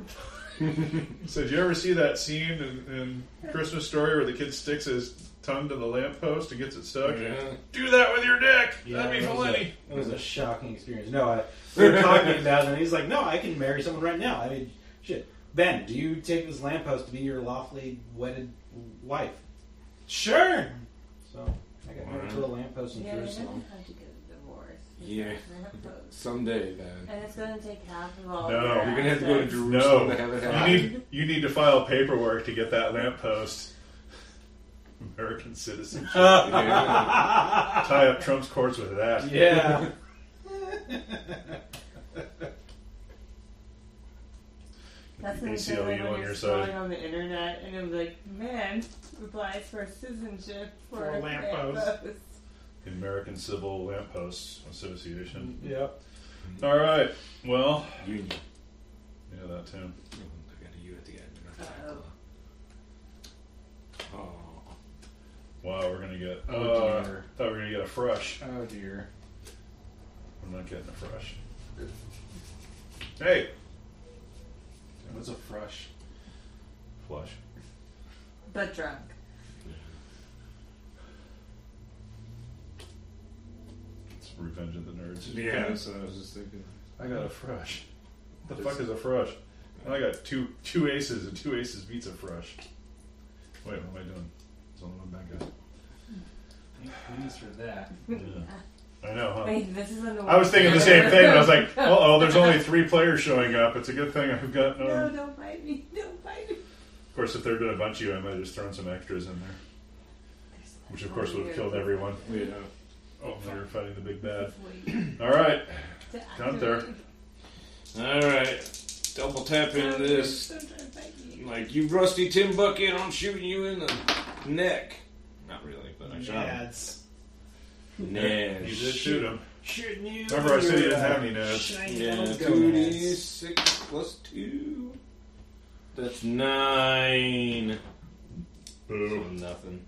So did you ever see that scene in Christmas Story where the kid sticks his tongue to the lamppost and gets it stuck? Yeah. Do that with your dick! That'd be it was funny! It was a shocking experience. No, we were talking about it, and he's like, "No, I can marry someone right now." I mean, shit. Ben, do you take this lamppost to be your lawfully wedded wife? Sure. So I got married to a lamppost in Yeah, you're Jerusalem. gonna have to get a divorce. Yeah. Lamppost. Someday, then. And it's gonna take half of all. No. your You're gonna have to go to assets. Jerusalem No, to have it happen. you need to file paperwork to get that lamppost. American citizenship. Yeah. Tie up Trump's courts with that. Yeah. That's the ACLU thing when on you're your scrolling side. on the internet and it'll be like, man, applies for citizenship for For a lamppost. The American Civil Lampposts Association. Yep. All right. Well, Union. yeah, that too. I got a U at the end. Uh-oh. Oh. Wow, we're gonna get. Oh, dear. Thought we were gonna get a fresh. Oh dear. I'm not getting a fresh. Hey, What's a frush? flush. But drunk. It's Revenge of the Nerds. Yeah, so I was just thinking. I got a fresh. What the fuck is a fresh? I got two aces, and 2 aces beats a fresh. Wait, what am I doing? It's only one bad guy. Thank goodness for that. Yeah. I know, huh? Wait, this isn't the one. I was thinking the same thing, and I was like, uh-oh, there's only 3 players showing up. It's a good thing I've got... No, don't bite me. Don't bite me. Of course, if there'd been a bunch of you, I might have just thrown some extras in there. Which, of course, would have killed everyone. Yeah. Oh, they were fighting the big bad. Alright, Gunther. Alright. Double tap into this. Don't try to bite me. Like, you rusty tin bucket, I'm shooting you in the neck. Not really, but I shot him. Nads. Nads. You did shoot him. Shooting you. Remember, I said you didn't have any nads. Yeah, Let's go, 2d6 plus 2. That's 9. Boo. So nothing.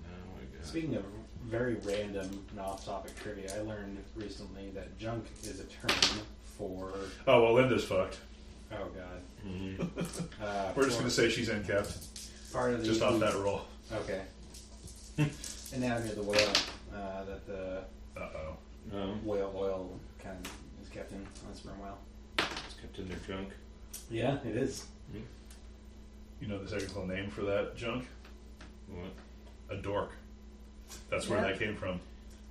Now I got... Speaking of very random and off-topic trivia, I learned recently that junk is a term for... Oh, well, Linda's fucked. Oh, God. Mhm. We're just going to say she's end-capped. part of the... Just off that roll. Okay. Anatomy of the whale that the Uh-oh. whale oil kind of is kept in on a sperm whale. It's kept in their junk. Yeah, it is. You know the technical name for that junk? What? A dork. That's where that came from.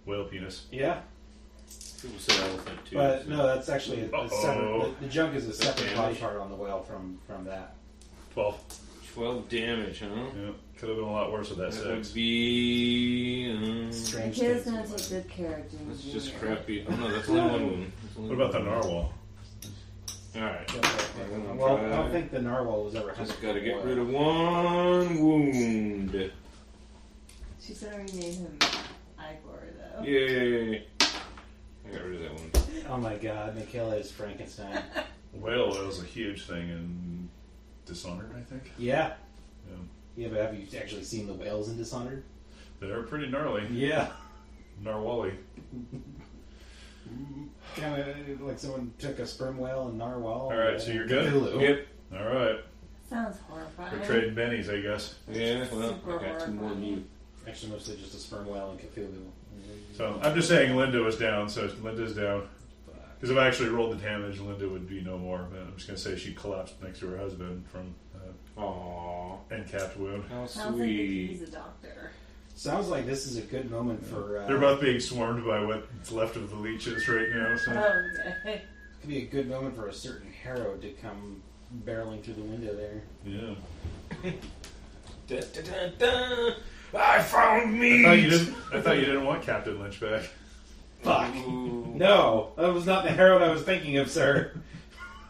Whale penis. Yeah, People say elephant too. but so- no, that's actually a Uh-oh. separate... The junk is a separate body damage. part on the whale from that. 12. 12 damage, huh? Yeah. Could have been a lot worse with that That would 6. be... Strange Kid's things. gonna take good care of Jimmy. That's just Jr. crappy. Oh no, that's only one wound. That's only What about the one wound. narwhal? Alright. Well, I don't think the narwhal was ever... Just gotta get rid of one wound. She's gonna rename him Igor, though. Yay! I got rid of that one. Oh my God, Mikayla is Frankenstein. Whale oil is a huge thing in Dishonored, I think. Yeah. Yeah. Yeah, but have you actually seen the whales in Dishonored? They're pretty gnarly. Yeah. Narwhally. Kind of like someone took a sperm whale and narwhal. Alright, so you're good? Cthulhu. Yep. Alright. Sounds horrifying. We're trading bennies, I guess. Yeah, well, Super I got 2 more than you. Actually, mostly just a sperm whale and Cthulhu. So I'm just saying Linda was down, so Linda's down. Because if I actually rolled the damage, Linda would be no more. But I'm just going to say she collapsed next to her husband from Aww. end-capped wound. How Sounds like sweet. he's a doctor. Sounds like this is a good moment for... They're both being swarmed by what's left of the leeches right now. So. Okay. could be a good moment for a certain hero to come barreling through the window there. Yeah. Da, da, da, da. I found me. I thought you didn't want Captain Lynch back. Fuck. Ooh. No, that was not the hero I was thinking of, sir.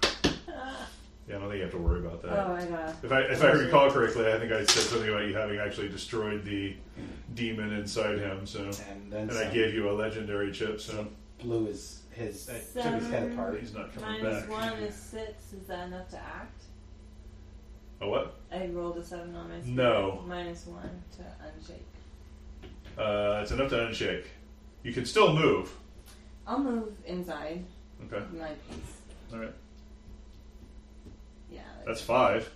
Yeah, I don't think you have to worry about that. Oh my god. If I recall correctly, I think I said something about you having actually destroyed the demon inside him. So, And then and I gave you a legendary chip. So blew his took his head apart. he's not coming Minus back. 1 is 6. Is that enough to act? A what? I rolled a 7 on my speed. No. Minus 1 to unshake. It's enough to unshake. You can still move. I'll move inside Okay. my piece. All right. Yeah. That's 5.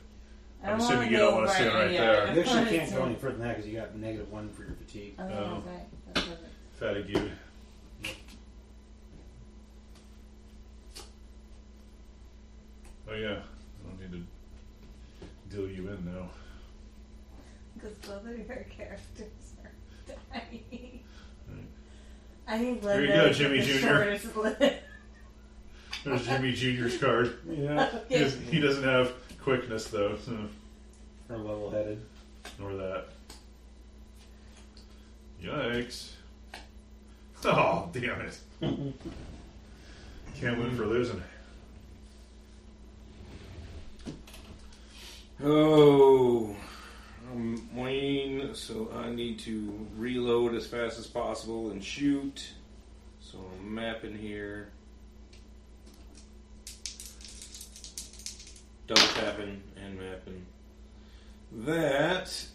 I I'm don't assuming wanna you don't go want to stand right yeah, there. I You actually wanna can't go stand- any further than that because you got -1 for your fatigue. Oh, Oh. that's right. That's perfect. Fatty dude. Oh yeah. I don't need to deal you in now. Because both of your characters are dying. I think There you Linda go, is Jimmy the Jr.. shortest lived. There's Jimmy Jr.'s card. Yeah. He doesn't have quickness though, so Or level-headed. nor that. Yikes. Oh, damn it. Can't win for losing. Oh, I'm Wayne, so I need to reload as fast as possible and shoot. So I'm mapping here. Double tapping and mapping. That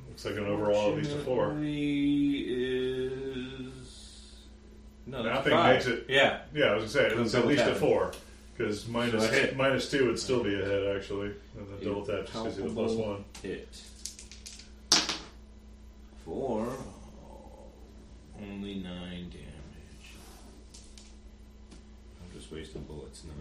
Looks like an overall at least a 4. unfortunately is no, that's Mapping 5. makes it. Yeah, Yeah, I was gonna say it's at Double least a tapping. 4 because So I hit. -2 would still be ahead actually. And the double tap just gives you the Palpable +1. hit. 4. Oh, only 9 damage. I'm just wasting bullets now.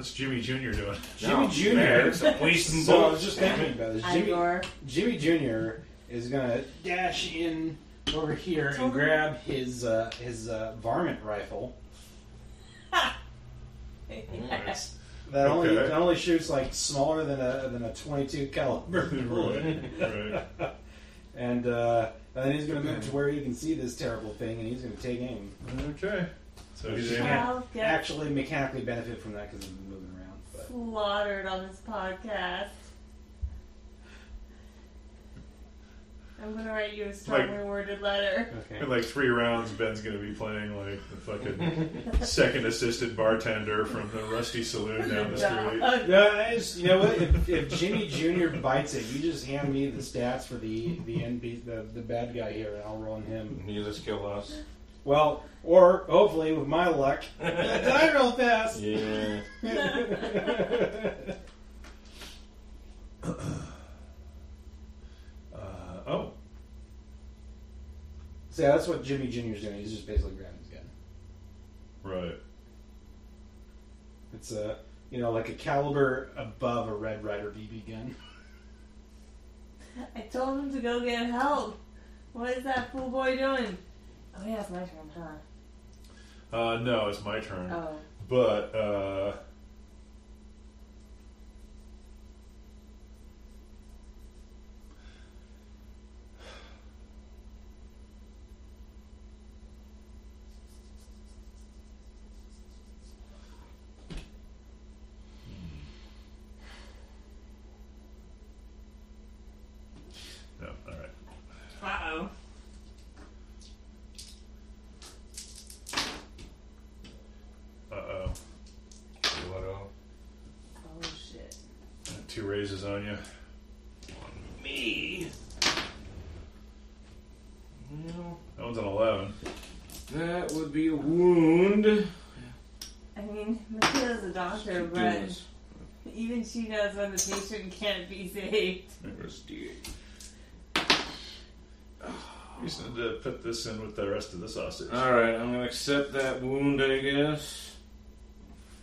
What's Jimmy Jr. doing? Jimmy Jr. Eric's wasting So I was bullets. just thinking about this. Igor. Jimmy Jr. is gonna dash in over here and grab his varmint rifle. Nice. That Okay. only shoots like smaller than a .22 caliber bullet. Right. And then he's gonna move to where he can see this terrible thing, and he's gonna take aim. Okay. So he's He aiming. can't I'll get actually mechanically benefit from that because he's moving around. But slaughtered on this podcast. I'm gonna write you a strongly worded letter. okay. In like 3 rounds, Ben's gonna be playing like the fucking second assistant bartender from the Rusty Saloon down the street. No, you know what? If Jimmy Jr. bites it, you just hand me the stats for the bad guy here, and I'll roll him. You just kill us. Well, or hopefully with my luck, die real fast. Yeah. Oh, So that's what Jimmy Jr. is doing. He's just basically grabbing his gun. right. It's like a caliber above a Red Ryder BB gun. I told him to go get help. What is that fool boy doing? Oh yeah, it's my turn, huh? No, it's my turn. Oh. But no, all right. Uh-oh. Uh-oh. What else? Oh shit. 2 raises on you. Me. Well, That one's an 11. that would be a wound. I mean, Mikayla's a doctor, Keep doing but this. even she knows when the patient can't be saved. Where's the- You just need to put this in with the rest of the sausage. Alright, I'm gonna accept that wound, I guess.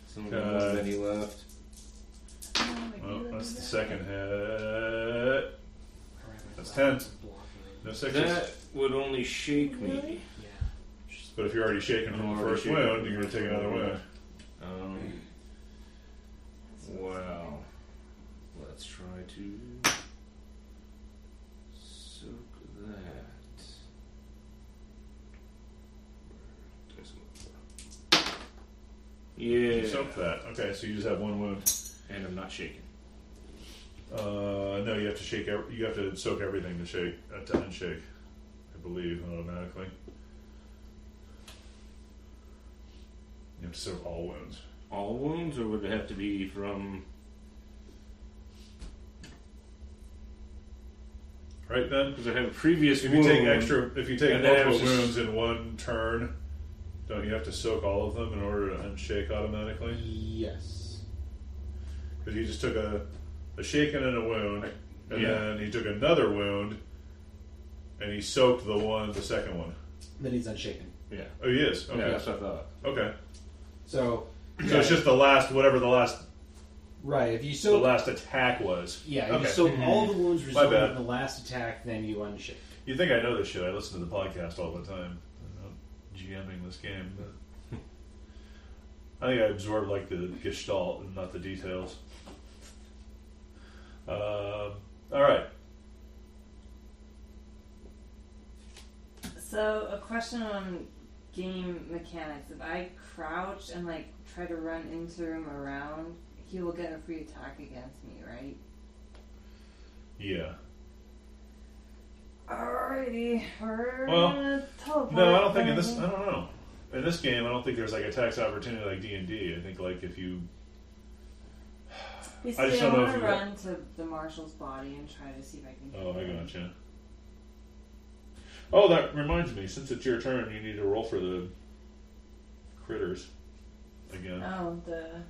Some of the Okay. ones that he left. Oh, that's the second hit. That's 10. No 6s. That would only shake me. Really? But if you're already shaken from the first wound, you're going to take another wound. Well, let's try to soak that. Yeah. Soak that. Okay, so you just have 1 wound. And I'm not shaking. No, you have to shake. You have to soak everything to shake to unshake. I believe automatically. You have to soak all wounds. All wounds, or would it have to be from? Right then. Because I have a previous If you wound. if you take and then I multiple was just- wounds in one turn, don't you have to soak all of them in order to unshake automatically? Yes. Because you just took a shaken and a wound, and Yeah. then he took another wound, and he soaked the second one. Then he's unshaken. Yeah. Oh, he is. Okay. Yeah, that's what I thought. Okay. So So it's just whatever the last right. If you the soak, last attack was. yeah, if Okay. you soak all the wounds My resulting bad. in the last attack, then you unshake. You think I know this shit? I listen to the podcast all the time. I'm not GMing this game, but I think I absorbed like the gestalt and not the details. All right. So, a question on game mechanics. If I crouch and like try to run into him around, he will get a free attack against me, right? Yeah. Alrighty, we're Well, gonna teleport. No, I don't think in this. I don't know. In this game, I don't think there's like a tax opportunity like D&D. I think like if you. I just Basically, I don't know want if to you- run to the Marshal's body and try to see if I can. Oh, I kill him. gotcha. Oh, that reminds me. Since it's your turn, you need to roll for the critters again. Oh, the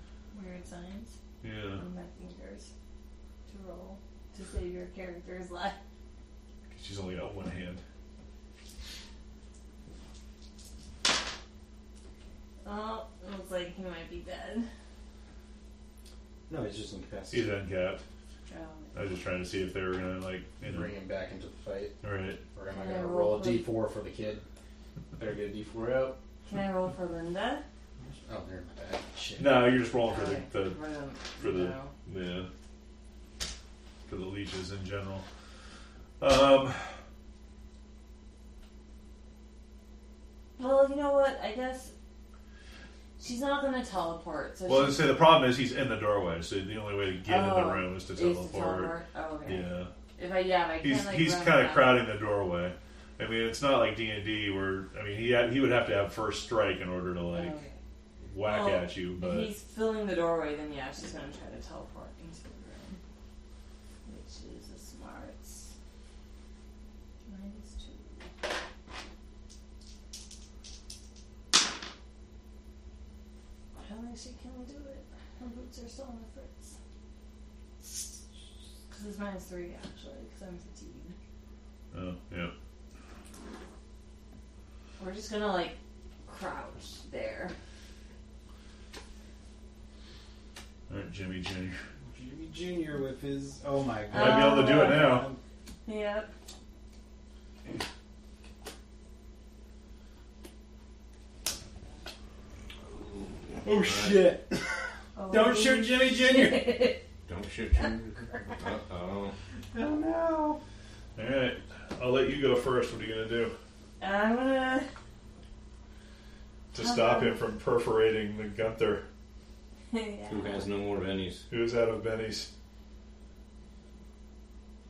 weird signs Yeah. on my fingers to roll to save your character's life. She's only got one hand. Oh, it looks like he might be dead. No, he's just incapacitated. He's uncapped. Oh. I was just trying to see if they were gonna like Bring him back into the fight. Right. Or am I Can I going to roll roll a for- d4 for the kid? Better get a d4 out. Can I roll for Linda? Oh, they're in my bag. Shit. No, you're just rolling for Alright, the for the no. yeah for the leeches in general. Well, you know what? I guess she's not going to teleport. So Well, she's I'd say the problem is he's in the doorway, so the only way to get in the room is to is teleport. Oh, okay. Yeah, If I can't, like, he's run kind of back. crowding the doorway. I mean, it's not like D&D where he would have to have first strike in order to like Okay. whack Well, at you. But If he's filling the doorway, then yeah, she's going to try to teleport into the room. Which is a smarts. -2. How is she can do it? Her boots are still on the fritz. Because it's -3 actually, because I'm fatigued. oh yeah, We're just gonna like crouch there. all right, Jimmy Jr. Jimmy Jr. with his. Oh my god. Might be able to do it now. Yep. Oh shit. Oh, Don't shoot Jimmy Jr. Don't shoot you. Uh-oh. Oh no. All right, I'll let you go first. What are you gonna do I'm gonna. to stop him from perforating the Gunther, Yeah. Who has no more bennies? who's out of Benny's?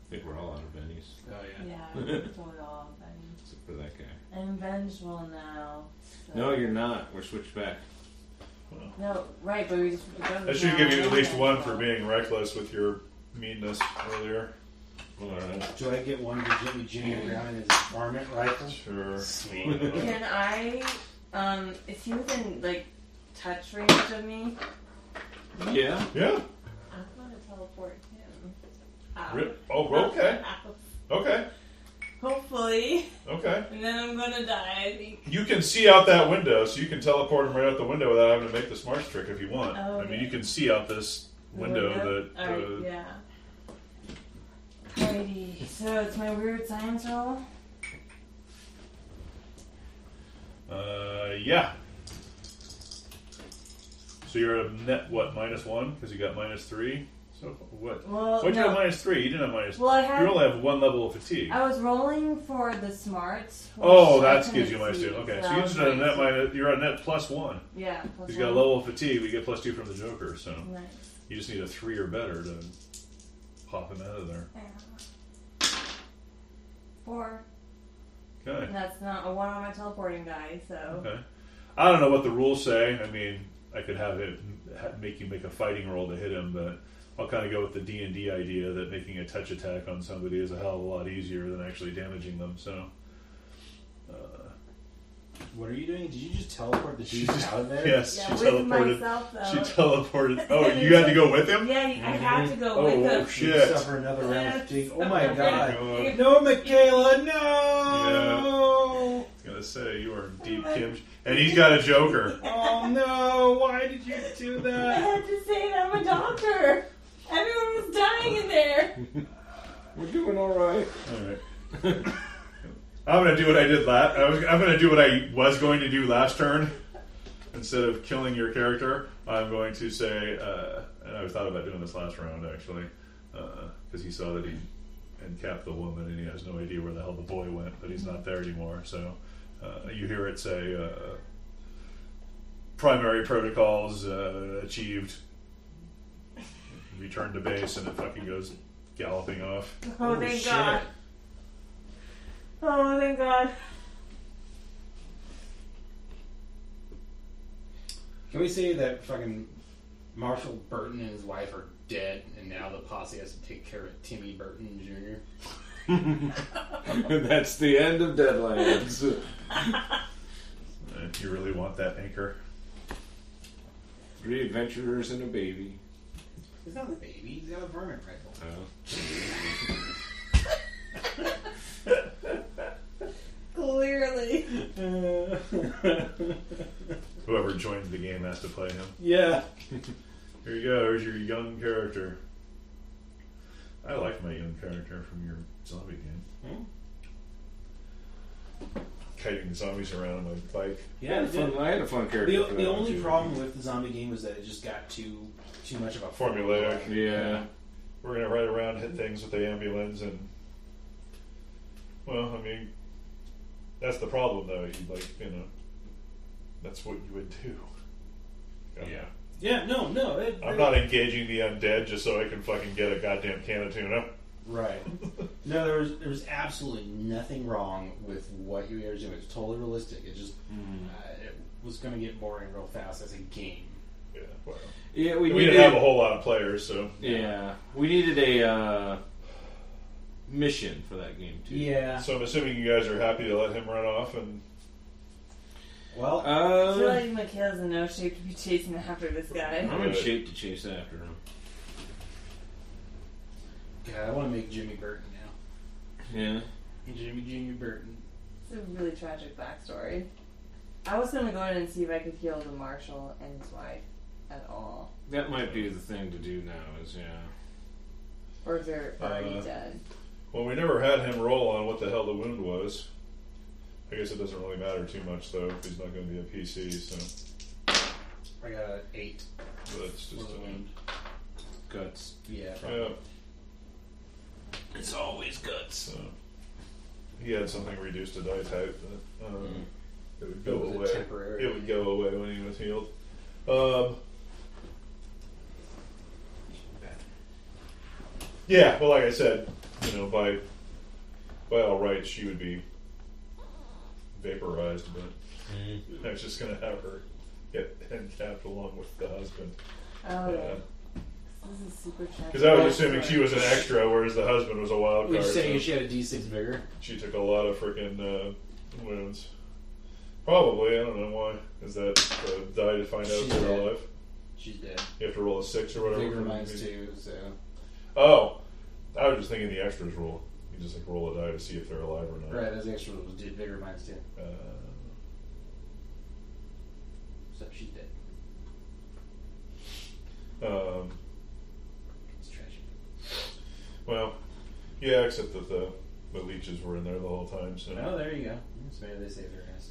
I think we're all out of bennies. Oh yeah. Yeah, totally all of them. Except for that guy. I'm vengeful now. So. No, you're not. We're switched back. No, right, but we just. I should give you at least one for being reckless with your meanness earlier. Alright. Do I get one for Jimmy Jr. down in his varmint rifle? Sure. Sweet. Can I? Is he within like touch range of me? Yeah. Yeah. I'm gonna teleport him. Out. Rip. Oh, okay. Out. Okay. Hopefully. Okay. And then I'm gonna die, I think. You can see out that window, so you can teleport him right out the window without having to make the smarts trick if you want. Oh, I mean, okay. you can see out this window that. Alright, yeah. Alrighty, so it's my weird science roll. Yeah. So you're at a net what -1 because you got -3. So what? Well, What'd you no. have -3? You didn't have -. Well, I had. You only have one level of fatigue. I was rolling for the smarts. Oh, which I that couldn't gives you see, -2. Okay, so I you was just had a net like- minus. You're at net +1. Yeah. Plus He's got a one. level of fatigue. We get +2 from the Joker, so Nice. you just need a 3 or better to pop him out of there. Yeah. 4. Okay. And that's not a 1 on my teleporting die, so. Okay. I don't know what the rules say. I mean, I could have it make you make a fighting roll to hit him, but I'll kind of go with the D&D idea that making a touch attack on somebody is a hell of a lot easier than actually damaging them. So, What are you doing? Did you just teleport the she dude just- out of there? yes, Yeah, she with teleported. myself though. She teleported. Oh, you had to go with him? Yeah, I have to go Oh, with him. shit. You suffer another round of fatigue. Oh my god. God. No, Mikayla, no! I was gonna say you are in deep Kim, and he's got a Joker. Oh no, why did you do I that? had to say that I'm a doctor. Everyone was dying in there. We're doing alright. All right. I'm gonna do what I did last. I'm gonna do what I was going to do last turn. Instead of killing your character, I'm going to say, and I thought about doing this last round actually, because he saw that he encapped the woman and he has no idea where the hell the boy went, but he's not there anymore. So you hear it say, primary protocols achieved. Return to base, and it fucking goes galloping off. Oh, thank God. Oh, thank God. Can we say that fucking Marshal Burton and his wife are dead, and now the posse has to take care of Timmy Burton Jr.? That's the end of Deadlands. If you really want that anchor. 3 adventurers and a baby. He's not a baby, he's got a varmint rifle. Clearly. Whoever joins the game has to play him. Yeah. Here you go. There's your young character. I like my young character from your zombie game. Kiting zombies around on my bike. Yeah, I had a fun character. The only problem with the zombie game was that it just got too much of a Formulaic. Yeah. We're gonna ride around, hit things with the ambulance, and well, I mean, that's the problem, though. That's what you would do. Yeah. Yeah, no. I'm not engaging the undead just so I can fucking get a goddamn can of tuna. Right. No, there was absolutely nothing wrong with what you guys doing. It was totally realistic. It just it was going to get boring real fast as a game. Yeah, well. Yeah, we didn't have a whole lot of players, so yeah, we needed a mission for that game too. Yeah. So I'm assuming you guys are happy to let him run off and. Well, I feel like Mikayla's in no shape to be chasing after this guy. I'm in shape to chase after him. God, I want to make Jimmy Burton now. Yeah. Jimmy Burton. It's a really tragic backstory. I was gonna go in and see if I could heal the Marshal and his wife at all. That might be the thing to do now. Or if they're already dead. Well, we never had him roll on what the hell the wound was. I guess it doesn't really matter too much, though, if he's not going to be a PC, so. I got an 8. But it's just guts. Yeah. Yeah. It's always guts. So. He had something reduced to die type, but it would go was away. temporary. It would go away when he was healed. Yeah, well, like I said, by all rights, she would be vaporized, but I was just going to have her get end capped along with the husband. Oh, yeah. This is super tragic. Because I was assuming she was an extra, whereas the husband was a wild card. You're saying so she had a D6 vigor? she took a lot of freaking wounds. Probably, I don't know why. Is that the die to find out if they're alive? She's dead. You have to roll a 6 or whatever. Vigor mine's 2, so. Oh, I was just thinking the extras rule. You just roll a die to see if they're alive or not. Right, as the extra rules did vigor mine's 2. So she's dead. It's tragic. Well, yeah, except that the leeches were in there the whole time. So Oh, there you go. So maybe they saved her ass.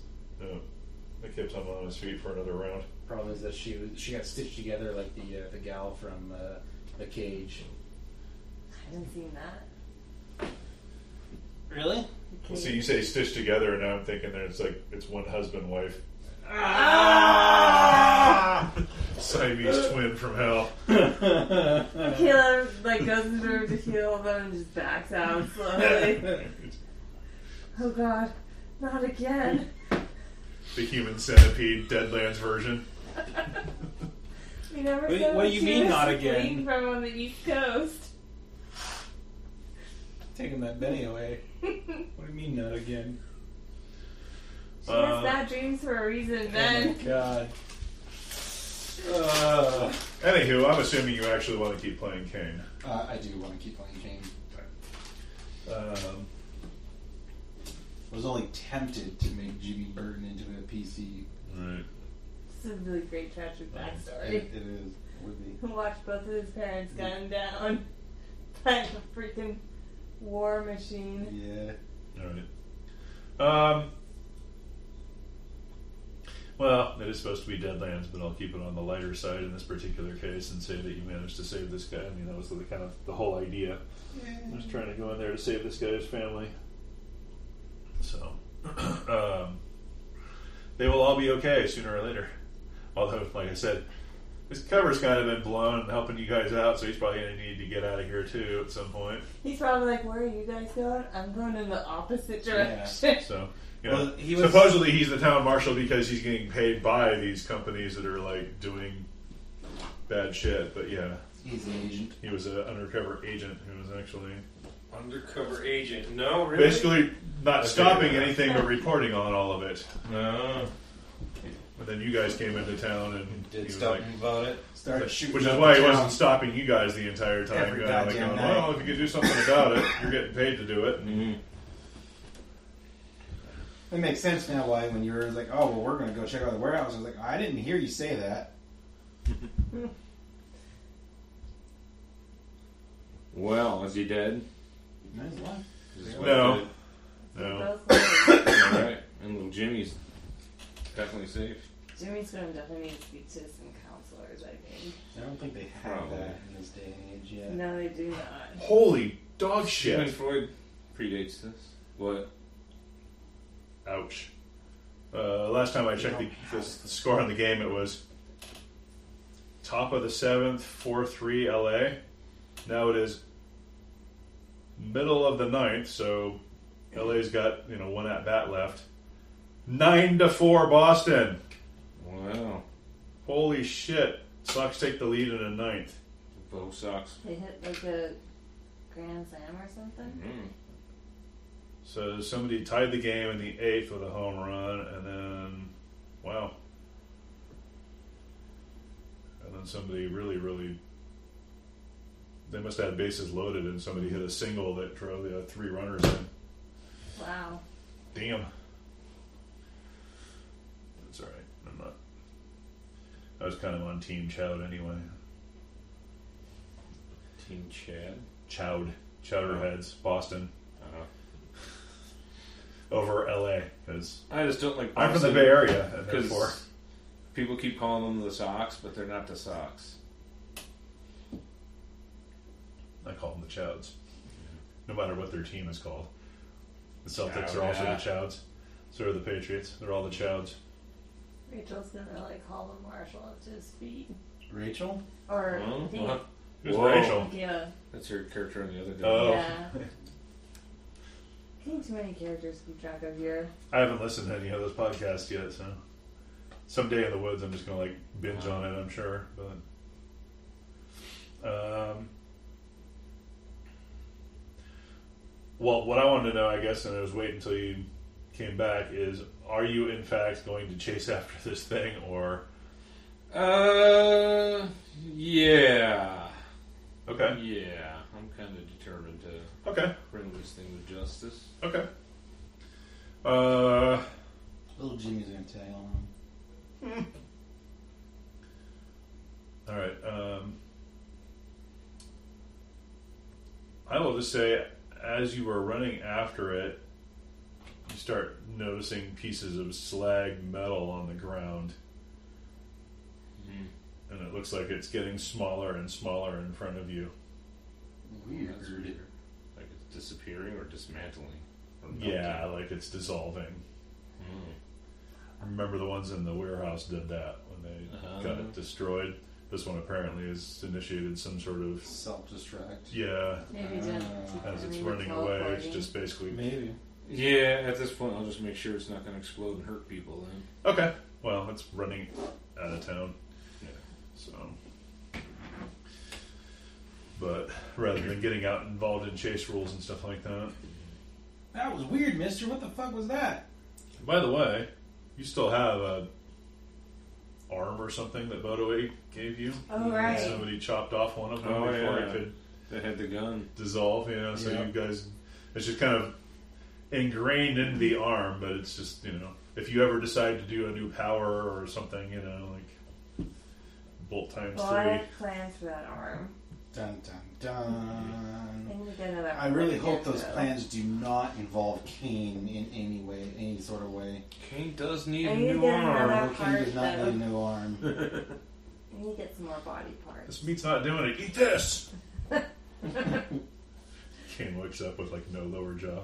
they kept him on his feet for another round. Problem is that she got stitched together like the gal from the Cage. I haven't seen that. Really? Well, see, you say stitched together, and now I'm thinking it's one husband, wife. Siamese twin from hell. Mikayla goes in the room to heal them and just backs out slowly. Oh god, not again. The human centipede Deadlands version. You never Wait, said what do you she mean was not again? fleeing from on the East Coast. Taking that Benny away. What do you mean not again? She has bad dreams for a reason, Ben. Oh my god. Anywho, I'm assuming you actually want to keep playing Cain. I do want to keep playing Cain. I was only tempted to make Jimmy Burton into a PC. Right. This is a really great tragic backstory. It is. Would be. Watch both of his parents gunned down by a freaking war machine. Yeah. Alright. Well, it is supposed to be Deadlands, but I'll keep it on the lighter side in this particular case and say that you managed to save this guy. I mean, that was the whole idea. I was trying to go in there to save this guy's family. So, they will all be okay sooner or later. Although, like I said, his cover's kind of been blown and helping you guys out, so he's probably going to need to get out of here too at some point. He's probably like, where are you guys going? I'm going in the opposite direction. So, Well, supposedly he's the town marshal because he's getting paid by these companies that are doing bad shit. But yeah, he's an agent. He was an undercover agent who was actually undercover agent. No, really. Basically, not stopping anything but reporting on all of it. No. But then you guys came into town and Did he was stop about it. Started shooting. Which is up why the he town. wasn't stopping you guys the entire time. Every Going, goddamn night. well, if you could do something about it, you're getting paid to do it. Mm-hmm. It makes sense now why when you were like, oh, well, we're going to go check out the warehouse. I was like, I didn't hear you say that. Well, is he dead? Nice life. Is his No. wife No. Both dead? All right. And little Jimmy's definitely safe. Jimmy's going to definitely need to speak to some counselors, I think. I don't think they have Probably. that in this day and age yet. No, they do not. Holy dog Sigmund shit. Freud predates this. What? Ouch. Last time I checked the score on the game, it was top of the 7th, 4-3 LA. Now it is middle of the 9th, so LA's got, one at bat left. 9-4 Boston. Wow. Holy shit. Sox take the lead in a 9th. Bow Sox. They hit like a Grand Slam or something? Mm. So somebody tied the game in the 8th with a home run, and then, wow. And then somebody really, they must have had bases loaded, and somebody hit a single that drove the 3 runners in. Wow. Damn. That's alright. I'm not. I was kind of on Team Chowd anyway. Team Chad. Chowd. Chowderheads. Boston. Uh-huh. Over LA. Because I just don't like. I'm from the Bay Area, and because therefore. people keep calling them the Sox, but they're not the Sox. I call them the Chowds. No matter what their team is called. The Celtics Chow, are also yeah. the Chowds. So are the Patriots. They're all the Chowds. Rachel's going to like call him Marshall up to his feet. Rachel? Or Oh, I think, well, Who's Whoa. Rachel? yeah. that's your character on the other day. Oh. Yeah. Getting too many characters to keep track of here. I haven't listened to any of those podcasts yet, so someday in the woods I'm just gonna like binge on it, I'm sure. But well, what I wanted to know, I guess, and I was waiting until you came back, is are you in fact going to chase after this thing, or Yeah. okay, Yeah, I'm kind of determined to okay, bring this thing to justice. okay. Little Jimmy's gonna tag along. All right. I will just say, as you are running after it, you start noticing pieces of slag metal on the ground, and it looks like it's getting smaller and smaller in front of you. Weird. That's weird. Like it's disappearing or dismantling. Or melting. Yeah, like it's dissolving. Mm. I remember the ones in the warehouse did that when they got it destroyed. This one apparently has initiated some sort of Self-destruct. Maybe just as it's running away. It's just basically Maybe. Yeah, at this point, I'll just make sure it's not going to explode and hurt people then. okay. Well, it's running out of town. Yeah. So, but rather than getting out involved in chase rules and stuff like that. That was weird, mister. What the fuck was that? By the way, you still have a arm or something that Bodo gave you. Oh, right. Somebody chopped off one of them Oh, before yeah. it could They had the gun. dissolve. So Yeah. you guys, it's just kind of ingrained into the arm. But it's just if you ever decide to do a new power or something, like bolt times Well, I 3. have plans for that arm. Dun dun dun. I need to get another I really arm hope again, those though. plans do not involve Cain in any way, any sort of way. Cain does need I a need to new get arm. another Cain heart, does not though. need a new arm. I need to get some more body parts. This meat's not doing it. Eat this. Cain wakes up with like no lower jaw.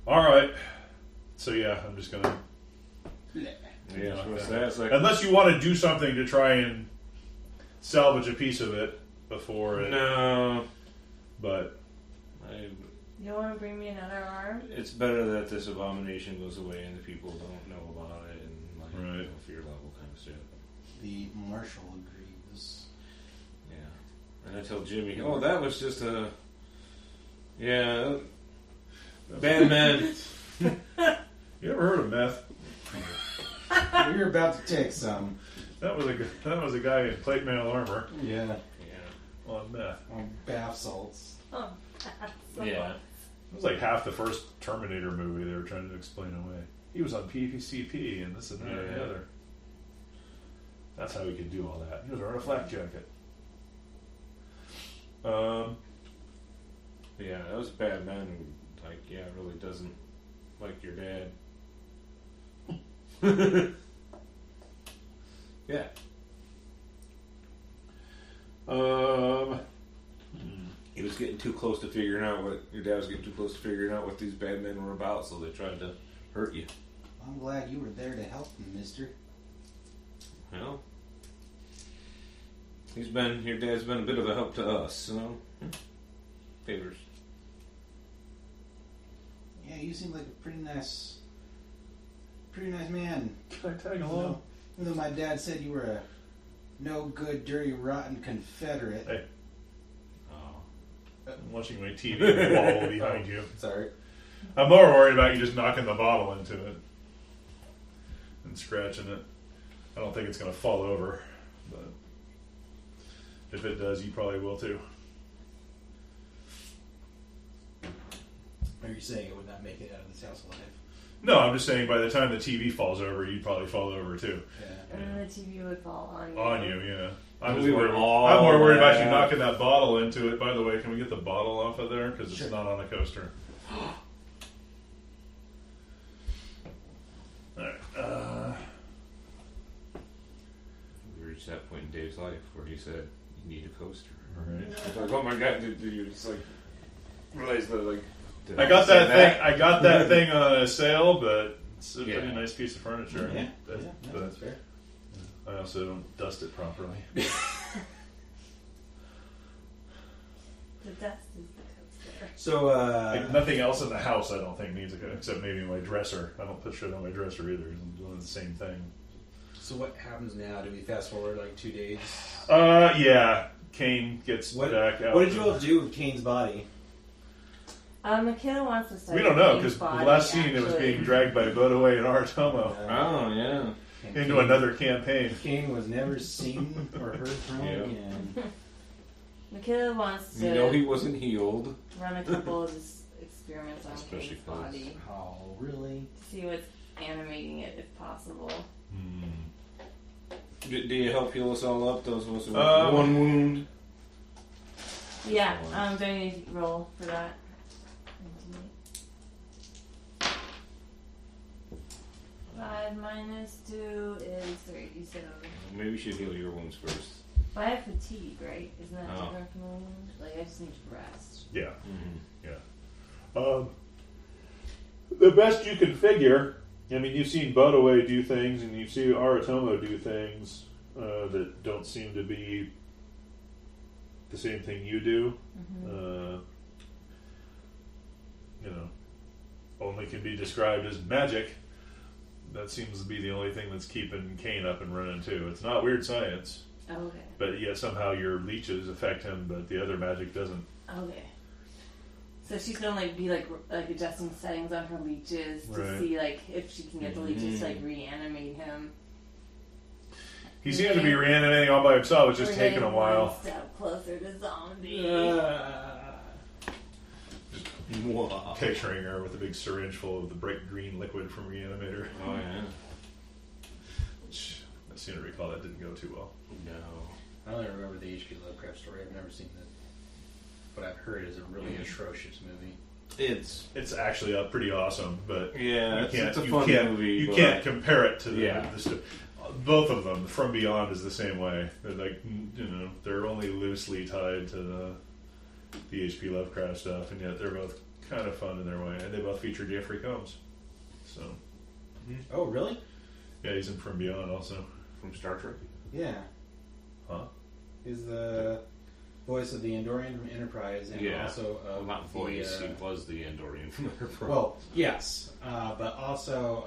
All right. So yeah, I'm just gonna. Yeah, what's that? It's like, Unless you want to do something to try and salvage a piece of it before it. no. But You don't want to bring me another arm? It's better that this abomination goes away and the people don't know about it and Right. fear level kind of shit. The Marshal agrees. Yeah. And I tell Jimmy, oh, that was just a. Yeah. Bad man. you ever heard of meth? You're about to take some. That was a guy in plate mail armor Yeah. Yeah. on meth. On bath salts. Oh, so Yeah. It was like half the first Terminator movie they were trying to explain away. He was on PCP and this and that and the Yeah. other. That's how he could do all that. He was wearing a flak jacket. Yeah, that was a bad man who, like, yeah, really doesn't like your dad. Yeah. He was getting too close to figuring out what your dad was getting too close to figuring out what these bad men were about, so they tried to hurt you. I'm glad you were there to help him, mister. Well, your dad's been a bit of a help to us, so favors. Yeah, you seem like a pretty nice man. Can I tag along? Even though my dad said you were a no good, dirty, rotten Confederate. Hey. Oh. I'm watching my TV and the bottle behind you. Sorry. I'm more worried about you just knocking the bottle into it and scratching it. I don't think it's going to fall over, but if it does, you probably will too. Are you saying it would not make it out of this house alive? No, I'm just saying by the time the TV falls over, you'd probably fall over too. Yeah. And then the TV would fall on you. On you, yeah. I'm We were all more worried about you that. knocking that bottle into it. By the way, can we get the bottle off of there? Because Sure. it's not on a coaster. Alright. We reached that point in Dave's life where he said, "You need a coaster." Right. It's like, oh my god, dude, you just like realize that like. did I got say that thing. I got that thing on a sale, but it's a Yeah. pretty nice piece of furniture. Yeah, But- yeah, but that's fair. I also don't dust it properly. The dust is the coaster. So, Like, nothing else in the house, I don't think needs a coaster, except maybe my dresser. I don't put shit on my dresser either. I'm doing the same thing. so what happens now? Do we fast forward like 2 days? Yeah. Cain gets What, back out. what did you all do with Cain's body? Mikayla wants to start. We don't know, Cain's because the body, last scene it was actually. being dragged by Bodaway and Aratomo Oh yeah. And into Cain- another campaign. Cain was never seen or heard from Yeah. again. Mikayla wants to You know he wasn't healed. run a couple of just experiments on Especially Cain's 'cause- body Oh, really? to see what's animating it if possible. Do you help heal us all up? Those was Um, one wound. Yeah, do I need to roll for that? 5 minus 2 is 3, so... Maybe we should heal your wounds first. But I have fatigue, right? Isn't that Oh. different from a wound? Like, I just need to rest. Yeah. Mm-hmm. The best you can figure. I mean, you've seen Bodaway do things, and you've seen Aratomo do things that don't seem to be the same thing you do. Only can be described as magic. That seems to be the only thing that's keeping Cain up and running too. It's not weird science, Okay. but yet somehow your leeches affect him, but the other magic doesn't. Okay. So she's gonna be like adjusting settings on her leeches to Right. see like if she can get the leeches to like reanimate him. He seems to be reanimating all by himself. It's just We're taking a getting while. one step closer to zombie. Wow. Picturing her with a big syringe full of the bright green liquid from Reanimator. Oh yeah. Which, I seem to recall that didn't go too well. No. I only remember the H.P. Lovecraft story. I've never seen it. But I've heard it's a really atrocious movie. It's actually pretty awesome, but Yeah, you it's a fun movie. You but- can't compare it to Yeah. both of them. From Beyond is the same way. They're like, they're only loosely tied to the H.P. Lovecraft stuff, and yet they're both kind of fun in their way, and they both feature Jeffrey Combs. So, Oh, really? yeah, he's in From Beyond also. From Star Trek. Yeah. Huh? He's the voice of the Andorian from Enterprise, and Yeah. also Well, of not voice. the, He was the Andorian from Enterprise. well, yes, but also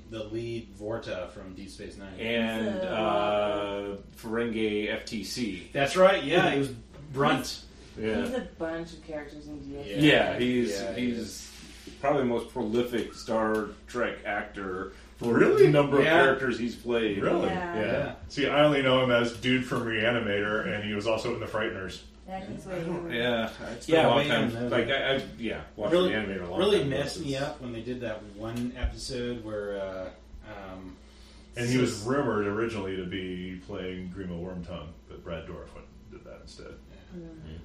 the lead Vorta from Deep Space Nine. and Ferengi FTC. That's right. Yeah, he was Brunt. Yeah. He's a bunch of characters in DS. Yeah, he he's is. probably the most prolific Star Trek actor for Really? the number of Yeah. characters he's played. Really? Yeah. See, I only know him as dude from Reanimator, and he was also in The Frighteners. Yeah, he's way Yeah, it's been Yeah, a long way time. in there. Like I watched Really, the animator a long really time ago. messed me up when they did that one episode where And he was rumored originally to be playing Grima Wormtongue, but Brad Dourif did that instead.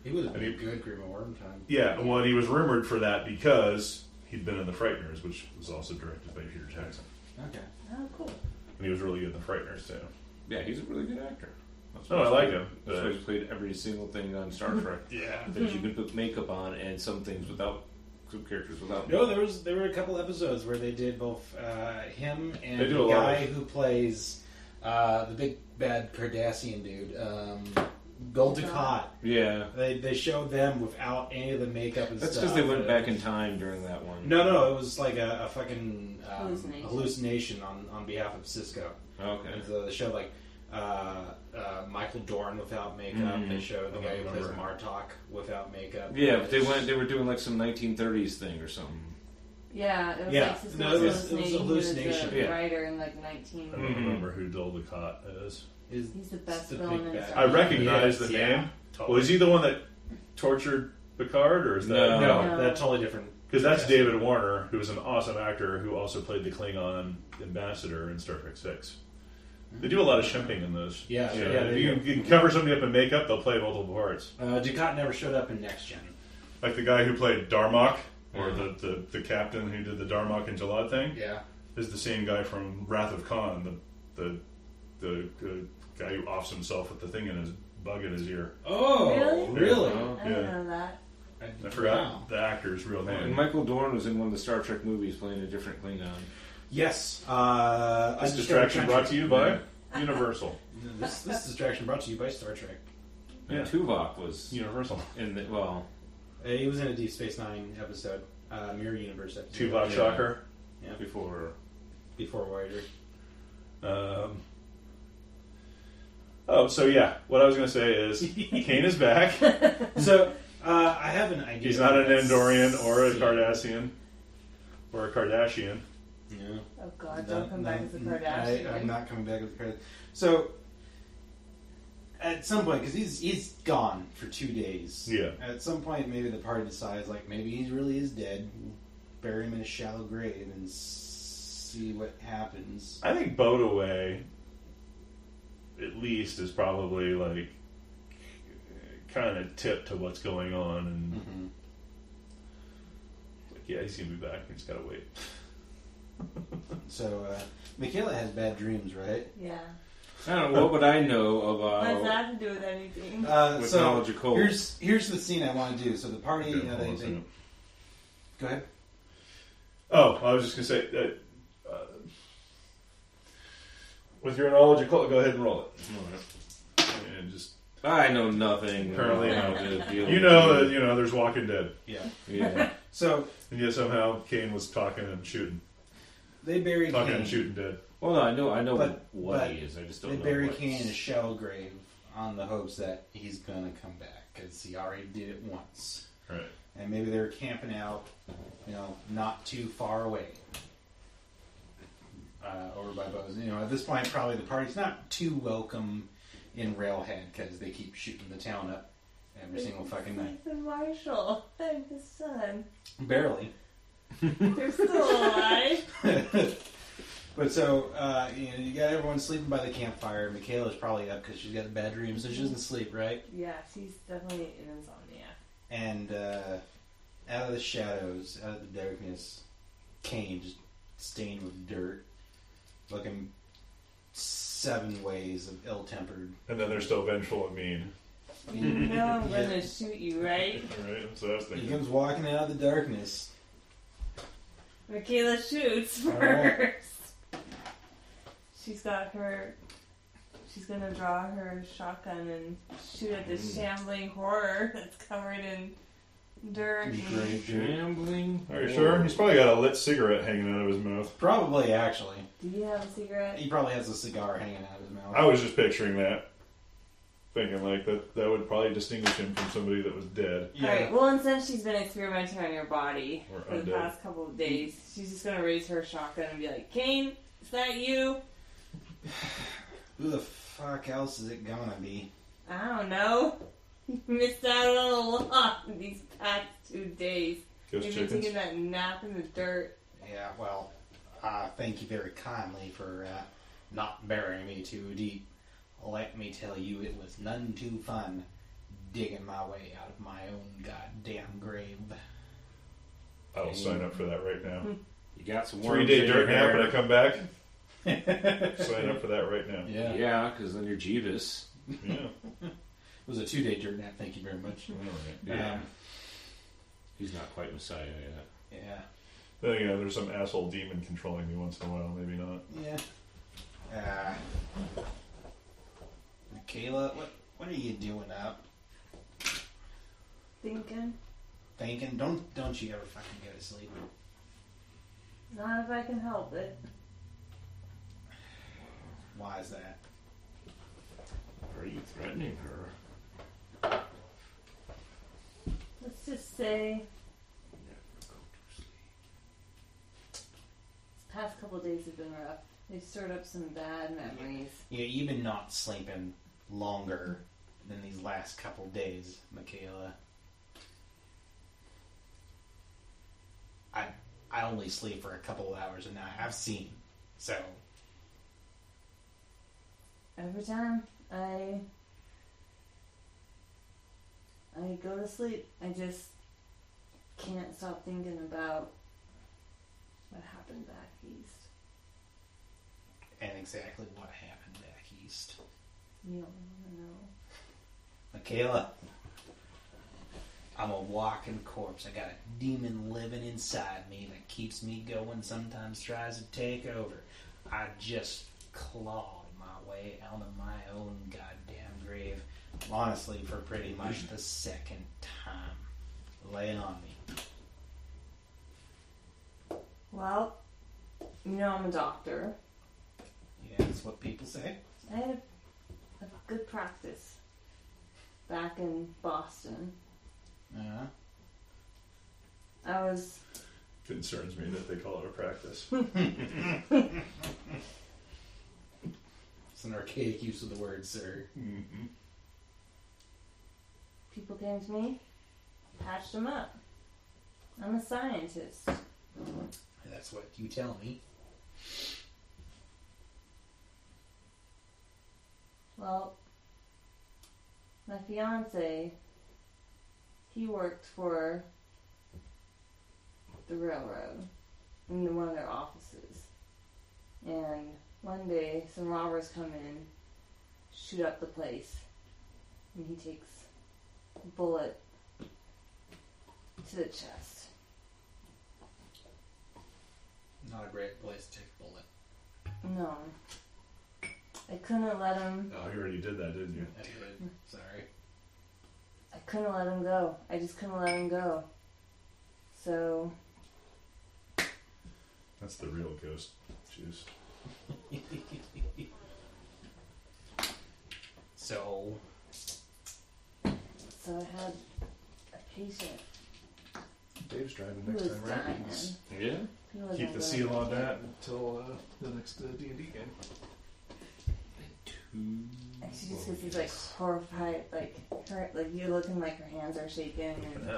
He was a good Grima Wormtongue. Yeah, well, he was rumored for that because he'd been in The Frighteners, which was also directed by Peter Jackson. Okay. Oh, cool. And he was really good in The Frighteners, too. Yeah, he's a really good actor. Oh, I like him. That's why he's played every single thing on Star Trek. Yeah. That you can put makeup on, and some things without, some characters without. No, there were a couple episodes where they did both him and They do the a lot guy of- who plays the big bad Cardassian dude, Gul Dukat. Yeah, They showed them without any of the makeup and that's stuff. because they went back in time during that one. No, it was like a fucking Hallucination. on behalf of Cisco. Okay. And so they showed like Michael Dorn without makeup. They showed the guy who plays Martok without makeup. Yeah, but they were doing like some 1930s thing or something. Yeah, it was Yeah. like Cisco's No, it was a hallucination. hallucination. He was a Yeah. writer in like 19. I don't remember who Dul Dukat is. He's the best the villain big in bad. Star I Trek. recognize Yes, the yeah, name. totally. Well, is he the one that tortured Picard, or is that... No. No, that's totally different. Because that's David Warner, who is an awesome actor who also played the Klingon ambassador in Star Trek 6. They do a lot of shimping in those. Yeah, So yeah, if they you do. can cover somebody up in makeup, they'll play multiple parts. Dukat never showed up in Next Gen. Like the guy who played Darmok, or the captain who did the Darmok and Jalad thing, Yeah. is the same guy from Wrath of Khan, the guy who offs himself with the thing in his bug in his ear. Oh, really? Oh. I didn't know that. I forgot Wow. the actor's real name. And Michael Dorn was in one of the Star Trek movies playing a different Klingon. Yes. This distraction brought to you by Universal. This distraction brought to you by Star Trek. And Yeah. Tuvok was Universal. in the, well, He was in a Deep Space Nine episode, Mirror Universe episode. Tuvok Yeah. Shocker. before. Before Voyager. So yeah, what I was going to say is Cain is back. So, I have an idea. He's not an Let's Andorian or a see. Cardassian or a Kardashian. Yeah. Oh god, don't come back as a Kardashian. I'm not coming back as a Kardashian. So, at some point, because he's gone for 2 days. Yeah. At some point, maybe the party decides, like, maybe he really is dead. Bury him in a shallow grave and see what happens. I think Boat Away, at least, is probably like kind of tip to what's going on, and Mm-hmm. like, yeah, he's gonna be back. He's gotta wait. So, Mikayla has bad dreams, right? Yeah. I don't know, what would I know What does about that have to do with anything? with so knowledge of cold? here's the scene I want to do. So the party, Okay, hold on a they second. go ahead. Oh, I was just gonna say that with your knowledge of cult, go ahead and roll it. And just I know nothing. Apparently about not. how to deal you with know it. that there's Walking Dead, Yeah. Yeah. So and yet somehow Cain was talking and shooting, they bury talking Cain. and shooting dead. Well, no, I know But- what but he is. I just They don't know. bury what. Cain in a shell grave on the hopes that he's gonna come back because he already did it once. Right. And maybe they're camping out, not too far away. Over by Bows. At this point, probably the party's not too welcome in Railhead because they keep shooting the town up every single fucking night. It's the Marshal and his son. Barely. They're still alive. But so, you got everyone sleeping by the campfire. Mikayla's probably up because she's got bad dreams, so she doesn't sleep, right? Yeah, she's definitely in insomnia. And out of the shadows, out of the darkness, Cain just stained with dirt, looking 7 ways of ill-tempered. And then they're still vengeful and mean. You know I'm gonna shoot you, right? Right. So that's He thinking. comes walking out of the darkness. Mikayla shoots first. Alright. She's gonna draw her shotgun and shoot at this shambling horror that's covered in dirt. and- Grave dirt. Gambling. Are you sure? He's probably got a lit cigarette hanging out of his mouth. Probably, actually. Do you have a cigarette? He probably has a cigar hanging out of his mouth. I was just picturing that, thinking like that would probably distinguish him from somebody that was dead. Yeah. Alright, well, and since she's been experimenting on your body Or for the undead. past couple of days, she's just gonna raise her shotgun and be like, Cain, is that you? Who the fuck else is it gonna be? I don't know. You missed out on a lot in these past 2 days. Ghost You've been chickens. taking that nap in the dirt. Yeah, well, thank you very kindly for not burying me too deep. Let me tell you, it was none too fun digging my way out of my own goddamn grave. I will sign up for that right now. You got some 3-day dirt nap hair. when I come back. Sign up for that right now. Yeah, because then you're Jeebus. Yeah. It was a 2-day dirt nap, thank you very much. Yeah. He's not quite Messiah yet. Yeah. Then again, there's some asshole demon controlling me once in a while. Maybe not. Yeah. Mikayla, what are you doing up? Thinking. Thinking? Don't you ever fucking go to sleep. Not if I can help it. Why is that? Are you threatening her? Let's just say this past couple of days have been rough. They've stirred up some bad memories. Yeah, you've been not sleeping longer than these last couple days, Mikayla. I only sleep for a couple of hours a night. I've seen. So Every time I go to sleep, I just can't stop thinking about what happened back east. and exactly what happened back east. You don't want to know. Mikayla, I'm a walking corpse. I got a demon living inside me that keeps me going, sometimes tries to take over. I just clawed my way out of my own goddamn grave, honestly, for pretty much the second time. Lay it on me. Well, you know I'm a doctor. Yeah, that's what people say. I had a good practice back in Boston. Uh-huh. I was... Concerns me that they call it a practice. It's an archaic use of the word, sir. Mm-hmm. People came to me, patched them up. I'm a scientist. That's what you tell me. Well, my fiance, he worked for the railroad in one of their offices. And one day, some robbers come in, shoot up the place, and he takes a bullet to the chest. Not a great place to take a bullet. No. I couldn't let him... Oh, you already did that, didn't you? I did. Sorry. I couldn't let him go. I just couldn't let him go. So... That's the real ghost juice. So I had a patient Dave's driving who next was time, right? dying. Yeah? He wasn't Keep the gonna seal on make it. that until the next D&D game. Actually, just because he's like horrified, like her, like you're looking like her hands are shaking, and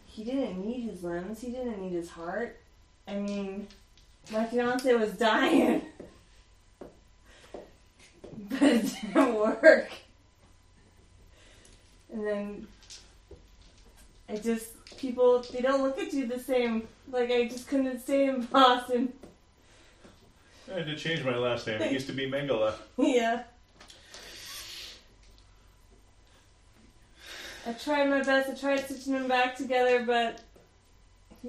he didn't need his limbs. He didn't need his heart. I mean, my fiance was dying, but it didn't work. And then people, they don't look at you the same. Like, I just couldn't stay in Boston. I had to change my last name. It used to be Mengele. Yeah. I tried my best. I tried stitching them back together, but he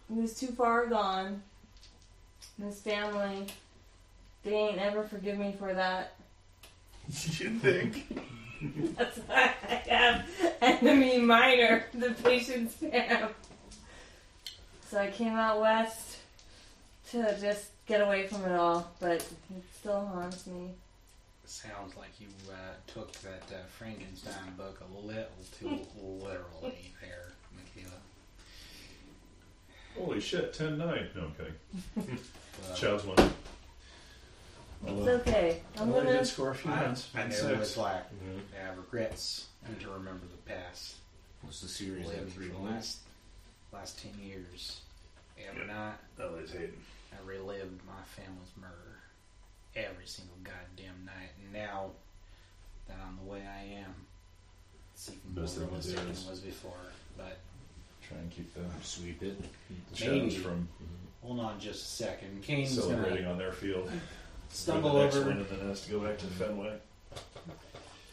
was too far gone. And his family, they ain't ever forgive me for that. You think? That's why I have enemy minor, the patient's fam. So I came out west to just get away from it all, but it still haunts me. sounds like you took that Frankenstein book a little too literally there, Mikayla. Holy shit, 10-9. No, I'm kidding. Child's one. It's okay. I'm Well, I gonna... did score a few runs. I know Six. it's like Mm-hmm. regrets and to remember the past. What's the series? Living That through 3 the months? last 10 years. Every night, LA's hating. I relived my family's murder every single goddamn night. And now that I'm the way I am, it's even more Best thing realistic to do than is it was before. But try and keep the Sweep it. shadows from hold on just a second. Cain's celebrating gonna on their field. stumble the next over. one, and then has to go back to Fenway.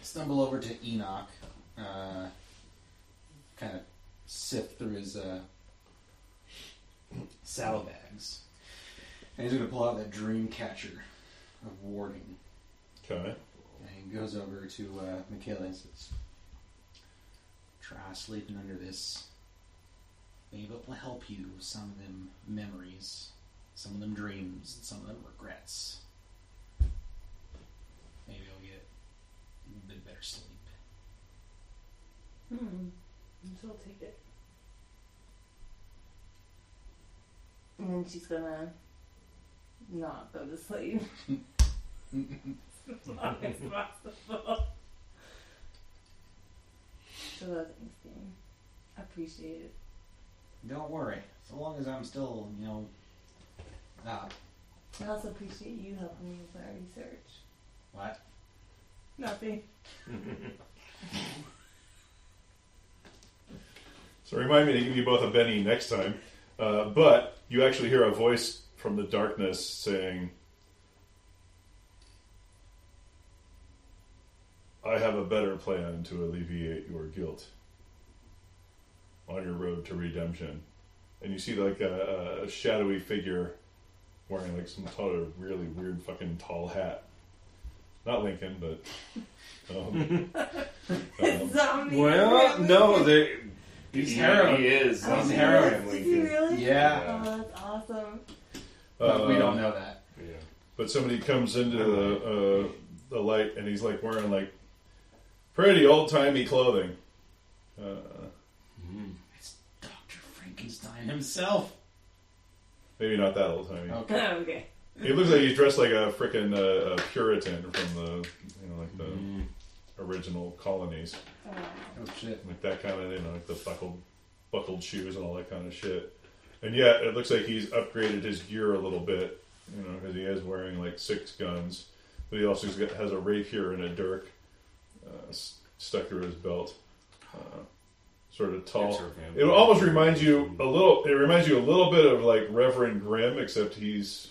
Stumble over to Enoch, kind of sift through his saddlebags, and he's going to pull out that dream catcher of warding. Okay. And he goes over to Mikayla and says, "Try sleeping under this. Maybe it will help you with some of them memories, some of them dreams, and some of them regrets. Maybe you'll get a bit better sleep." So I'll take it. And then she's gonna not go to sleep. As long as possible. So that's Thanksgiving. I appreciate it. Don't worry, so long as I'm still, up. I also appreciate you helping me with my research. What? Nothing. So remind me to give you both a Benny next time. But you actually hear a voice from the darkness saying, "I have a better plan to alleviate your guilt on your road to redemption." And you see like a shadowy figure wearing like some really weird fucking tall hat. Not Lincoln, but... Zombie. Well, no, He's heroin. He is. Oh, He's really? heroin, Is he really? Yeah. Oh, that's awesome. But we don't know that. Yeah. But somebody comes into the light, and he's like wearing like pretty old timey clothing. It's Dr. Frankenstein himself. Maybe not that old timey. Okay. Okay. He looks like he's dressed like a frickin' Puritan from the like the original colonies, Oh shit. like that kind of like the buckled shoes and all that kind of shit. And yet it looks like he's upgraded his gear a little bit, because he is wearing like 6 guns, but he also has a rapier and a dirk stuck through his belt. Sort of tall. It almost reminds you a little. It reminds you a little bit of like Reverend Grimm, except he's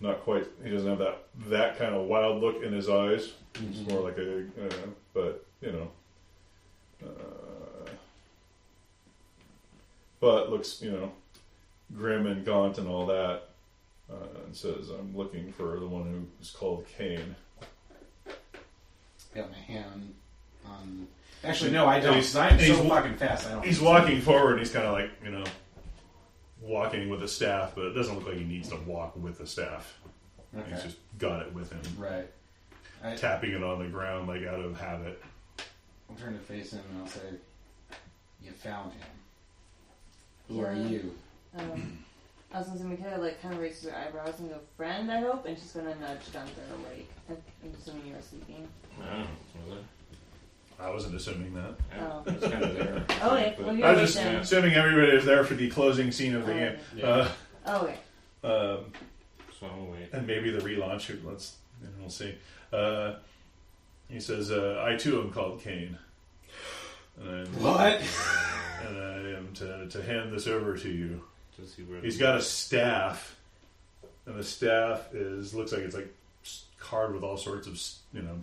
not quite. He doesn't have that kind of wild look in his eyes. It's more like a, but but looks grim and gaunt and all that. And says, "I'm looking for the one who is called Cain." Got my hand on. Actually, no, I don't. He's- I'm he's so wa- fucking fast. I don't. He's walking forward. He's kind of like walking with a staff, but it doesn't look like he needs to walk with the staff. Okay. He's just got it with him, Right. tapping it on the ground like out of habit. I'll turn to face him and I'll say, "You found him. Who are Yeah. you?" I was going to say, Mikayla kind of raises her eyebrows and go, "Friend, I hope," and she's going to nudge Gunther awake. I'm assuming you're sleeping. I wasn't assuming that. Oh. It's kind of there. Oh, wait. But- Well, you're I awake was just then. assuming everybody was there for the closing scene of the game. Yeah. Oh, okay. So I'm wait. And maybe the relaunch. We'll see. He says, "I too am called Cain. And What? And I am to hand this over to you." To see where He's got a staff, and the staff looks like it's like carved with all sorts of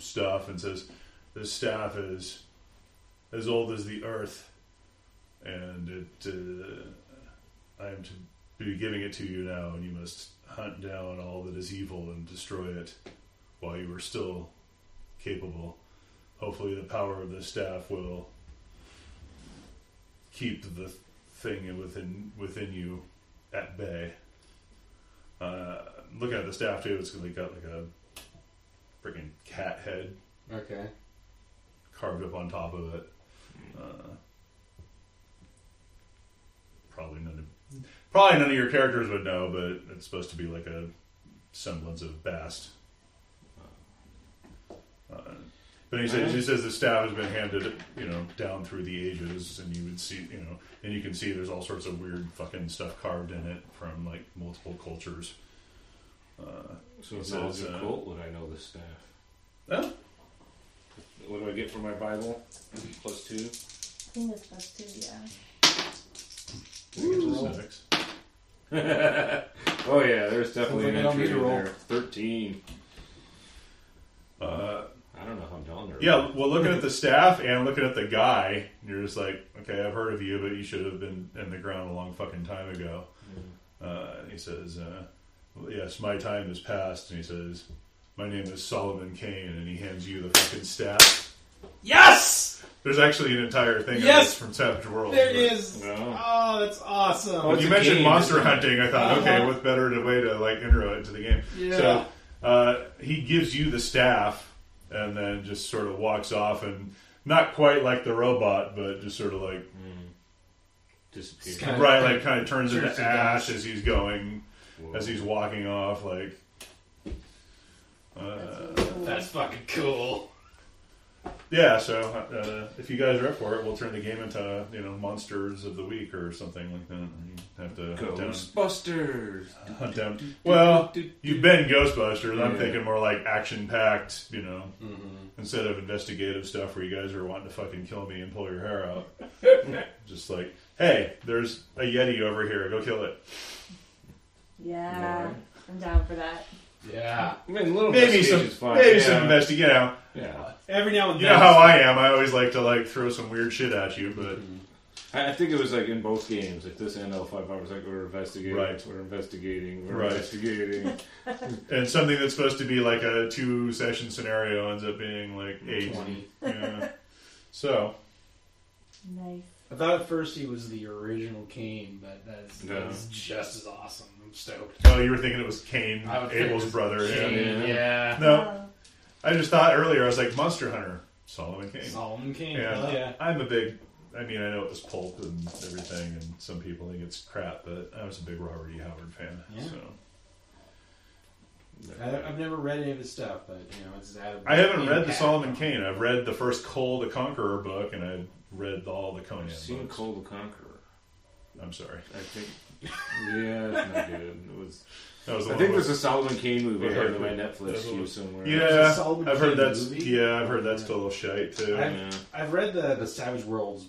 stuff, and says, "This staff is as old as the earth, and I am to be giving it to you now, and you must hunt down all that is evil and destroy it while you are still capable. Hopefully, the power of this staff will keep the thing within you at bay." Looking at the staff too, it's got like a freaking cat head Okay. carved up on top of it. Probably none of your characters would know, but it's supposed to be like a semblance of Bast. But he says the staff has been handed, down through the ages, and you would see, and you can see there's all sorts of weird fucking stuff carved in it from like multiple cultures. So if I was a cult, would I know the staff? Huh? What do I get for my Bible? +2? I think that's +2, yeah. Specifics. Oh yeah, there's definitely Sounds an like I don't entry need to in roll. there. 13. I don't know how done they're. Yeah, well, looking at the staff and looking at the guy, you're just like, okay, I've heard of you, but you should have been in the ground a long fucking time ago. And he says, yes, my time has passed. And he says, my name is Solomon Cain, and he hands you the fucking staff. Yes! There's actually an entire thing of Yes! this from Savage Worlds. There but- is. No. Oh, that's awesome. When it's you a mentioned game, monster isn't it? hunting, I thought, okay, what better way to like intro it into the game? Yeah. So he gives you the staff, and then just sort of walks off, and not quite like the robot, but just sort of like Disappear. Kind of- right, like kind of turns turns into to ash dust. as he's going, Whoa. as he's walking off. Like, That's fucking cool. yeah. So if you guys are up for it, we'll turn the game into monsters of the week or something like that. You have to Ghostbusters. hunt down. Well, you've been Ghostbusters. I'm Yeah. thinking more like action-packed, Mm-hmm. instead of investigative stuff where you guys are wanting to fucking kill me and pull your hair out. Just like, hey, there's a Yeti over here. Go kill it. Yeah, I'm down for that. Yeah. I mean, a little Maybe some, investigation's fine. maybe yeah. some investigation. Yeah. Every now and You then. know how I am. I always like to throw some weird shit at you, but I think it was like in both games, like this and L5, I was like, we're investigating, Right. we're investigating, we're Right. investigating. and something that's supposed to be like a 2-session scenario ends up being like 8. 20. Yeah. So Nice. I thought at first he was the original Cain, but that's No. just as awesome. I'm stoked. oh, you were thinking it was Cain, I would think Abel's it was brother. Yeah. Cain, yeah. No, I just thought earlier I was like Monster Hunter, Solomon Cain. Solomon Cain. Yeah, Hell yeah. I'm a big. I mean, I know it was pulp and everything, and some people think it's crap, but I was a big Robert E. Howard fan. Yeah. So I've never read any of his stuff, but it's. I haven't read the Solomon Cain. I've read the first Cole the Conqueror book, and I've read all the Conan I've seen books. Cole the Conqueror. I'm sorry. I think. Yeah, it's not good. It was. That was the I one think with- there's a Solomon Cain movie I Yeah, heard on my that's Netflix what- queue somewhere. There's Yeah, a Solomon I've heard Cain that's movie? yeah, I've heard that's total shite too. I've read the Savage Worlds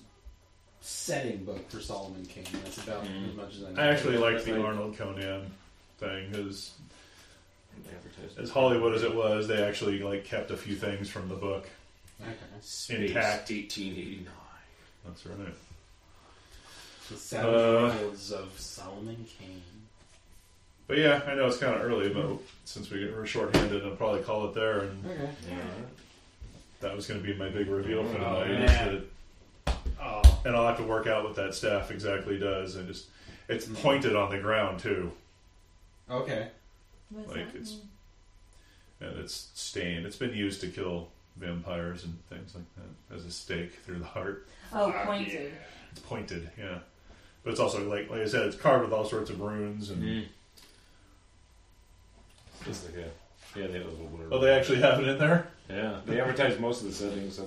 setting book for Solomon Cain. That's about as much as I know. I actually liked the Arnold Conan thing because, Advertised. as Hollywood as it was, they actually kept a few things from the book. Okay. Space intact. 1889. That's right. The Savage Worlds of Solomon Cain. But yeah, I know it's kind of early, but since we're shorthanded, I'll probably call it there. And Okay. that was going to be my big reveal for tonight. man. is that- Oh. and I'll have to work out what that staff exactly does. And it's pointed on the ground too, Okay. What's like that it's mean? and it's stained. It's been used to kill vampires and things like that as a stake through the heart. Oh, pointed. It's pointed, yeah. But it's also like I said, it's carved with all sorts of runes and. It's like they have a little blurb. Oh, they actually have it in there? Yeah, they advertise most of the settings.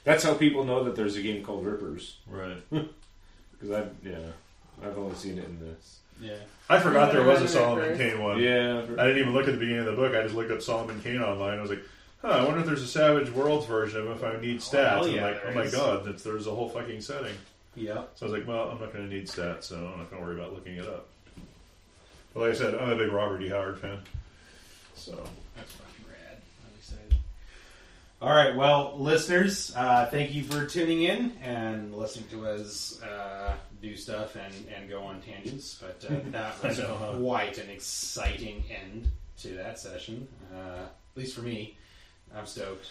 That's how people know that there's a game called Rippers. Right. Because I've only seen it in this. Yeah. I forgot there was a Rippers. Solomon Cain one. Yeah, I didn't even look at the beginning of the book. I just looked up Solomon Cain online. I was like, I wonder if there's a Savage Worlds version of it if I need stats. hell And yeah, I'm like, there oh my is. god, there's a whole fucking setting. Yeah. So I was like, well, I'm not going to need stats, so I'm not going to worry about looking it up. But like I said, I'm a big Robert E. Howard fan. So, That's fucking rad. I'm excited. All right, well, listeners, thank you for tuning in and listening to us do stuff and go on tangents. But that was quite an exciting end to that session, at least for me. I'm stoked.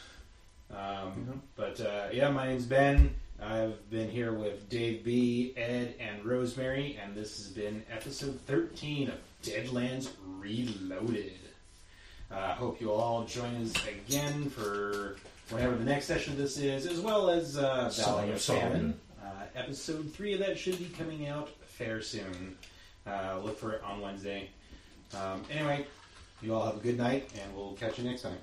But yeah, my name's Ben. I've been here with Dave B, Ed, and Rosemary, and this has been episode 13 of Deadlands Reloaded. Hope you all join us again for whenever the next session of this is, as well as Valley of Famine. Episode 3 of that should be coming out fair soon. Look for it on Wednesday. Anyway, you all have a good night, and we'll catch you next time.